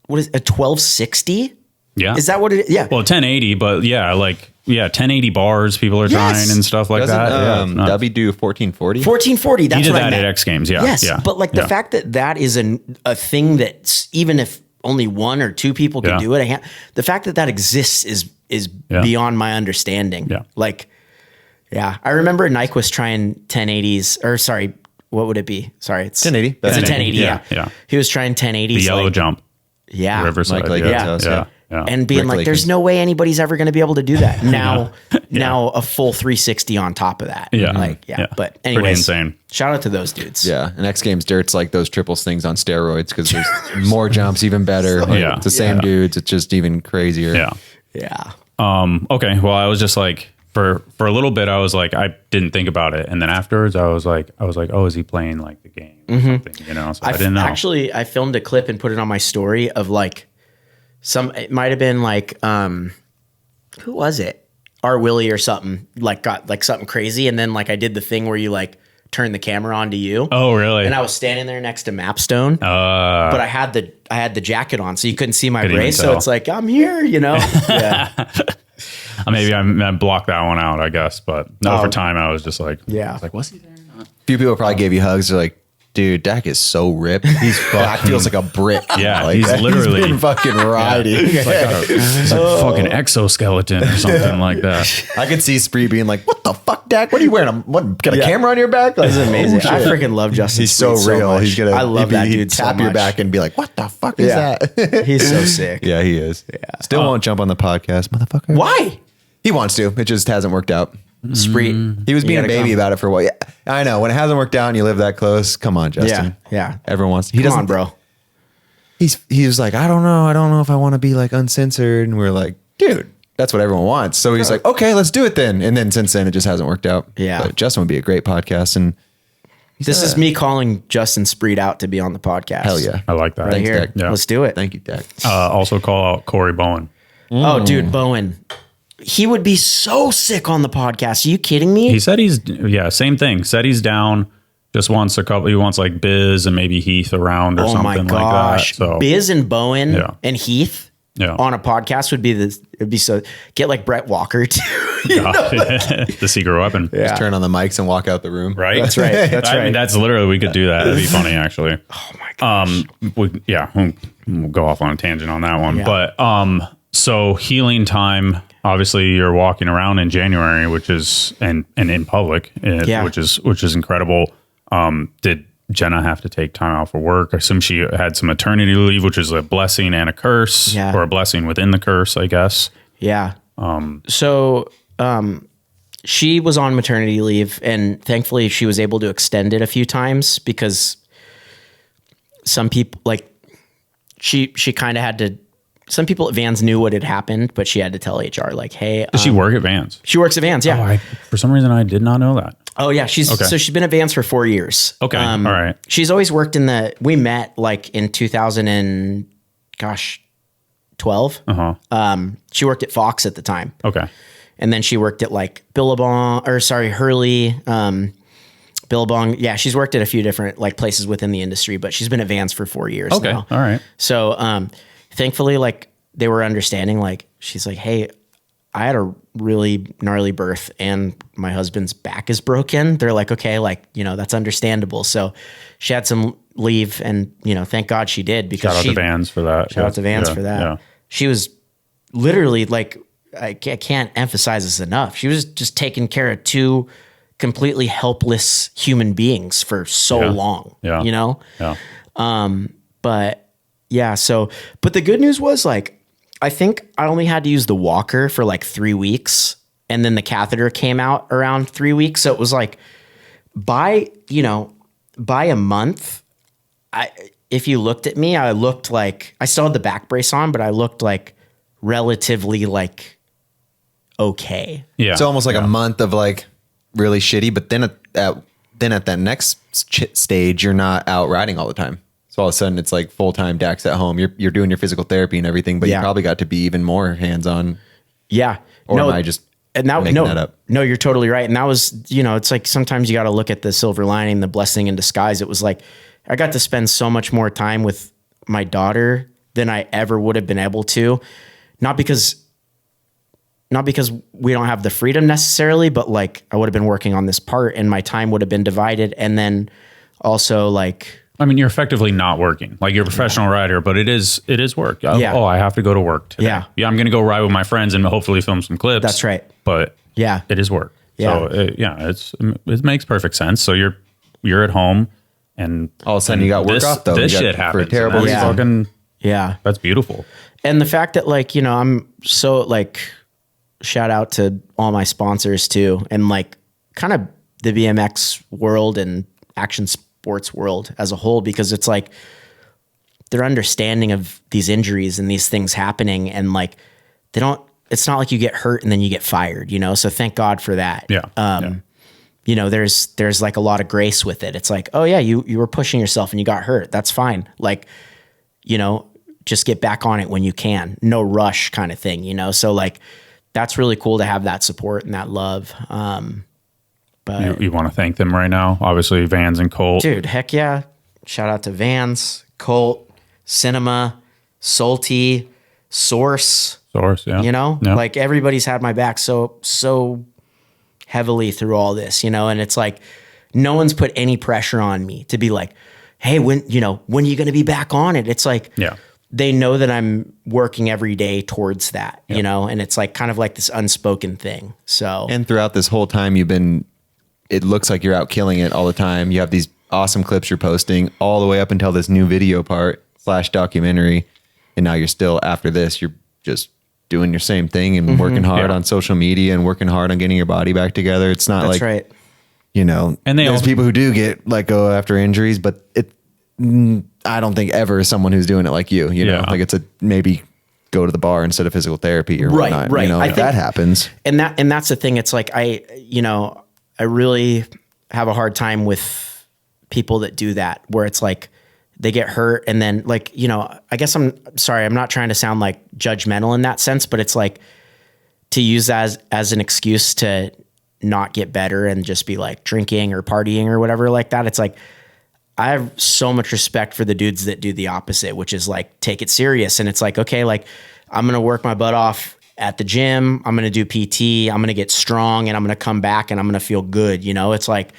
what is a 1260? Yeah. Is that what it is? Yeah. Well, 1080, but 1080 bars people are trying and stuff like that. W do 1440? 1440. That's he did what that I meant. at X Games. Yeah. Yes. Yeah. But like the fact that is a thing that even if only 1 or 2 people can do it, the fact that exists is beyond my understanding. Yeah. Like, yeah. I remember Nyquist trying 1080s or sorry, what would it be? Sorry. It's 1080. It's a 1080. Yeah. He was trying 1080s. The yellow jump. Yeah. Riverside. Yeah. And being like, there's no way anybody's ever going to be able to do that. Now a full 360 on top of that. Yeah. But anyways, pretty insane. Shout out to those dudes. Yeah. And X Games Dirt's like those triples things on steroids because there's more jumps, even better. Like, it's the same dudes. It's just even crazier. Yeah. Yeah. Okay. Well, I was just like, for a little bit, I was like, I didn't think about it. And then afterwards I was like, oh, is he playing like the game or something? You know, so I didn't know. Actually, I filmed a clip and put it on my story of like, it might have been like, who was it? R. Willie or something, like got like something crazy. And then like I did the thing where you like turn the camera on to you. Oh, really? And I was standing there next to Mapstone, but I had the jacket on so you couldn't see my brace. So it's like, I'm here, you know? Yeah. Maybe I blocked that one out, I guess. But over time I was just like, was he there or not? A few people probably gave you hugs. They're like, dude, Dak is so ripped. Dak feels like a brick. Yeah, like, he's literally been fucking riding. He's like a fucking exoskeleton or something like that. I could see Spree being like, "What the fuck, Dak? What are you wearing? Got a camera on your back?" Like, this is amazing. I freaking love Justin. He's so real. He's gonna. I love that dude. Tap your back and be like, "What the fuck is that?" He's so sick. Yeah, he is. Yeah. Still won't jump on the podcast, motherfucker. Why? He wants to. It just hasn't worked out. Spree. He was being a baby about it for a while. Yeah, I know. When it hasn't worked out and you live that close, come on, Justin. Yeah. Everyone wants to. Come on, bro. He was like, I don't know if I want to be like uncensored. And we're like, dude, that's what everyone wants. So he's like, okay, let's do it then. And then since then, it just hasn't worked out. Yeah. But Justin would be a great podcast. And this is me calling Justin Spreed out to be on the podcast. Hell yeah. I like that. Right here. Yeah. Let's do it. Thank you, Dak. Also call out Corey Bowen. Oh, dude, Bowen. He would be so sick on the podcast. Are you kidding me? He said same thing. Said he's down. Just wants he wants like Biz and maybe Heath around or something like that. So Biz and Bowen and Heath on a podcast it'd be so, get like Brett Walker too. The secret weapon. Yeah. Just turn on the mics and walk out the room. Right. That's right. That's right. I mean, that's literally, we could do that. It'd be funny actually. Oh my gosh. We'll go off on a tangent on that one. Yeah. But so healing time, obviously you're walking around in January, which is and in public, which is incredible. Did Jenna have to take time out for work? I assume she had some maternity leave, which is a blessing and a curse, or a blessing within the curse, I guess. Yeah. So she was on maternity leave, and thankfully she was able to extend it a few times because some people like she kind of had to. Some people at Vans knew what had happened, but she had to tell HR like, "Hey, does she work at Vans?" She works at Vans. Yeah. For some reason, I did not know that. Oh yeah, so she's been at Vans for 4 years. Okay, all right. She's always worked we met like in 2012. She worked at Fox at the time. Okay. And then she worked at like Hurley, Billabong. Yeah, she's worked at a few different like places within the industry, but she's been at Vans for 4 years now. All right. So thankfully, like they were understanding, like she's like, hey, I had a really gnarly birth and my husband's back is broken. They're like, okay, like, you know, that's understandable. So she had some leave and, you know, thank God she did because shout out to Vans for that. Shout out to Vans for that. Yeah. She was literally like, I can't emphasize this enough. She was just taking care of two completely helpless human beings for so long, you know? Yeah. But yeah, but the good news was like, I think I only had to use the walker for like 3 weeks and then the catheter came out around 3 weeks. So it was like by a month, if you looked at me, I looked like I still had the back brace on, but I looked like relatively like okay. Yeah. It's almost like a month of like really shitty, but then at that next stage, you're not out riding all the time. So all of a sudden it's like full-time Dax at home. You're doing your physical therapy and everything, but you probably got to be even more hands-on. Yeah. Or am I just making that up? No, you're totally right. And that was, you know, it's like sometimes you got to look at the silver lining, the blessing in disguise. It was like, I got to spend so much more time with my daughter than I ever would have been able to. Not because we don't have the freedom necessarily, but like I would have been working on this part and my time would have been divided. And then also like, I mean, you're effectively not working. Like you're a professional rider, but it is work. Oh, I have to go to work today. Yeah, I'm going to go ride with my friends and hopefully film some clips. That's right. But yeah, it is work. Yeah. So it makes perfect sense. So you're at home and all of a sudden you got work off though. This shit happens. For a terrible reason. Yeah. That's beautiful. And the fact that like, you know, I'm so like shout out to all my sponsors too. And like kind of the BMX world and action sports world as a whole, because it's like their understanding of these injuries and these things happening and like it's not like you get hurt and then you get fired, you know? So thank God for that. Yeah. You know, there's like a lot of grace with it. It's like, oh yeah, you were pushing yourself and you got hurt. That's fine. Like, you know, just get back on it when you can. No rush kind of thing, you know? So like, that's really cool to have that support and that love. But you want to thank them right now? Obviously, Vans and Colt. Dude, heck yeah. Shout out to Vans, Colt, Cinema, Salty, Source. Yeah. You know? Yeah. Like everybody's had my back so heavily through all this, you know? And it's like no one's put any pressure on me to be like, hey, when are you going to be back on it? It's like, they know that I'm working every day towards that, you know? And it's like kind of like this unspoken thing. So, and throughout this whole time it looks like you're out killing it all the time. You have these awesome clips you're posting all the way up until this new video part / documentary. And now you're still, after this, you're just doing your same thing and working hard on social media and working hard on getting your body back together. It's not That's right. You know, and there's people who do get let go after injuries, but I don't think ever someone who's doing it like you know, like it's maybe go to the bar instead of physical therapy or whatnot. Right. You know, like that happens. And that's the thing. It's like, I really have a hard time with people that do that, where it's like they get hurt and then like, you know, I guess I'm sorry, I'm not trying to sound like judgmental in that sense, but it's like to use that as an excuse to not get better and just be like drinking or partying or whatever like that. It's like, I have so much respect for the dudes that do the opposite, which is like, take it serious. And it's like, okay, like I'm going to work my butt off at the gym. I'm going to do PT. I'm going to get strong and I'm going to come back and I'm going to feel good. You know, it's like,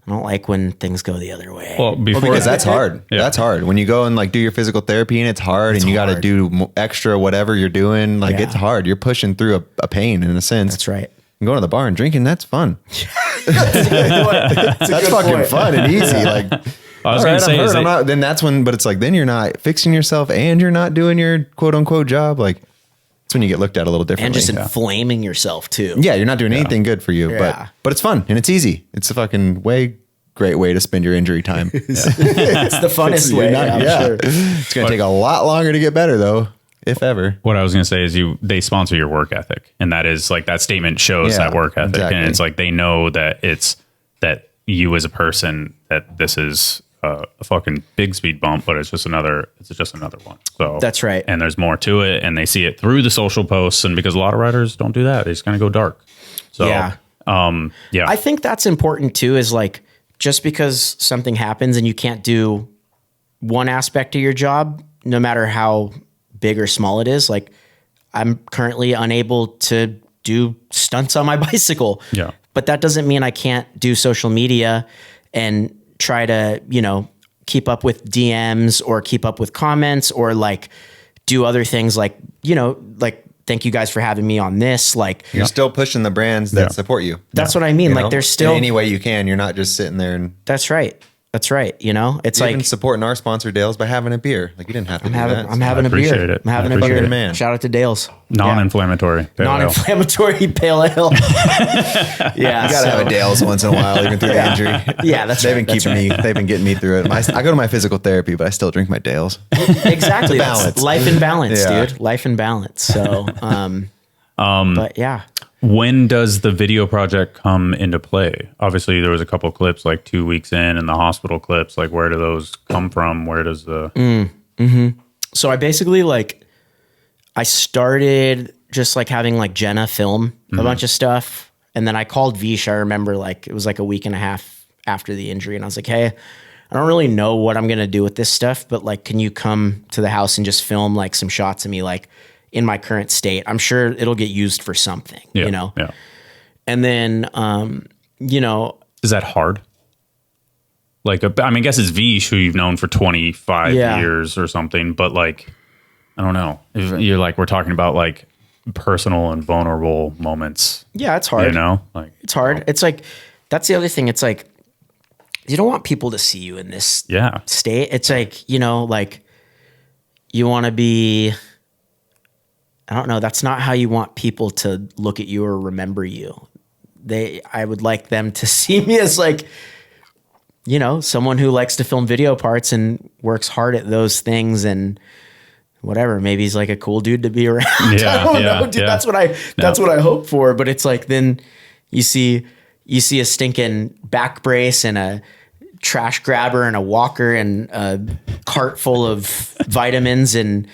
I don't like when things go the other way. Well, because that's hard. Yeah. That's hard. When you go and like do your physical therapy and it's hard and you got to do extra, whatever you're doing, like it's hard. You're pushing through a pain in a sense. That's right. And going to the bar and drinking, that's fun. That's fucking fun and easy. Like, I was going to say, then that's when, but it's like, then you're not fixing yourself and you're not doing your quote unquote job. Like, That's when you get looked at a little differently. And just inflaming yourself too. Yeah, you're not doing anything good for you, but it's fun and it's easy. It's a fucking great way to spend your injury time. It's the funnest way. I'm sure. It's going to take a lot longer to get better though, if ever. What I was going to say is they sponsor your work ethic, and that is like that statement shows that work ethic, and it's like they know that it's that you as a person, that this is a fucking big speed bump, but it's just another one. So that's right. And there's more to it, and they see it through the social posts, and because a lot of riders don't do that, they just kind of go dark. So I think that's important too, is like, just because something happens and you can't do one aspect of your job, no matter how big or small it is, like I'm currently unable to do stunts on my bicycle. Yeah. But that doesn't mean I can't do social media and try to, keep up with DMs or keep up with comments or like do other things like, like, thank you guys for having me on this. Like you're still pushing the brands that support you. That's what I mean. Like there's still in any way you can. You're not just sitting there and that's right. It's you're like even supporting our sponsor Dale's by having a beer. Like you didn't have to. I'm having a beer. It. I'm having a beer. Man. Shout out to Dale's. Non-inflammatory. Non-inflammatory pale ale. Yeah, you gotta have a Dale's once in a while, even through the injury. Yeah, they've been keeping me. They've been getting me through it. I go to my physical therapy, but I still drink my Dale's. Exactly. Balance. Life and balance, dude. Life and balance. So, but yeah. When does the video project come into play? Obviously, there was a couple clips like 2 weeks in, and the hospital clips. Like, where do those come from? Where does the? So I basically I started just like having like Jenna film a bunch of stuff, and then I called Vish. I remember like it was like a week and a half after the injury, and I was like, hey, I don't really know what I'm gonna do with this stuff, but like, can you come to the house and just film like some shots of me like in my current state? I'm sure it'll get used for something, Yeah. And then, is that hard? Like, I guess it's Vish, who you've known for 25 years or something, but like, I don't know. If you're like, we're talking about like personal and vulnerable moments. Yeah, it's hard. Like it's hard. It's like, that's the other thing. It's like, you don't want people to see you in this state. It's like, like you want to be, I don't know. That's not how you want people to look at you or remember you. I would like them to see me as like, someone who likes to film video parts and works hard at those things and whatever. Maybe he's like a cool dude to be around. I don't know, dude. That's what I hope for. But it's like, then you see a stinking back brace and a trash grabber and a walker and a cart full of vitamins and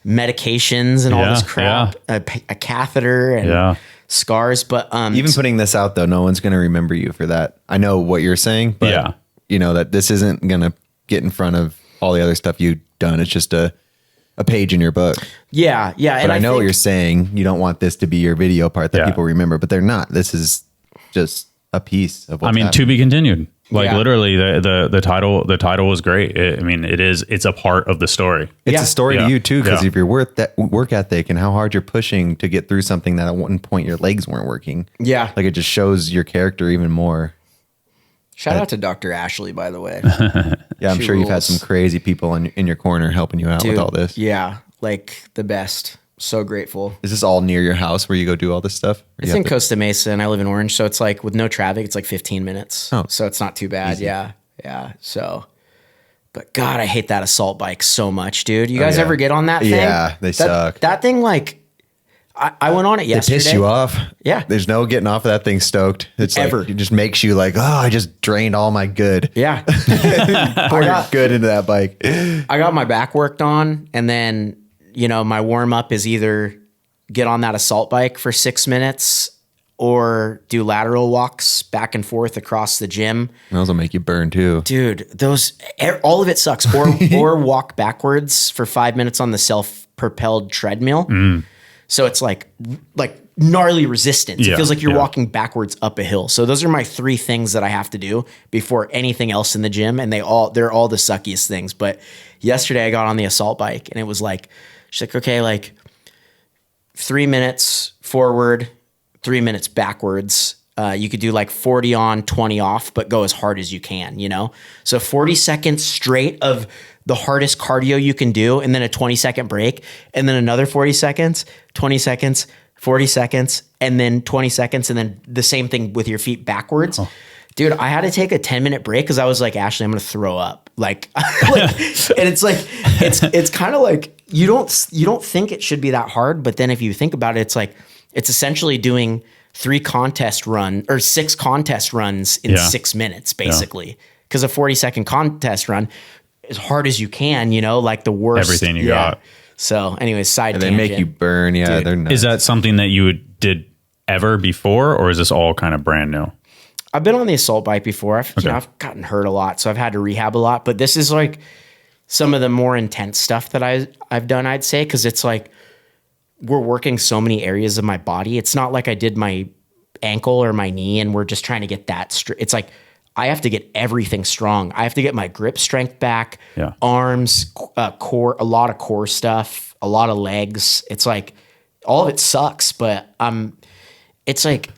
medications and all this crap, a catheter and scars. But even putting this out though, no one's going to remember you for that. I know what you're saying, but that this isn't going to get in front of all the other stuff you've done. It's just a page in your book. Yeah. But and I know what you're saying. You don't want this to be your video part that people remember, but they're not. This is just a piece of what's happening. To be continued. Like literally the title was great. It's a part of the story. It's a story to you too, because of your work ethic and how hard you're pushing to get through something that at one point your legs weren't working. Yeah. Like it just shows your character even more. Shout out to Dr. Ashley, by the way. Yeah, I'm sure you've had some crazy people in your corner helping you out with all this. Yeah, like the best. So grateful. Is this all near your house where you go do all this stuff? It's in Costa Mesa and I live in Orange. So it's like with no traffic, it's like 15 minutes. Oh, so it's not too bad. Easy. Yeah. So, but God, I hate that assault bike so much, dude. You guys ever get on that thing? Yeah, they suck. That thing, like, I went on it yesterday. It piss you off. Yeah. There's no getting off of that thing stoked. It's ever. Like, it just makes you like, oh, I just drained all my good. Yeah. Pour your good into that bike. I got my back worked on, and then, my warm up is either get on that assault bike for 6 minutes or do lateral walks back and forth across the gym. Those will make you burn too. Dude, all of it sucks. Or walk backwards for 5 minutes on the self-propelled treadmill. So it's like gnarly resistance. It feels like you're walking backwards up a hill. So those are my 3 things that I have to do before anything else in the gym. And they're all the suckiest things. But yesterday I got on the assault bike and it was like, she's like, okay, like 3 minutes forward, 3 minutes backwards. You could do like 40 on, 20 off, but go as hard as you can, So 40 seconds straight of the hardest cardio you can do, and then a 20-second break, and then another 40 seconds, 20 seconds, 40 seconds, and then 20 seconds, and then the same thing with your feet backwards. Oh. Dude, I had to take a 10-minute break because I was like, Ashley, I'm going to throw up. Like, and it's like, it's kind of like, you don't think it should be that hard. But then if you think about it, it's like, it's essentially doing 6 contest runs in 6 minutes, basically. Because a 40-second contest run, as hard as you can, like the worst. Everything you got. So anyways, and they make you burn. Yeah. Dude, they're nuts. Is that something that you did ever before, or is this all kind of brand new? I've been on the assault bike before. I've gotten hurt a lot, so I've had to rehab a lot. But this is like some of the more intense stuff that I've done, I'd say, because it's like we're working so many areas of my body. It's not like I did my ankle or my knee and we're just trying to get that straight. It's like I have to get everything strong. I have to get my grip strength back, arms, core, a lot of core stuff, a lot of legs. It's like all of it sucks, but it's like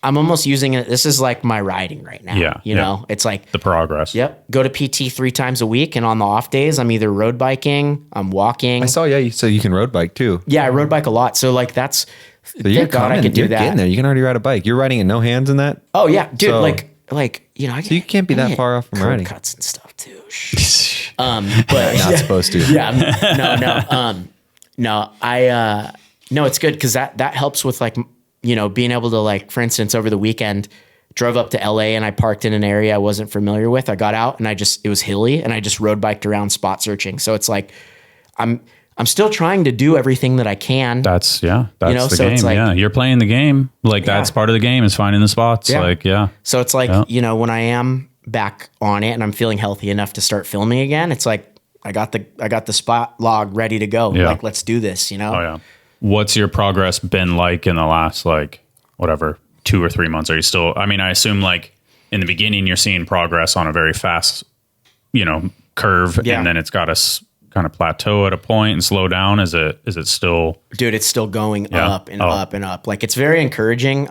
I'm almost using it. This is like my riding right now. Yeah. You know, it's like the progress. Yep. Go to PT 3 times a week. And on the off days, I'm either road biking, I'm walking. I saw, so you can road bike too. Yeah. I road bike a lot. So like thank God I could do that. Getting there. You can already ride a bike. You're riding it no hands in that. Oh yeah, dude. So, like, so you can't be that far off from riding. Cuts and stuff too. But not supposed to. Yeah. No, it's good. Cause that helps with like, being able to like, for instance, over the weekend, drove up to LA and I parked in an area I wasn't familiar with. I got out and it was hilly and I just road biked around spot searching. So it's like, I'm still trying to do everything that I can. That's the game. Like, you're playing the game. Like that's part of the game is finding the spots. Yeah. So it's like, when I am back on it and I'm feeling healthy enough to start filming again, it's like, I got the spot log ready to go. Yeah. Like, let's do this, Oh yeah. What's your progress been like in the last 2 or 3 months? Are you still, I assume like in the beginning you're seeing progress on a very fast, curve and then it's got to kind of plateau at a point and slow down. Is it still? Dude, it's still going up and up and up. Like it's very encouraging.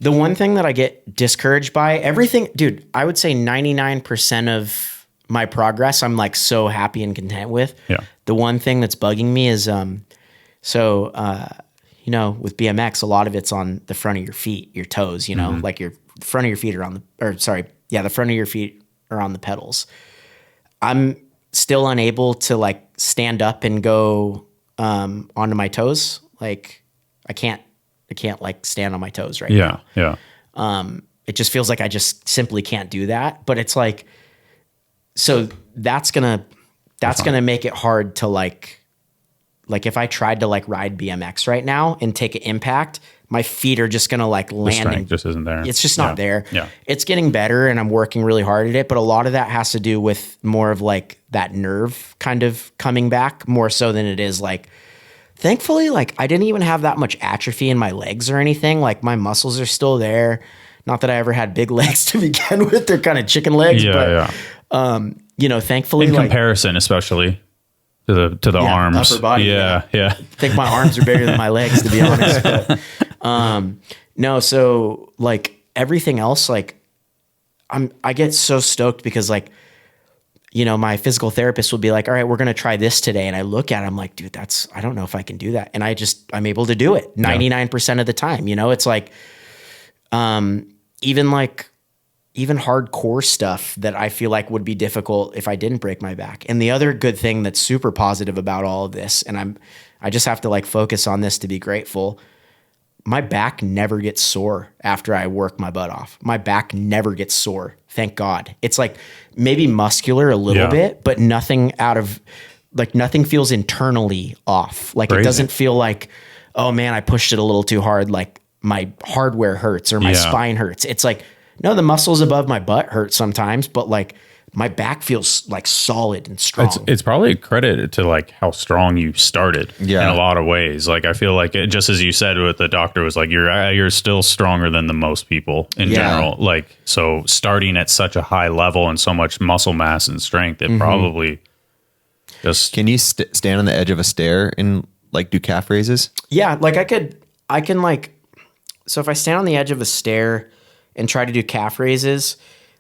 The one thing that I get discouraged by everything, dude, I would say 99% of my progress, I'm like so happy and content with. Yeah. The one thing that's bugging me is, with BMX, a lot of it's on the front of your feet, your toes, like your front of your feet are the front of your feet are on the pedals. I'm still unable to like stand up and go onto my toes. Like I can't like stand on my toes right now. Yeah. It just feels like I just simply can't do that. But it's like, so that's gonna make it hard to like if I tried to like ride BMX right now and take an impact, my feet are just going to like land. The strength just isn't there. It's just not there. Yeah. It's getting better and I'm working really hard at it. But a lot of that has to do with more of like that nerve kind of coming back more so than it is like, thankfully, like I didn't even have that much atrophy in my legs or anything. Like my muscles are still there. Not that I ever had big legs to begin with. They're kind of chicken legs. Thankfully. In comparison, especially. To the arms, upper body. Yeah. I think my arms are bigger than my legs, to be honest. But, no, so like everything else, like I get so stoked because like, my physical therapist will be like, all right, we're going to try this today. And I look at it, I'm like, dude, I don't know if I can do that. And I'm able to do it 99% of the time. It's like, even hardcore stuff that I feel like would be difficult if I didn't break my back. And the other good thing that's super positive about all of this, and I just have to like focus on this to be grateful. My back never gets sore after I work my butt off. My back never gets sore. Thank God. It's like maybe muscular a little bit, but nothing feels internally off. Like It doesn't feel like, oh man, I pushed it a little too hard. Like my hardware hurts or my spine hurts. It's like, no, the muscles above my butt hurt sometimes, but like my back feels like solid and strong. It's probably a credit to like how strong you started in a lot of ways. Like I feel like just as you said, what the doctor was like, you're still stronger than the most people in general. Like, so starting at such a high level and so much muscle mass and strength, it probably just. Can you stand on the edge of a stair and like do calf raises? Yeah. Like I can like, so if I stand on the edge of a stair and try to do calf raises,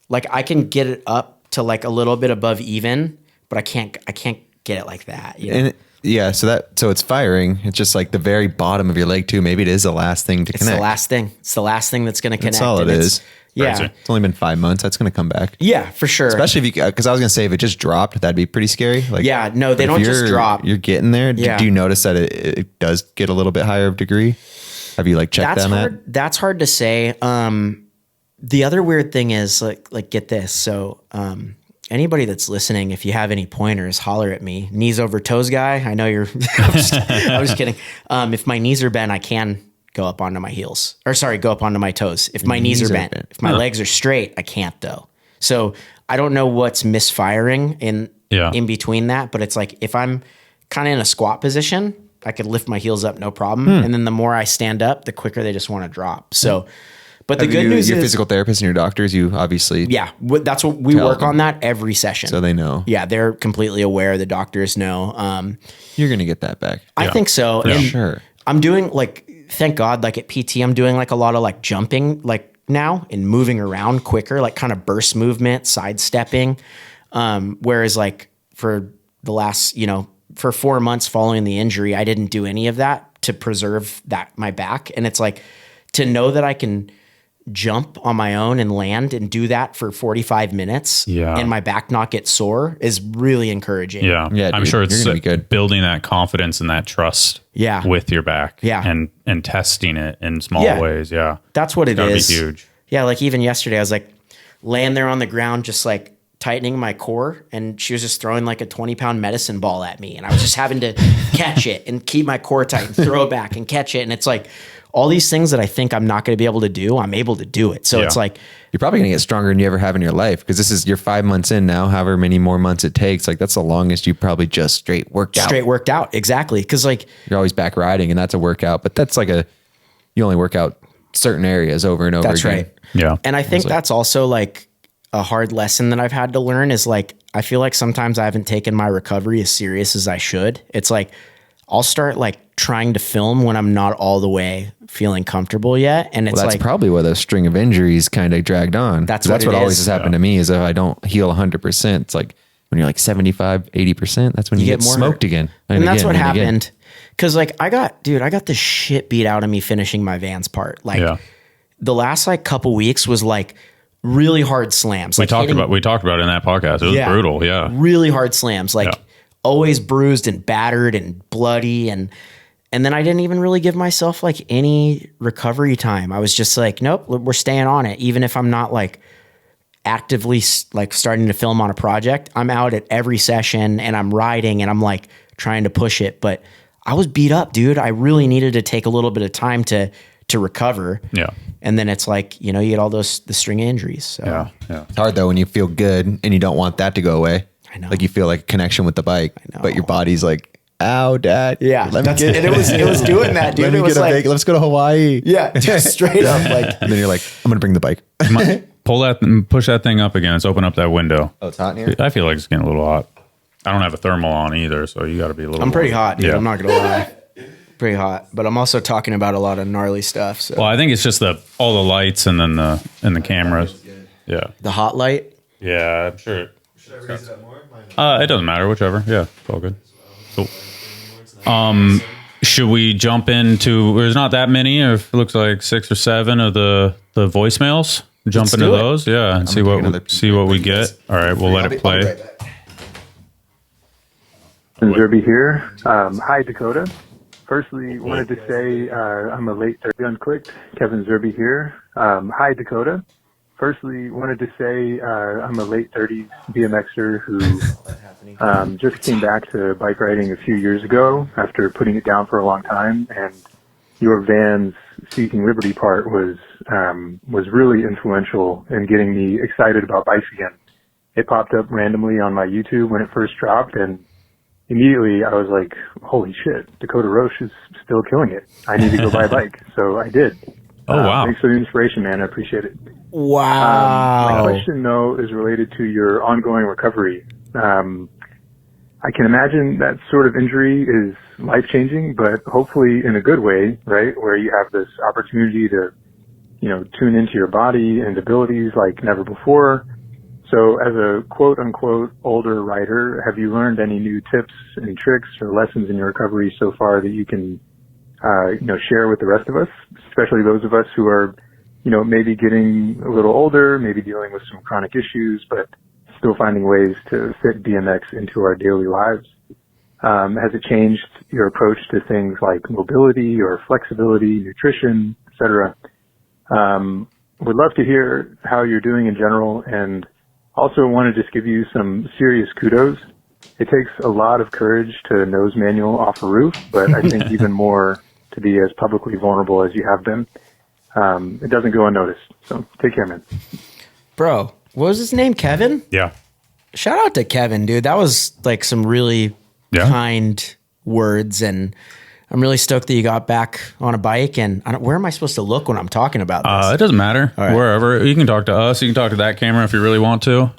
like I can get it up to like a little bit above even, but I can't get it like that. You know? And so it's firing. It's just like the very bottom of your leg too. Maybe it is the last thing to connect. It's the last thing. It's the last thing that's going to connect. That's all it is. Yeah. Crazy. It's only been 5 months. That's going to come back. Yeah, for sure. Especially if because I was going to say if it just dropped, that'd be pretty scary. Like, yeah, no, they don't just drop. You're getting there. Yeah. Do you notice that it does get a little bit higher of degree? Have you like checked on that? That's hard to say. The other weird thing is like get this. So anybody that's listening, if you have any pointers, holler at me. Knees over toes guy. I know you're. I was kidding. If my knees are bent, I can go up onto my heels. Or sorry, go up onto my toes. If my knees are bent. If my legs are straight, I can't though. So I don't know what's misfiring in between that, but it's like if I'm kind of in a squat position, I could lift my heels up no problem. And then the more I stand up, the quicker they just want to drop. So, but the good news is your physical therapist and your doctors, you obviously. Yeah. That's what we work on that every session. So they know. Yeah. They're completely aware. The doctors know. You're going to get that back. I think so. For sure. I'm doing like, thank God, like at PT, I'm doing like a lot of like jumping like now and moving around quicker, like kind of burst movement, sidestepping. Whereas like for the last, for 4 months following the injury, I didn't do any of that to preserve my back. And it's like to know that I can jump on my own and land and do that for 45 minutes and my back not get sore is really encouraging. Yeah. I'm sure it's gonna be good. Building that confidence and that trust with your back and testing it in small ways. Yeah. That's what it is. Be huge. Yeah. Like even yesterday, I was like laying there on the ground, just like tightening my core, and she was just throwing like a 20-pound medicine ball at me. And I was just having to catch it and keep my core tight and throw it back and catch it. And it's like, all these things that I think I'm not going to be able to do, I'm able to do it. So it's like, you're probably going to get stronger than you ever have in your life. Because this is your 5 months in now, however many more months it takes. Like that's the longest you probably just straight worked out. Exactly. Cause like you're always back riding and that's a workout, but that's like you only work out certain areas over and over again. That's right. Yeah. And I think that's also like a hard lesson that I've had to learn is like, I feel like sometimes I haven't taken my recovery as serious as I should. It's like, I'll start like trying to film when I'm not all the way feeling comfortable yet. And it's that's probably where the string of injuries kind of dragged on. That's what always has happened to me is if I don't heal 100%, it's like when you're like 75, 80%, that's when you get more smoked again. And that's what happened. Cause like I got the shit beat out of me finishing my Vans part. Like the last like couple weeks was like really hard slams. We talked about it in that podcast. It was brutal. Yeah. Really hard slams. Like always bruised and battered and bloody. And then I didn't even really give myself like any recovery time. I was just like, nope, we're staying on it. Even if I'm not like actively like starting to film on a project, I'm out at every session and I'm riding and I'm like trying to push it. But I was beat up, dude. I really needed to take a little bit of time to recover. Yeah. And then it's like, you get all the string of injuries. So. Yeah. It's hard though when you feel good and you don't want that to go away. I know. Like you feel like a connection with the bike, but your body's like, ow, Dad. Yeah. And it was doing that, dude. It was like, let's go to Hawaii. Yeah. Just straight up. Like, and then you're like, I'm going to bring the bike. Push that thing up again. Let's open up that window. Oh, it's hot in here? I feel like it's getting a little hot. I don't have a thermal on either, so you got to be a little. I'm pretty hot, dude. Yeah. I'm not going to lie. Pretty hot, but I'm also talking about a lot of gnarly stuff. So. Well, I think it's just all the lights and then the cameras. Yeah. The hot light. Yeah, I'm sure. Should I raise it up more? It doesn't matter, whichever. Yeah, it's all good. Cool. Should we jump into? There's not that many. It looks like 6 or 7 of the voicemails. Jump into those, yeah, and see what we get. All right, we'll let it play. Zerby here. Hi, Dakota. Firstly, wanted to say I'm a late 30 Unclicked. Kevin Zerby here. Hi, Dakota. Firstly, wanted to say I'm a late 30s BMXer who just came back to bike riding a few years ago after putting it down for a long time. And your Vans Seeking Liberty part was really influential in getting me excited about bikes again. It popped up randomly on my YouTube when it first dropped, and immediately I was like, holy shit, Dakota Roche is still killing it. I need to go buy a bike. So I did. Oh, wow. Thanks for the inspiration, man. I appreciate it. Wow. My question, though, is related to your ongoing recovery. I can imagine that sort of injury is life-changing, but hopefully in a good way, right, where you have this opportunity to, tune into your body and abilities like never before. So as a quote unquote older writer, have you learned any new tips and tricks or lessons in your recovery so far that you can, share with the rest of us, especially those of us who are, maybe getting a little older, maybe dealing with some chronic issues, but still finding ways to fit BMX into our daily lives? Has it changed your approach to things like mobility or flexibility, nutrition, etc.? Would love to hear how you're doing in general, and also want to just give you some serious kudos. It takes a lot of courage to nose manual off a roof, but I think even more to be as publicly vulnerable as you have been. It doesn't go unnoticed. So take care, man. Bro, what was his name? Kevin? Yeah. Shout out to Kevin, dude. That was like some really kind words, and I'm really stoked that you got back on a bike. And where am I supposed to look when I'm talking about this? It doesn't matter. Right. Wherever. You can talk to us. You can talk to that camera if you really want to.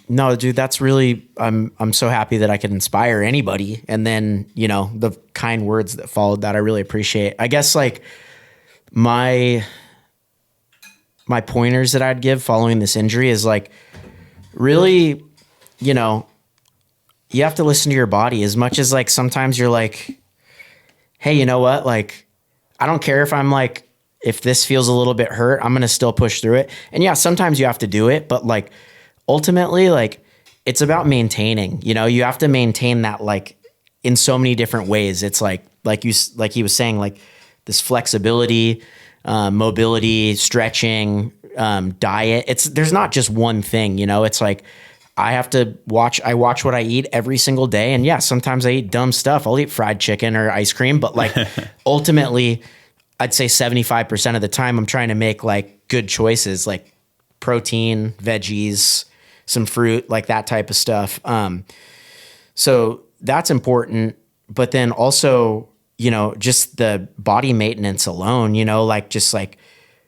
No, dude, that's really, I'm so happy that I could inspire anybody. And then, the kind words that followed that, I really appreciate. I guess like my pointers that I'd give following this injury is like, really, you have to listen to your body as much as like sometimes you're like, hey, you know what? Like, I don't care if this feels a little bit hurt, I'm going to still push through it. And yeah, sometimes you have to do it, but like ultimately, like it's about maintaining, you have to maintain that like in so many different ways. It's like he was saying, like this flexibility, mobility, stretching, diet. There's not just one thing, it's like, I watch what I eat every single day. And yeah, sometimes I eat dumb stuff. I'll eat fried chicken or ice cream, but like ultimately I'd say 75% of the time I'm trying to make like good choices, like protein, veggies, some fruit, like that type of stuff. So that's important. But then also, just the body maintenance alone, like just like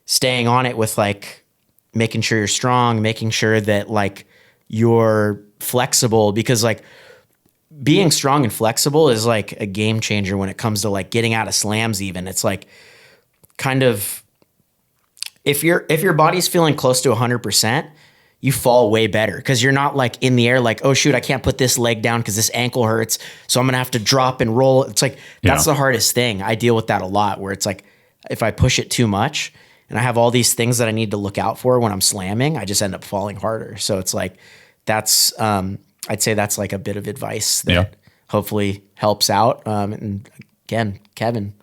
staying on it with like making sure you're strong, making sure that like you're flexible, because like being strong and flexible is like a game changer when it comes to like getting out of slams. Even it's like kind of, if your body's feeling close to 100%, you fall way better because you're not like in the air like, oh shoot, I can't put this leg down because this ankle hurts, so I'm gonna have to drop and roll. It's like that's the hardest thing. I deal with that a lot, where it's like if I push it too much and I have all these things that I need to look out for when I'm slamming, I just end up falling harder. So it's like, that's, I'd say that's like a bit of advice that hopefully helps out. And again, Kevin,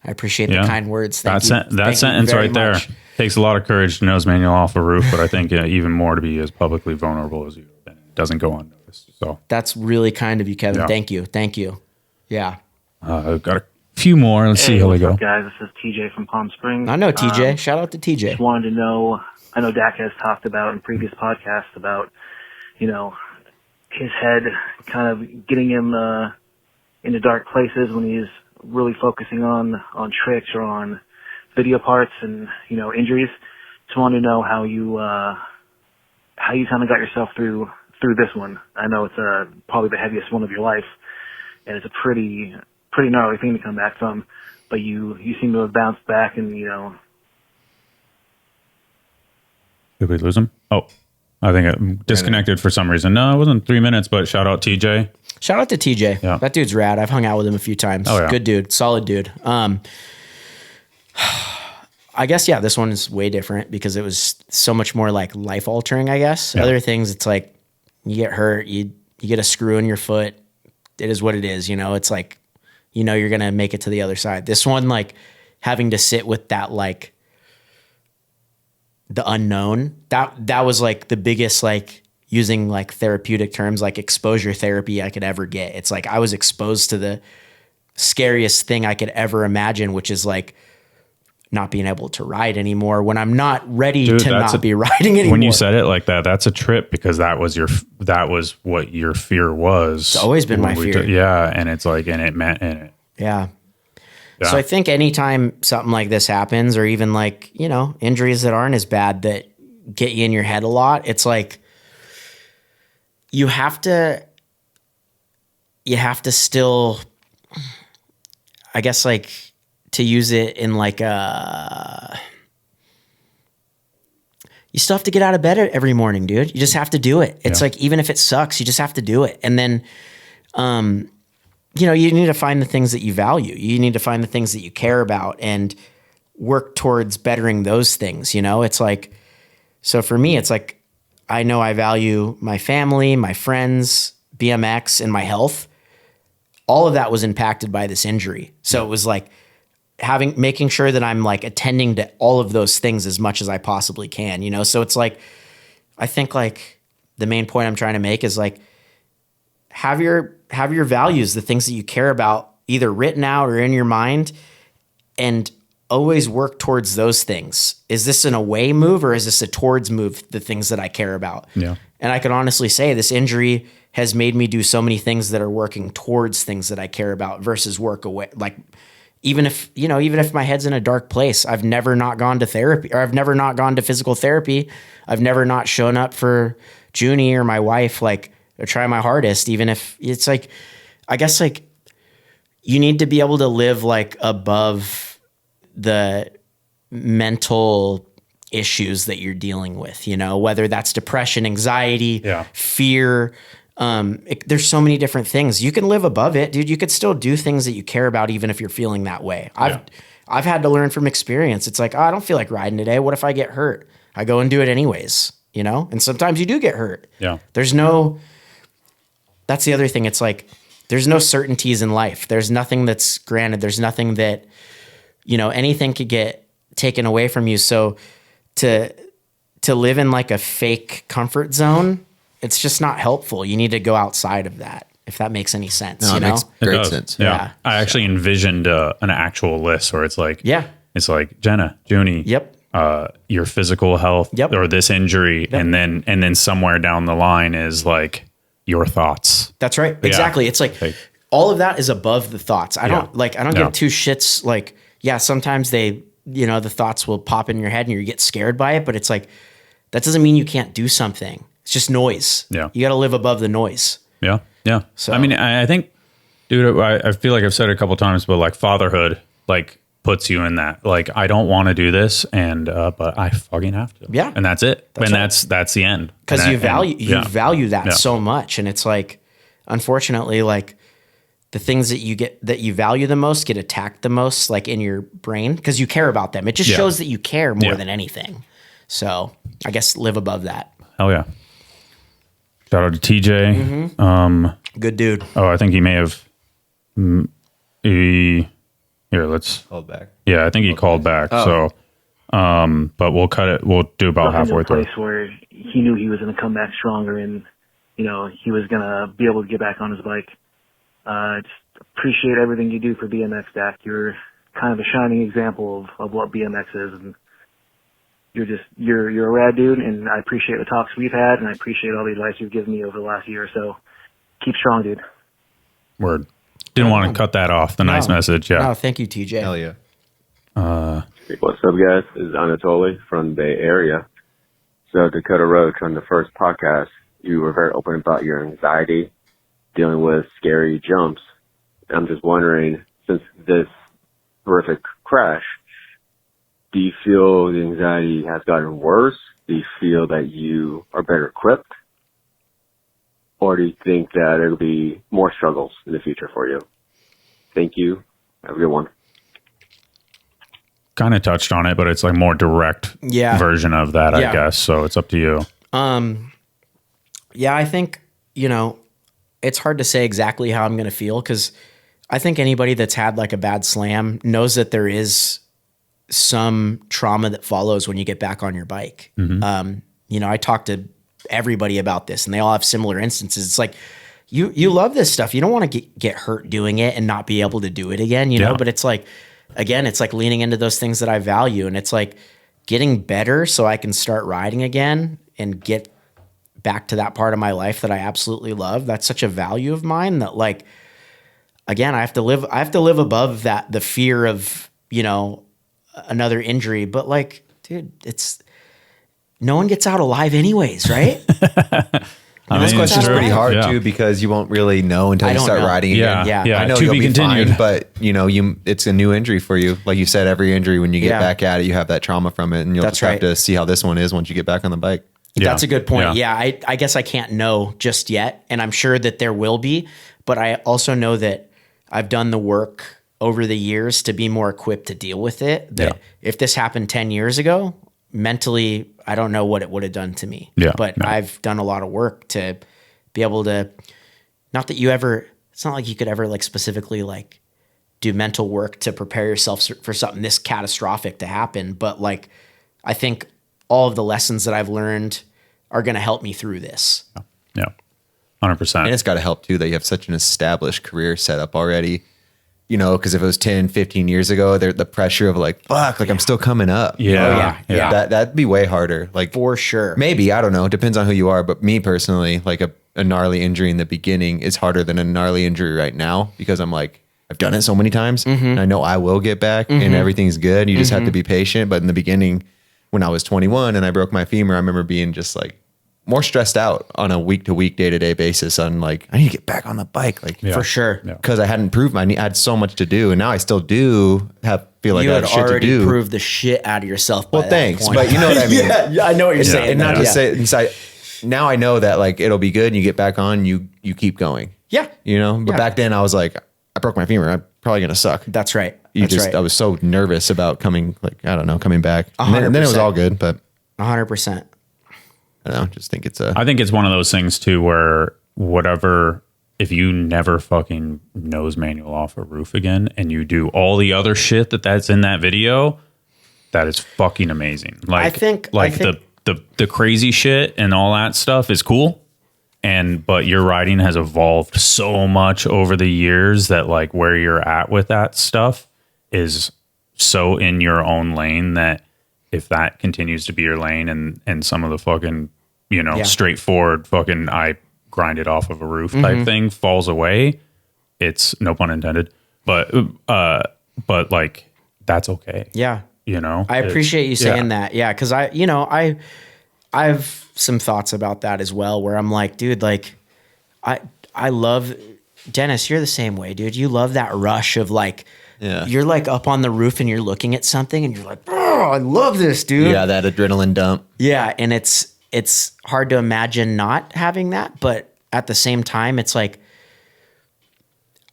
I appreciate the kind words. Thank that sentence right there takes a lot of courage to nose manual off a roof, but I think even more to be as publicly vulnerable as you. It doesn't go unnoticed. So that's really kind of you, Kevin. Yeah. Thank you. Yeah. I've got a few more. Let's see how we go. What's up, guys? This is TJ from Palm Springs. I know TJ. Shout out to TJ. Just wanted to know, I know Dak has talked about in previous podcasts about, his head kind of getting him into dark places when he's really focusing on tricks or on video parts and, injuries. Just wanted to know how you kind of got yourself through this one. I know it's probably the heaviest one of your life, and it's a pretty gnarly thing to come back from, but you seem to have bounced back and, Did we lose him? Oh, I think it disconnected for some reason. No, it wasn't 3 minutes, but shout out TJ. Shout out to TJ. Yeah. That dude's rad. I've hung out with him a few times. Oh, yeah. Good dude. Solid dude. I guess, yeah, this one is way different because it was so much more like life altering, I guess. Yeah. Other things, it's like you get hurt, you get a screw in your foot. It is what it is. It's like, you're going to make it to the other side. This one, like having to sit with that, like the unknown, that was like the biggest, like using like therapeutic terms, like exposure therapy I could ever get. It's like I was exposed to the scariest thing I could ever imagine, which is like not being able to ride anymore when I'm not ready to not be riding anymore. When you said it like that, that's a trip, because that was what your fear was. It's always been my fear. And it's like, and it meant in it. Yeah. So I think anytime something like this happens, or even like, injuries that aren't as bad that get you in your head a lot, it's like you have to still, I guess, like to use it in like you still have to get out of bed every morning, dude. You just have to do it. It's like, even if it sucks, you just have to do it. And then, you know, you need to find the things that you value. You need to find the things that you care about and work towards bettering those things. You know, it's like, so for me, it's like, I know I value my family, my friends, BMX, and my health. All of that was impacted by this injury. So it was like making sure that I'm like attending to all of those things as much as I possibly can, you know? So it's like, I think like the main point I'm trying to make is like, have your values, the things that you care about, either written out or in your mind, and always work towards those things. Is this an away move or is this a towards move? The things that I care about. Yeah. And I can honestly say this injury has made me do so many things that are working towards things that I care about versus work away. Like, even if my head's in a dark place, I've never not gone to therapy, or I've never not gone to physical therapy. I've never not shown up for Junie or my wife, like, or try my hardest, even if it's like, I guess like you need to be able to live like above the mental issues that you're dealing with, you know, whether that's depression, anxiety, fear. There's so many different things. You can live above it, dude. You could still do things that you care about, even if you're feeling that way. I've had to learn from experience. It's like, oh, I don't feel like riding today. What if I get hurt? I go and do it anyways, you know? And sometimes you do get hurt. Yeah. That's the other thing. It's like, there's no certainties in life. There's nothing that's granted. There's nothing that, you know, anything could get taken away from you. So to live in like a fake comfort zone, it's just not helpful. You need to go outside of that, if that makes any sense. No, you know? Makes great sense. Yeah. I actually envisioned an actual list where it's like, it's like Jenna, Junie, your physical health or this injury. And then somewhere down the line is like your thoughts. That's right. Exactly. It's like all of that is above the thoughts. I don't give two shits. Like, sometimes the thoughts will pop in your head and you get scared by it, but it's like, that doesn't mean you can't do something. It's just noise. Yeah. You got to live above the noise. Yeah. Yeah. So, I mean, I think, dude, I feel like I've said it a couple of times, but like fatherhood, like puts you in that, like, I don't want to do this. And, but I fucking have to. Yeah. And that's it. That's the end. Cause you value that so much. And it's like, unfortunately, like the things that you value the most get attacked the most, like in your brain, cause you care about them. It just shows that you care more than anything. So I guess live above that. Hell yeah. Shout out to TJ. Mm-hmm. Good dude. Oh, I think he may have. Let's called back. Yeah, I think he called back. Oh. So, but we'll cut it. We'll do about halfway through. A place where he knew he was going to come back stronger, and he was going to be able to get back on his bike. Just appreciate everything you do for BMX, Dak. You're kind of a shining example of what BMX is, and you're a rad dude, and I appreciate the talks we've had, and I appreciate all the advice you've given me over the last year or so. Keep strong, dude. Word. Didn't want to cut that off. The nice message. Yeah. No, thank you, TJ. Hell yeah. What's up, guys? This is Anatoly from the Bay Area. So, Dakota Roche, on the first podcast, you were very open about your anxiety dealing with scary jumps. I'm just wondering, since this horrific crash, do you feel the anxiety has gotten worse? Do you feel that you are better equipped? Or do you think that it'll be more struggles in the future for you? Thank you. Have a good one. Kind of touched on it, but it's like more direct version of that, I guess. So it's up to you. Yeah, I think, it's hard to say exactly how I'm going to feel, because I think anybody that's had like a bad slam knows that there is some trauma that follows when you get back on your bike. Mm-hmm. I talked to everybody about this, and they all have similar instances. It's like, you love this stuff. You don't want to get hurt doing it and not be able to do it again, know, but it's like, again, it's like leaning into those things that I value. And it's like getting better so I can start riding again and get back to that part of my life that I absolutely love. That's such a value of mine that, like, again, I have to live above that, the fear of, another injury. But like, dude, no one gets out alive anyways, right? This question's pretty hard Yeah. too, because you won't really know until you start riding again. Yeah. I know To you'll be be continued. fine, but it's a new injury for you. Like you said, every injury, when you get back at it, you have that trauma from it, and you'll just have to see how this one is once you get back on the bike. That's a good point. Yeah, I guess I can't know just yet, and I'm sure that there will be, but I also know that I've done the work over the years to be more equipped to deal with it. That if this happened 10 years ago, mentally, I don't know what it would have done to me. But I've done a lot of work to be able to, not that you ever, it's not like you could ever like specifically like do mental work to prepare yourself for something this catastrophic to happen. But like, I think all of the lessons that I've learned are going to help me through this. Yeah. 100%. And it's got to help too that you have such an established career set up already. Because if it was 10, 15 years ago, the pressure of like, fuck, like I'm still coming up. That'd be way harder. Like for sure. Maybe, I don't know. It depends on who you are. But me personally, like a gnarly injury in the beginning is harder than a gnarly injury right now, because I'm like, I've done it so many times and I know I will get back and everything's good. You just have to be patient. But in the beginning, when I was 21 and I broke my femur, I remember being just like more stressed out on a week to week, day to day basis on like, I need to get back on the bike. Like for sure. Because I hadn't proved I had so much to do, and now I still do feel like you I had have shit to already do. proved the shit out of yourself. By Well, thanks. But you know what I mean? I know what you're saying. And not just say inside. Now I know that like it'll be good and you get back on, you keep going. Yeah. But back then I was like, I broke my femur. I'm probably going to suck. That's right. I was so nervous about coming back. And then it was all good, but 100%. I don't know. Just think I think it's one of those things too, where if you never fucking nose manual off a roof again and you do all the other shit that's in that video, that is fucking amazing. Like, I think the crazy shit and all that stuff is cool. But your riding has evolved so much over the years that like where you're at with that stuff is so in your own lane that if that continues to be your lane and some of the fucking, straightforward fucking I grind it off of a roof type thing falls away, it's no pun intended, but like that's okay. Yeah. I appreciate you saying that. Yeah. Cause I've some thoughts about that as well, where I'm like, dude, like I love Dennis, you're the same way, dude. You love that rush of like, you're like up on the roof and you're looking at something and you're like, oh, I love this, dude. Yeah, that adrenaline dump. Yeah, and it's hard to imagine not having that, but at the same time, it's like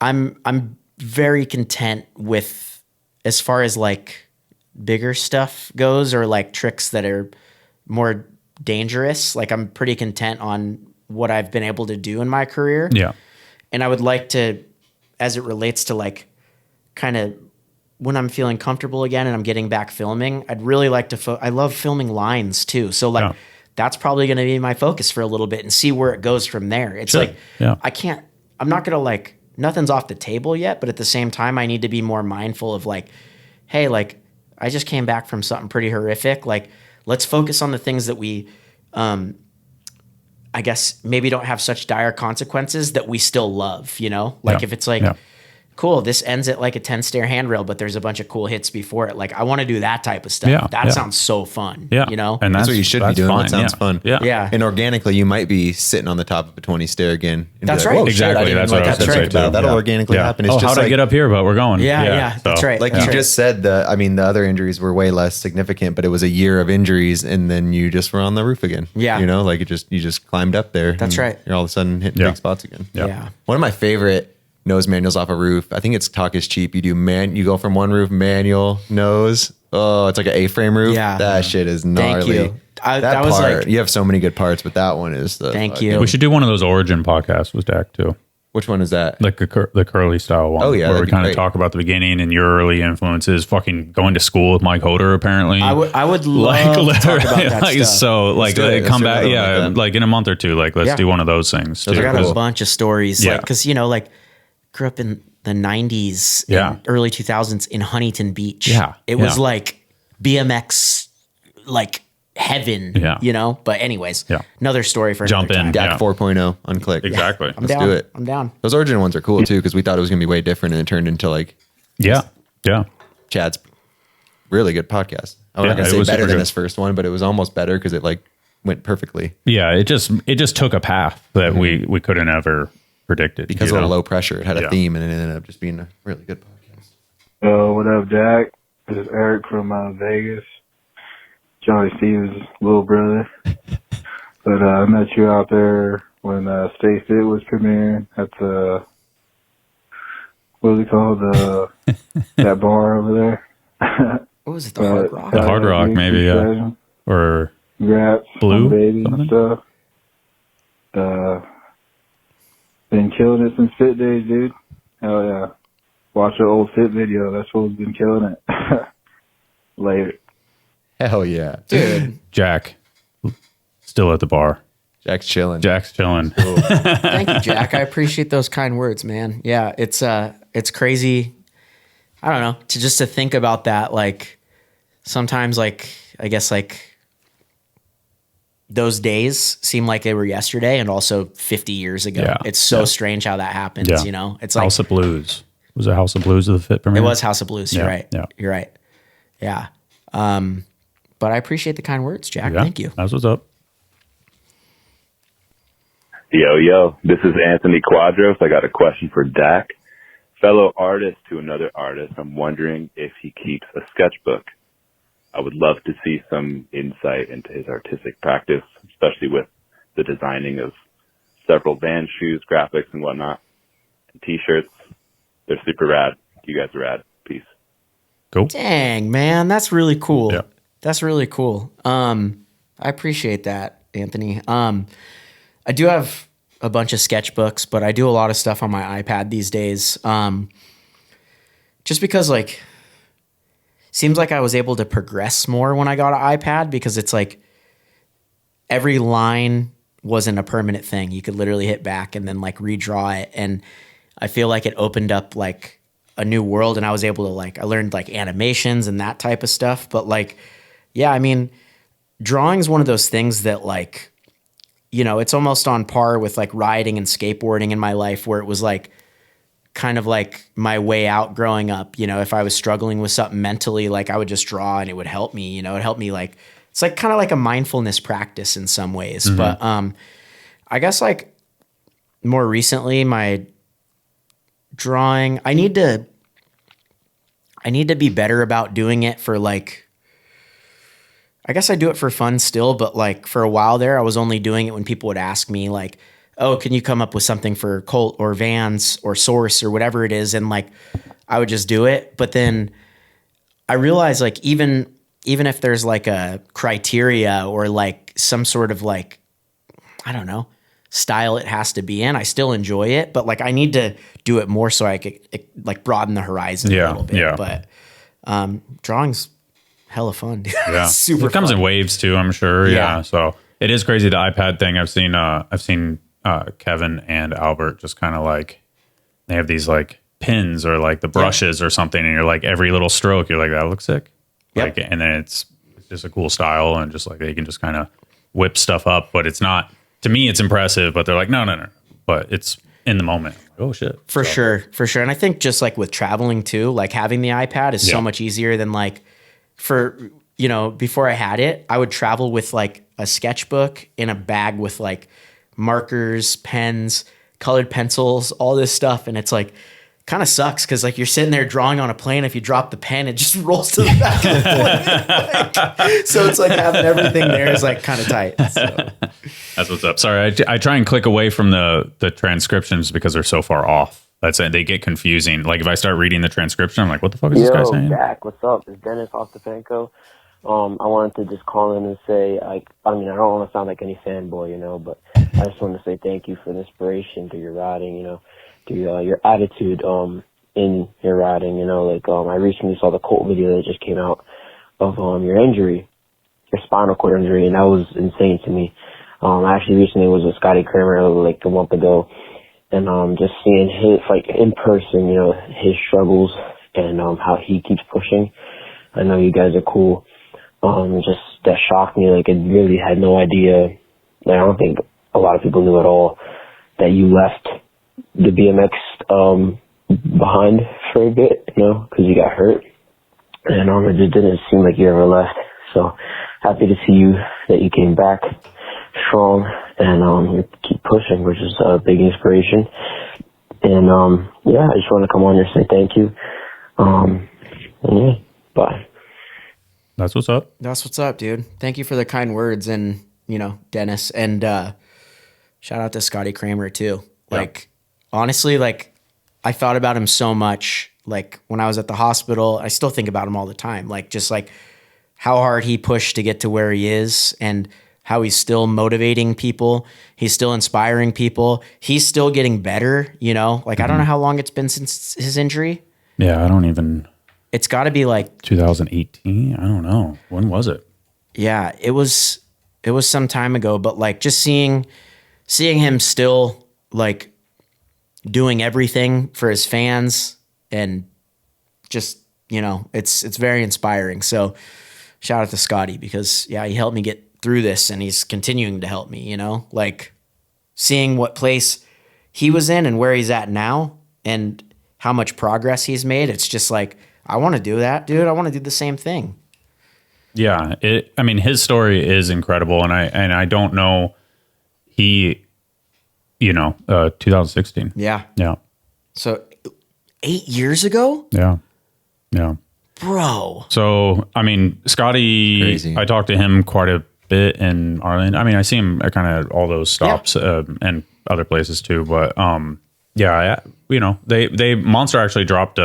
I'm very content with, as far as like bigger stuff goes or like tricks that are more dangerous. Like I'm pretty content on what I've been able to do in my career. Yeah. And I would like to, as it relates to like kind of when I'm feeling comfortable again and I'm getting back filming, I'd really like to, I love filming lines too. So like, that's probably going to be my focus for a little bit and see where it goes from there. It's I'm not going to like, nothing's off the table yet, but at the same time, I need to be more mindful of like, hey, like I just came back from something pretty horrific. Like, let's focus on the things that we, I guess maybe don't have such dire consequences that we still love, Like if it's like, cool, this ends at like a 10-stair handrail, but there's a bunch of cool hits before it. Like I want to do that type of stuff. That sounds so fun, And that's what you should be doing. That sounds fun. Yeah. And organically, you might be sitting on the top of a 20-stair again. That's like, right. Exactly. That's what I was going to say too. That'll organically happen. It's just how'd I get up here? But we're going. Yeah. That's right. Like you just said, the other injuries were way less significant, but it was a year of injuries, and then you just were on the roof again. Yeah. Like you just climbed up there. That's right. You're all of a sudden hitting big spots again. Yeah. One of my favorite nose manuals off a roof, I think it's Talk is Cheap. You go from one roof, manual, nose. Oh, it's like an A-frame roof. Yeah. That shit is gnarly. Thank you. That was part, you have so many good parts, but that one is the. Thank you. We should do one of those origin podcasts with Dak too. Which one is that? Like the curly style one. Oh yeah, where we kind of talk about the beginning and your early influences. Fucking going to school with Mike Hoder apparently. I would love to talk about that stuff. So like come back, like in a month or two. Like let's do one of those things. I got a bunch of stories, like because like grew up in the 90s, and early 2000s in Huntington Beach. Yeah, it was like BMX, like heaven. But anyways, another story for jump in. Dak 4.0 Unclicked. Exactly. I'm Let's down. do it. I'm down. Those origin ones are cool too because we thought it was gonna be way different, and it turned into like Chad's really good podcast. I'm not gonna say better than his first one, but it was almost better because it like went perfectly. Yeah, it just took a path that we couldn't ever predicted because of the low pressure. It had a theme, and it ended up just being a really good podcast. What up, Dak? This is Eric from Vegas, Johnny Stevens' little brother. But I met you out there when Stay Fit was premiering at the, what was it called? That bar over there. What was it? The Hard Rock? The Hard Rock, maybe, yeah. Or Congrats, Blue? Baby and stuff. Been killing it since Fit Days, dude. Hell yeah. Watch an old Fit video. That's what we've been killing it. Later. Hell yeah. Dude. Jack, still at the bar. Jack's chilling. Thank you, Jack. I appreciate those kind words, man. Yeah, it's crazy. I don't know, to think about that, like sometimes, like I guess like those days seem like they were yesterday and also 50 years ago. Yeah. It's so strange how that happens, you know? It's like House of Blues. Was it House of Blues of the Fit premiere? It was House of Blues. You're right. Yeah. You're right. Yeah. But I appreciate the kind words, Jack. Yeah, thank you. That's what's up. Yo, this is Anthony Quadros. I got a question for Dak. Fellow artist to another artist, I'm wondering if he keeps a sketchbook. I would love to see some insight into his artistic practice, especially with the designing of several band shoes, graphics, and whatnot. And t-shirts. They're super rad. You guys are rad. Peace. Cool. Dang, man. That's really cool. Yeah. That's really cool. I appreciate that, Anthony. I do have a bunch of sketchbooks, but I do a lot of stuff on my iPad these days. Just because, like, seems like I was able to progress more when I got an iPad, because it's like every line wasn't a permanent thing. You could literally hit back and then like redraw it. And I feel like it opened up like a new world, and I was able to I learned like animations and that type of stuff. But like, yeah, I mean, drawing's one of those things that like, you know, it's almost on par with like riding and skateboarding in my life, where it was like kind of like my way out growing up. You know, if I was struggling with something mentally, like I would just draw and it would help me, you know, it helped me like, it's like kind of like a mindfulness practice in some ways. Mm-hmm. But I guess like more recently, my drawing, I need to be better about doing it for like, I guess I do it for fun still, but like for a while there, I was only doing it when people would ask me like, oh, can you come up with something for Colt or Vans or Source or whatever it is? And like, I would just do it. But then I realized like, even if there's like a criteria or like some sort of like, I don't know, style it has to be in, I still enjoy it, but like I need to do it more so I could like broaden the horizon a little bit. Yeah. But drawing's hella fun, dude. Yeah. Super It comes fun. in waves too, I'm sure. Yeah. So it is crazy, the iPad thing. I've seen Kevin and Albert just kind of like, they have these like pins or like the brushes or something, and you're like, every little stroke, you're like, that looks sick. Yep. Like, and then it's just a cool style, and just like they can just kind of whip stuff up, but it's not, to me, it's impressive, but they're like, no. But it's in the moment. Oh shit. For sure. And I think just like with traveling too, like having the iPad is so much easier than like before I had it, I would travel with like a sketchbook in a bag with like markers, pens, colored pencils, all this stuff. And it's like, kind of sucks because like you're sitting there drawing on a plane. If you drop the pen, it just rolls to the back of the plane. So it's like having everything there is like kind of tight. So. That's what's up. Sorry, I try and click away from the transcriptions because they're so far off. That's it. They get confusing. Like if I start reading the transcription, I'm like, what the fuck is this guy saying? Dak, what's up? It's Dennis Ostapenko. I wanted to just call in and say, I don't want to sound like any fanboy, but I just want to say thank you for the inspiration through your writing, to your attitude in your writing. I recently saw the Colt video that just came out of your injury, your spinal cord injury, and that was insane to me. I actually recently was with Scotty Kramer like a month ago, and just seeing his in person, his struggles and how he keeps pushing. I know you guys are cool. Just that shocked me. Like, I really had no idea. I don't think a lot of people knew at all that you left the BMX behind for a bit, because you got hurt. And it just didn't seem like you ever left. So happy to see that you came back strong and you keep pushing, which is a big inspiration. And I just want to come on here and say thank you. And yeah, bye. That's what's up. That's what's up, dude. Thank you for the kind words, and Dennis, and shout out to Scotty Kramer too. Like, honestly, like I thought about him so much. Like when I was at the hospital, I still think about him all the time. Like just like how hard he pushed to get to where he is, and how he's still motivating people. He's still inspiring people. He's still getting better. Like I don't know how long it's been since his injury. Yeah, I don't even. It's got to be like 2018. I don't know. When was it? Yeah, it was some time ago, but like just seeing him still like doing everything for his fans, and just, it's very inspiring. So shout out to Scotty, because he helped me get through this, and he's continuing to help me, like seeing what place he was in and where he's at now and how much progress he's made. It's just like, I want to do that, dude. I want to do the same thing. Yeah. His story is incredible. And I don't know, 2016. Yeah. Yeah. So 8 years ago? Yeah. Yeah. Bro. So, Scotty, Crazy. I talked to him quite a bit in Arlington. I see him at kind of all those stops and other places too. But, they Monster actually dropped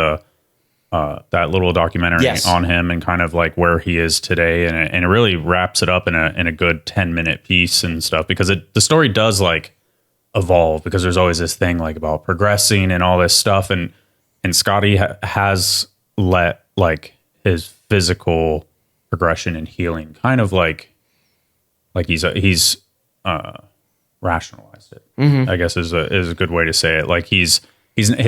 that little documentary on him and kind of like where he is today, and it really wraps it up in a good 10-minute piece and stuff, because the story does like evolve, because there's always this thing like about progressing and all this stuff, and Scotty has let like his physical progression and healing kind of like he's rationalized it. Mm-hmm. I guess is a good way to say it. Like his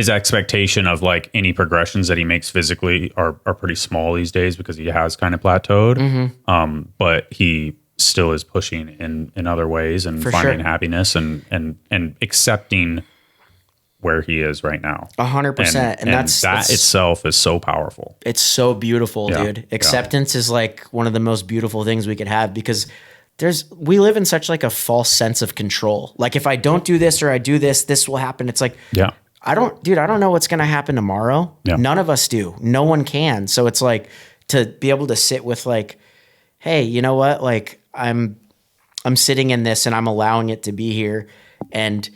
expectation of like any progressions that he makes physically are pretty small these days, because he has kind of plateaued. Mm-hmm. But he still is pushing in other ways and finding happiness and accepting where he is right now. 100%. And that itself is so powerful. It's so beautiful, dude. Acceptance is like one of the most beautiful things we could have, because we live in such like a false sense of control. Like if I don't do this or I do this, this will happen. It's like, I don't know what's going to happen tomorrow. Yeah. None of us do. No one can. So it's like to be able to sit with like, hey, you know what? Like I'm sitting in this and I'm allowing it to be here, and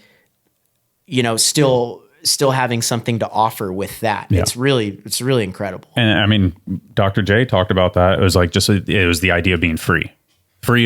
still having something to offer with that. Yeah. It's really incredible. And Dr. J talked about that. It was like it was the idea of being free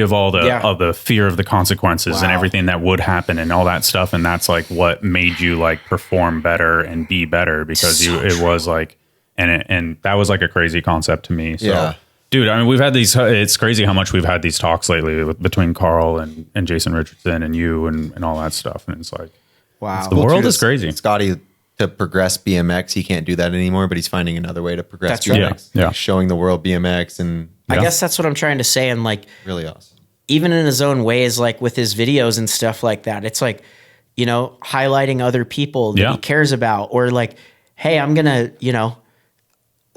of all the fear of the consequences and everything that would happen and all that stuff. And that's like what made you like perform better and be better, because it was like, and that was like a crazy concept to me. So, dude, we've had these, it's crazy how much we've had these talks lately between Carl and Jason Richardson and you and all that stuff. And it's like, wow, the world is crazy. Scotty, to progress BMX, he can't do that anymore, but he's finding another way to progress BMX. Yeah. Like showing the world BMX, and I guess that's what I'm trying to say. And like, really awesome. Even in his own ways, like with his videos and stuff like that, it's like, highlighting other people that he cares about, or like, hey, I'm going to,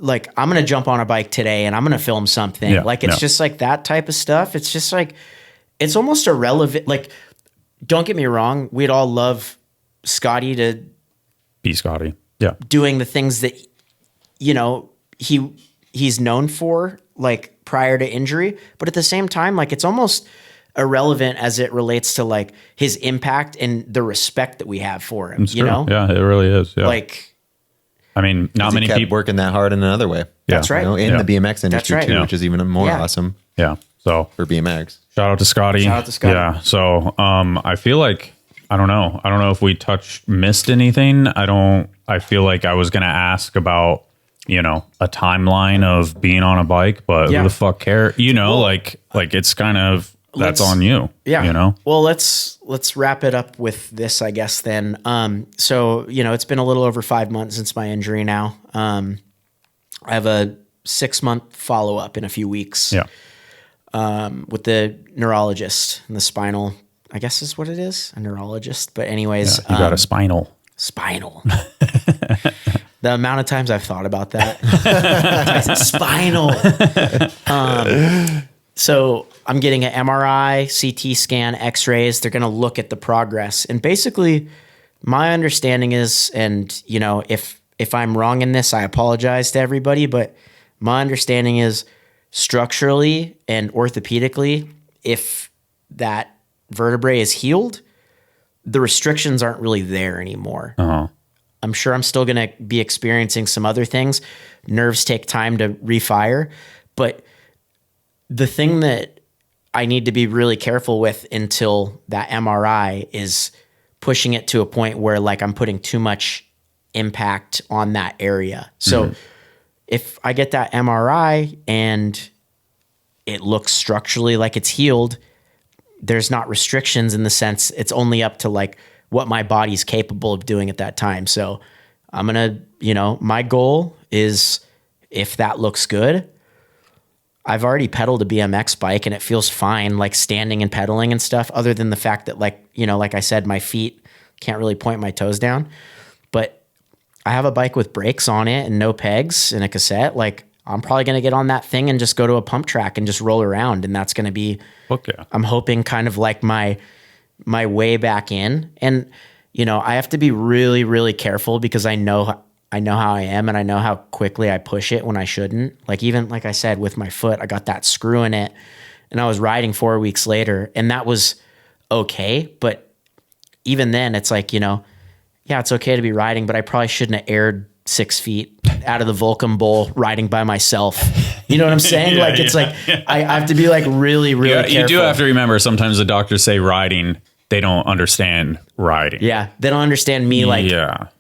I'm going to jump on a bike today and I'm going to film something. Yeah. Like, it's just like that type of stuff. It's just like, it's almost irrelevant. Like, don't get me wrong. We'd all love Scotty to be Scotty. Yeah. Doing the things that, he's known for, like prior to injury. But at the same time, like it's almost irrelevant as it relates to like his impact and the respect that we have for him, Yeah, it really is. Yeah. Like, not many people working that hard in another way. Yeah. That's right. In the BMX industry too, which is even more awesome. Yeah. So for BMX, shout out to Scotty. Yeah. So, I feel like, I don't know if we missed anything. I feel like I was going to ask about, a timeline of being on a bike, but who the fuck care? Like it's kind of, that's on you. Yeah. Well, let's wrap it up with this, I guess then. So, it's been a little over 5 months since my injury now. I have a 6-month follow-up in a few weeks. Yeah. With the neurologist and the spinal, I guess is what it is, a neurologist. But anyways, you got a spinal. The amount of times I've thought about that. Spinal. So I'm getting an MRI, CT scan, X-rays. They're going to look at the progress. And basically my understanding is, and you know, if I'm wrong in this, I apologize to everybody, but my understanding is structurally and orthopedically, if that vertebrae is healed, the restrictions aren't really there anymore. I'm sure I'm still going to be experiencing some other things. Nerves take time to refire, but the thing that I need to be really careful with until that MRI is pushing it to a point where like I'm putting too much impact on that area. So if I get that MRI and it looks structurally like it's healed, there's not restrictions in the sense it's only up to like what my body's capable of doing at that time. So I'm going to, you know, my goal is if that looks good, I've already pedaled a BMX bike and it feels fine, like standing and pedaling and stuff, other than the fact that like, you know, like I said, my feet can't really point my toes down, but I have a bike with brakes on it and no pegs and a cassette. Like I'm probably going to get on that thing and just go to a pump track and just roll around. And that's going to be, I'm hoping kind of like my way back in. And, you know, I have to be really, really careful because I know how I am and I know how quickly I push it when I shouldn't. Like even like I said, with my foot, I got that screw in it and I was riding 4 weeks later and that was okay. But even then it's like, you know, yeah, it's okay to be riding, but I probably shouldn't have aired 6 feet out of the Vulcan Bowl riding by myself. You know what I'm saying? It's like, I have to be like really, really careful. You do have to remember sometimes the doctors say riding, they don't understand riding. Yeah. They don't understand me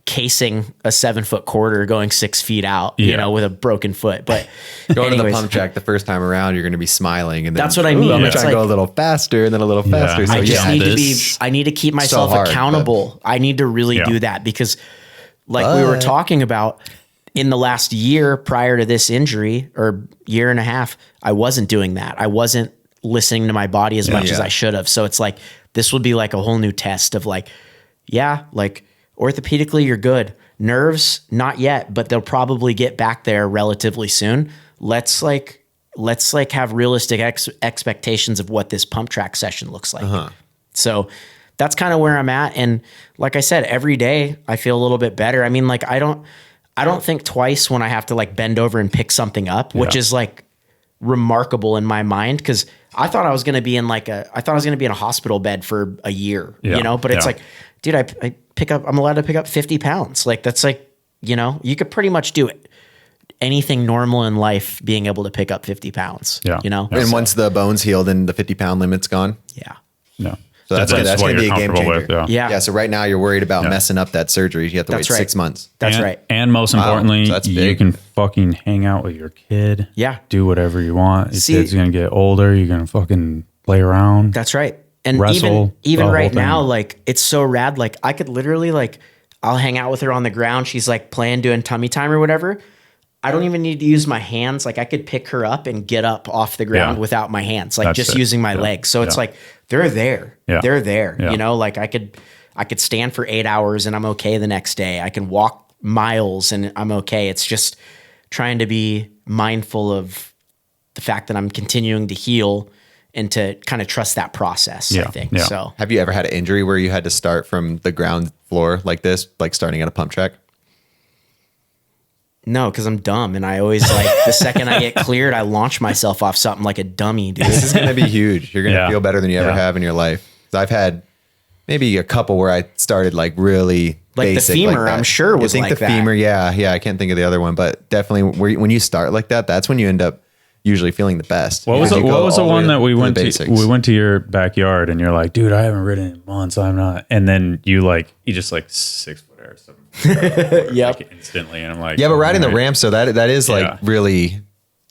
casing a 7-foot quarter going 6 feet out, you know, with a broken foot. But going to the pump track the first time around, you're going to be smiling. And then, that's what I mean. I'm going to try and go a little faster and then a little faster. So I need to keep myself accountable. I need to really do that because we were talking about in the last year prior to this injury or year and a half, I wasn't doing that. I wasn't listening to my body as much as I should have. So it's like, this would be like a whole new test of like, like orthopedically you're good. Nerves, not yet, but they'll probably get back there relatively soon. Let's have realistic expectations of what this pump track session looks like. So that's kind of where I'm at. And like I said, every day I feel a little bit better. I mean, like I don't think twice when I have to like bend over and pick something up, which is like remarkable in my mind. Cause I thought I was going to be in a hospital bed for a year, you know, but it's like, dude, I'm allowed to pick up 50 pounds. Like that's like, you know, you could pretty much do it. Anything normal in life, being able to pick up 50 pounds, you know? And once the bone's healed and the 50-pound limit's gone. Yeah. So that's going to be a game changer. With, yeah. So right now you're worried about messing up that surgery. You have to wait 6 months. That's right. And most importantly, you can fucking hang out with your kid. Yeah. Do whatever you want. Your kid's going to get older. You're going to fucking play around. That's right. And wrestle, even right now, like it's so rad. Like I could literally I'll hang out with her on the ground. She's like playing, doing tummy time or whatever. I don't even need to use my hands. Like I could pick her up and get up off the ground without my hands, like just using my legs. So it's like, they're there. They're there. You know, like I could stand for 8 hours and I'm okay the next day. I can walk miles and I'm okay. It's just trying to be mindful of the fact that I'm continuing to heal and to kind of trust that process, I think. So have you ever had an injury where you had to start from the ground floor like this, like starting at a pump track? No, because I'm dumb and I always the second I get cleared, I launch myself off something like a dummy, dude. This is going to be huge. You're going to feel better than you ever have in your life. I've had maybe a couple where I started like really basic. The femur, I'm sure was like that. Femur, yeah. I can't think of the other one, but definitely when you start like that, that's when you end up usually feeling the best. What was the one that we went to? We went to your backyard and you're like, dude, I haven't ridden in months. I'm not. And then you just 6 foot air or something. Instantly. And I'm like, but riding the ramp, so that is like really,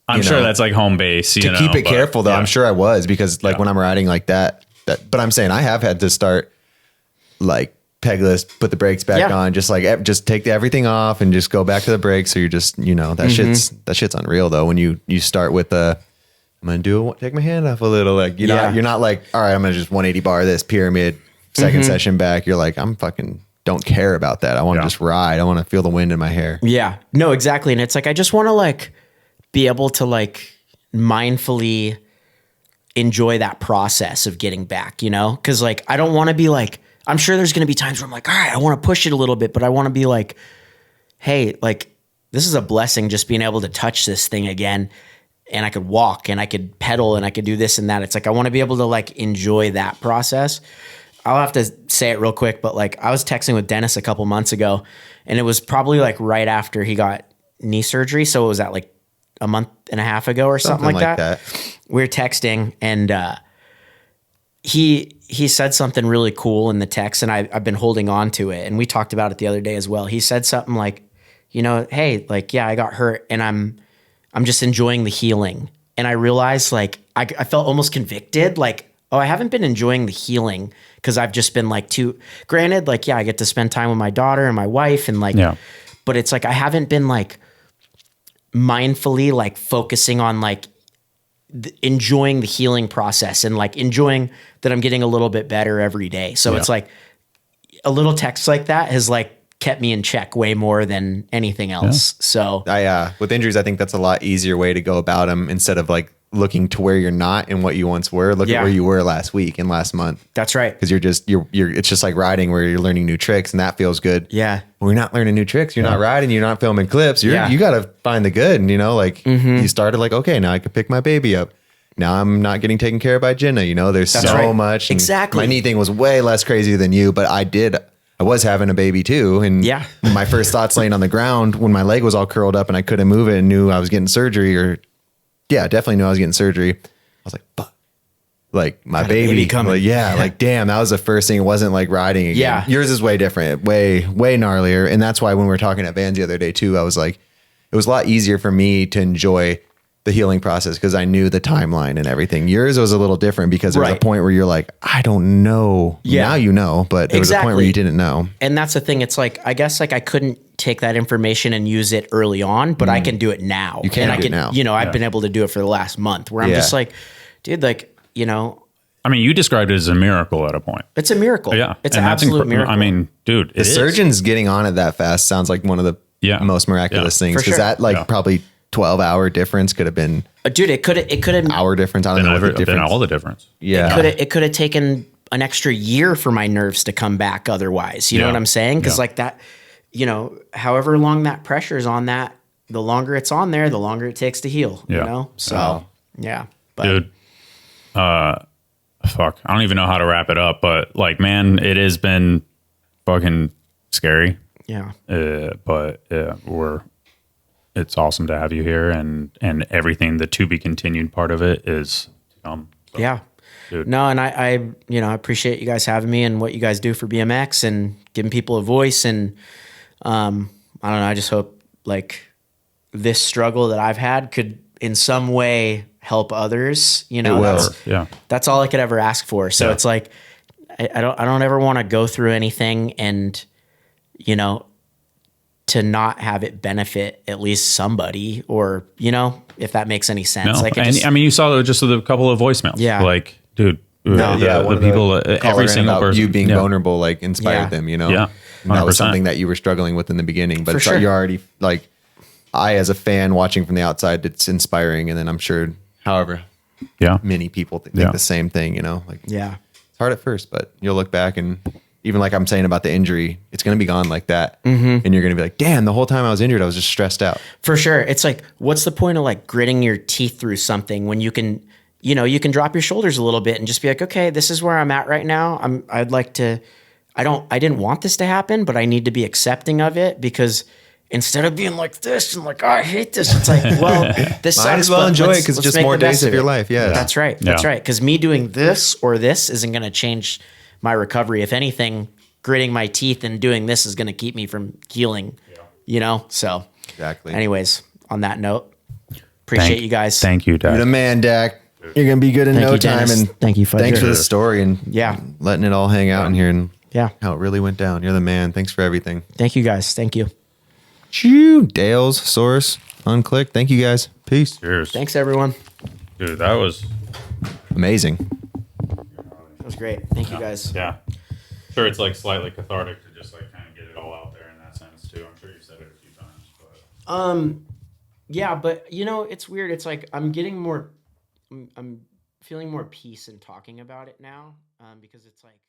I'm sure that's like home base. To keep it careful though, I'm sure I was because when I'm riding like that, but I'm saying I have had to start like pegless, put the brakes back on, just take everything off and just go back to the brakes. So you're just, that shit's unreal though. When you start with I'm going to take my hand off a little, like, you're not like, all right, I'm going to just 180 bar this pyramid, second session back. You're like, I'm fucking don't care about that. I want to just ride. I want to feel the wind in my hair. Yeah, no, exactly. And it's like, I just want to like be able to like mindfully enjoy that process of getting back, you know? Cause like, I don't want to be like, I'm sure there's going to be times where I'm like, all right, I want to push it a little bit, but I want to be like, hey, like this is a blessing just being able to touch this thing again. And I could walk and I could pedal and I could do this and that. It's like, I want to be able to like enjoy that process. I'll have to say it real quick, but like I was texting with Dennis a couple months ago and it was probably like right after he got knee surgery. So it was at like a month and a half ago or something like that. We were texting and he said something really cool in the text and I've been holding on to it. And we talked about it the other day as well. He said something like, you know, hey, like, yeah, I got hurt and I'm just enjoying the healing. And I realized like, I felt almost convicted. Like, oh, I haven't been enjoying the healing because I've just been like granted, like, yeah, I get to spend time with my daughter and my wife and like, but it's like, I haven't been like mindfully like focusing on like enjoying the healing process and like enjoying that I'm getting a little bit better every day. So it's like a little text like that has like kept me in check way more than anything else. So with injuries, I think that's a lot easier way to go about them instead of like looking to where you're not and what you once were. Look at where you were last week and last month. That's right. Cause you're it's just like riding where you're learning new tricks and that feels good. Yeah. When you're not learning new tricks, you're not riding, you're not filming clips. You got to find the good. And you know, like you started like, okay, now I can pick my baby up. Now I'm not getting taken care of by Jenna. You know, there's so much. Exactly. My knee thing was way less crazy than you, but I was having a baby too. And my first thoughts laying on the ground when my leg was all curled up and I couldn't move it and knew I was getting surgery definitely knew I was getting surgery. I was like, fuck, like my baby coming. Like, like, damn, that was the first thing. It wasn't like riding again. Yeah. Yours is way different, way gnarlier. And that's why when we were talking at Vans the other day too, I was like, it was a lot easier for me to enjoy the healing process because I knew the timeline and everything. Yours was a little different because there was a point where you're like, I don't know. Now you know, but there was a point where you didn't know. And that's the thing. It's like, I guess like I couldn't take that information and use it early on, but I can do it now. You can do it now. You know, I've been able to do it for the last month where I'm just like, dude, like, you know. I mean, you described it as a miracle at a point. It's a miracle. Yeah. It's an absolute miracle. I mean, dude, the surgeons getting on it that fast sounds like one of the most miraculous things. Because that probably 12-hour difference could have been. Dude, it could have hour difference. I don't know what the difference. Been all the difference. Yeah. It could have taken an extra year for my nerves to come back otherwise. You know what I'm saying? Because like that, you know, however long that pressure is on that, the longer it's on there, the longer it takes to heal, you know? So, But, dude, fuck. I don't even know how to wrap it up, but like, man, it has been fucking scary. Yeah. But it's awesome to have you here and everything, the to be continued part of it is, yeah. Dude. No, and I you know, I appreciate you guys having me and what you guys do for BMX and giving people a voice. And I don't know, I just hope like this struggle that I've had could in some way help others. You know, that's all I could ever ask for. So it's like I don't ever want to go through anything and, you know, to not have it benefit at least somebody, or, you know, if that makes any sense. No. Like, I mean, you saw just a couple of voicemails. Yeah. Like, dude, the people, every single person. You being vulnerable, like inspired them, you know? Yeah. 100%. And that was something that you were struggling with in the beginning, but you're already like, I, as a fan watching from the outside, it's inspiring. And then I'm sure, however, many people think the same thing, you know, like, it's hard at first, but you'll look back and even like I'm saying about the injury, it's going to be gone like that. And you're going to be like, damn, the whole time I was injured, I was just stressed out. For sure. It's like, what's the point of like gritting your teeth through something when you can, you know, you can drop your shoulders a little bit and just be like, okay, this is where I'm at right now. I didn't want this to happen, but I need to be accepting of it, because instead of being like this and like, oh, I hate this, it's like, well, this sucks. Might as well enjoy it because it's just more days of your life. Yeah. That's right. That's right. Because me doing this or this isn't going to change my recovery. If anything, gritting my teeth and doing this is going to keep me from healing, you know? So exactly. Anyways, on that note, appreciate you guys. Thank you, Dak. You're the man, Dak. You're going to be good in no time. And thank you, thanks for the story and letting it all hang out in here and how it really went down. You're the man. Thanks for everything. Thank you guys. Thank you. Dale's Source, Unclicked. Thank you guys. Peace. Cheers. Thanks everyone. Dude, that was amazing. That was great. Thank you guys. Yeah. Sure, it's like slightly cathartic to just like kind of get it all out there in that sense too. I'm sure you said it a few times, but yeah, but you know, it's weird. It's like I'm getting more. I'm feeling more peace in talking about it now, because it's like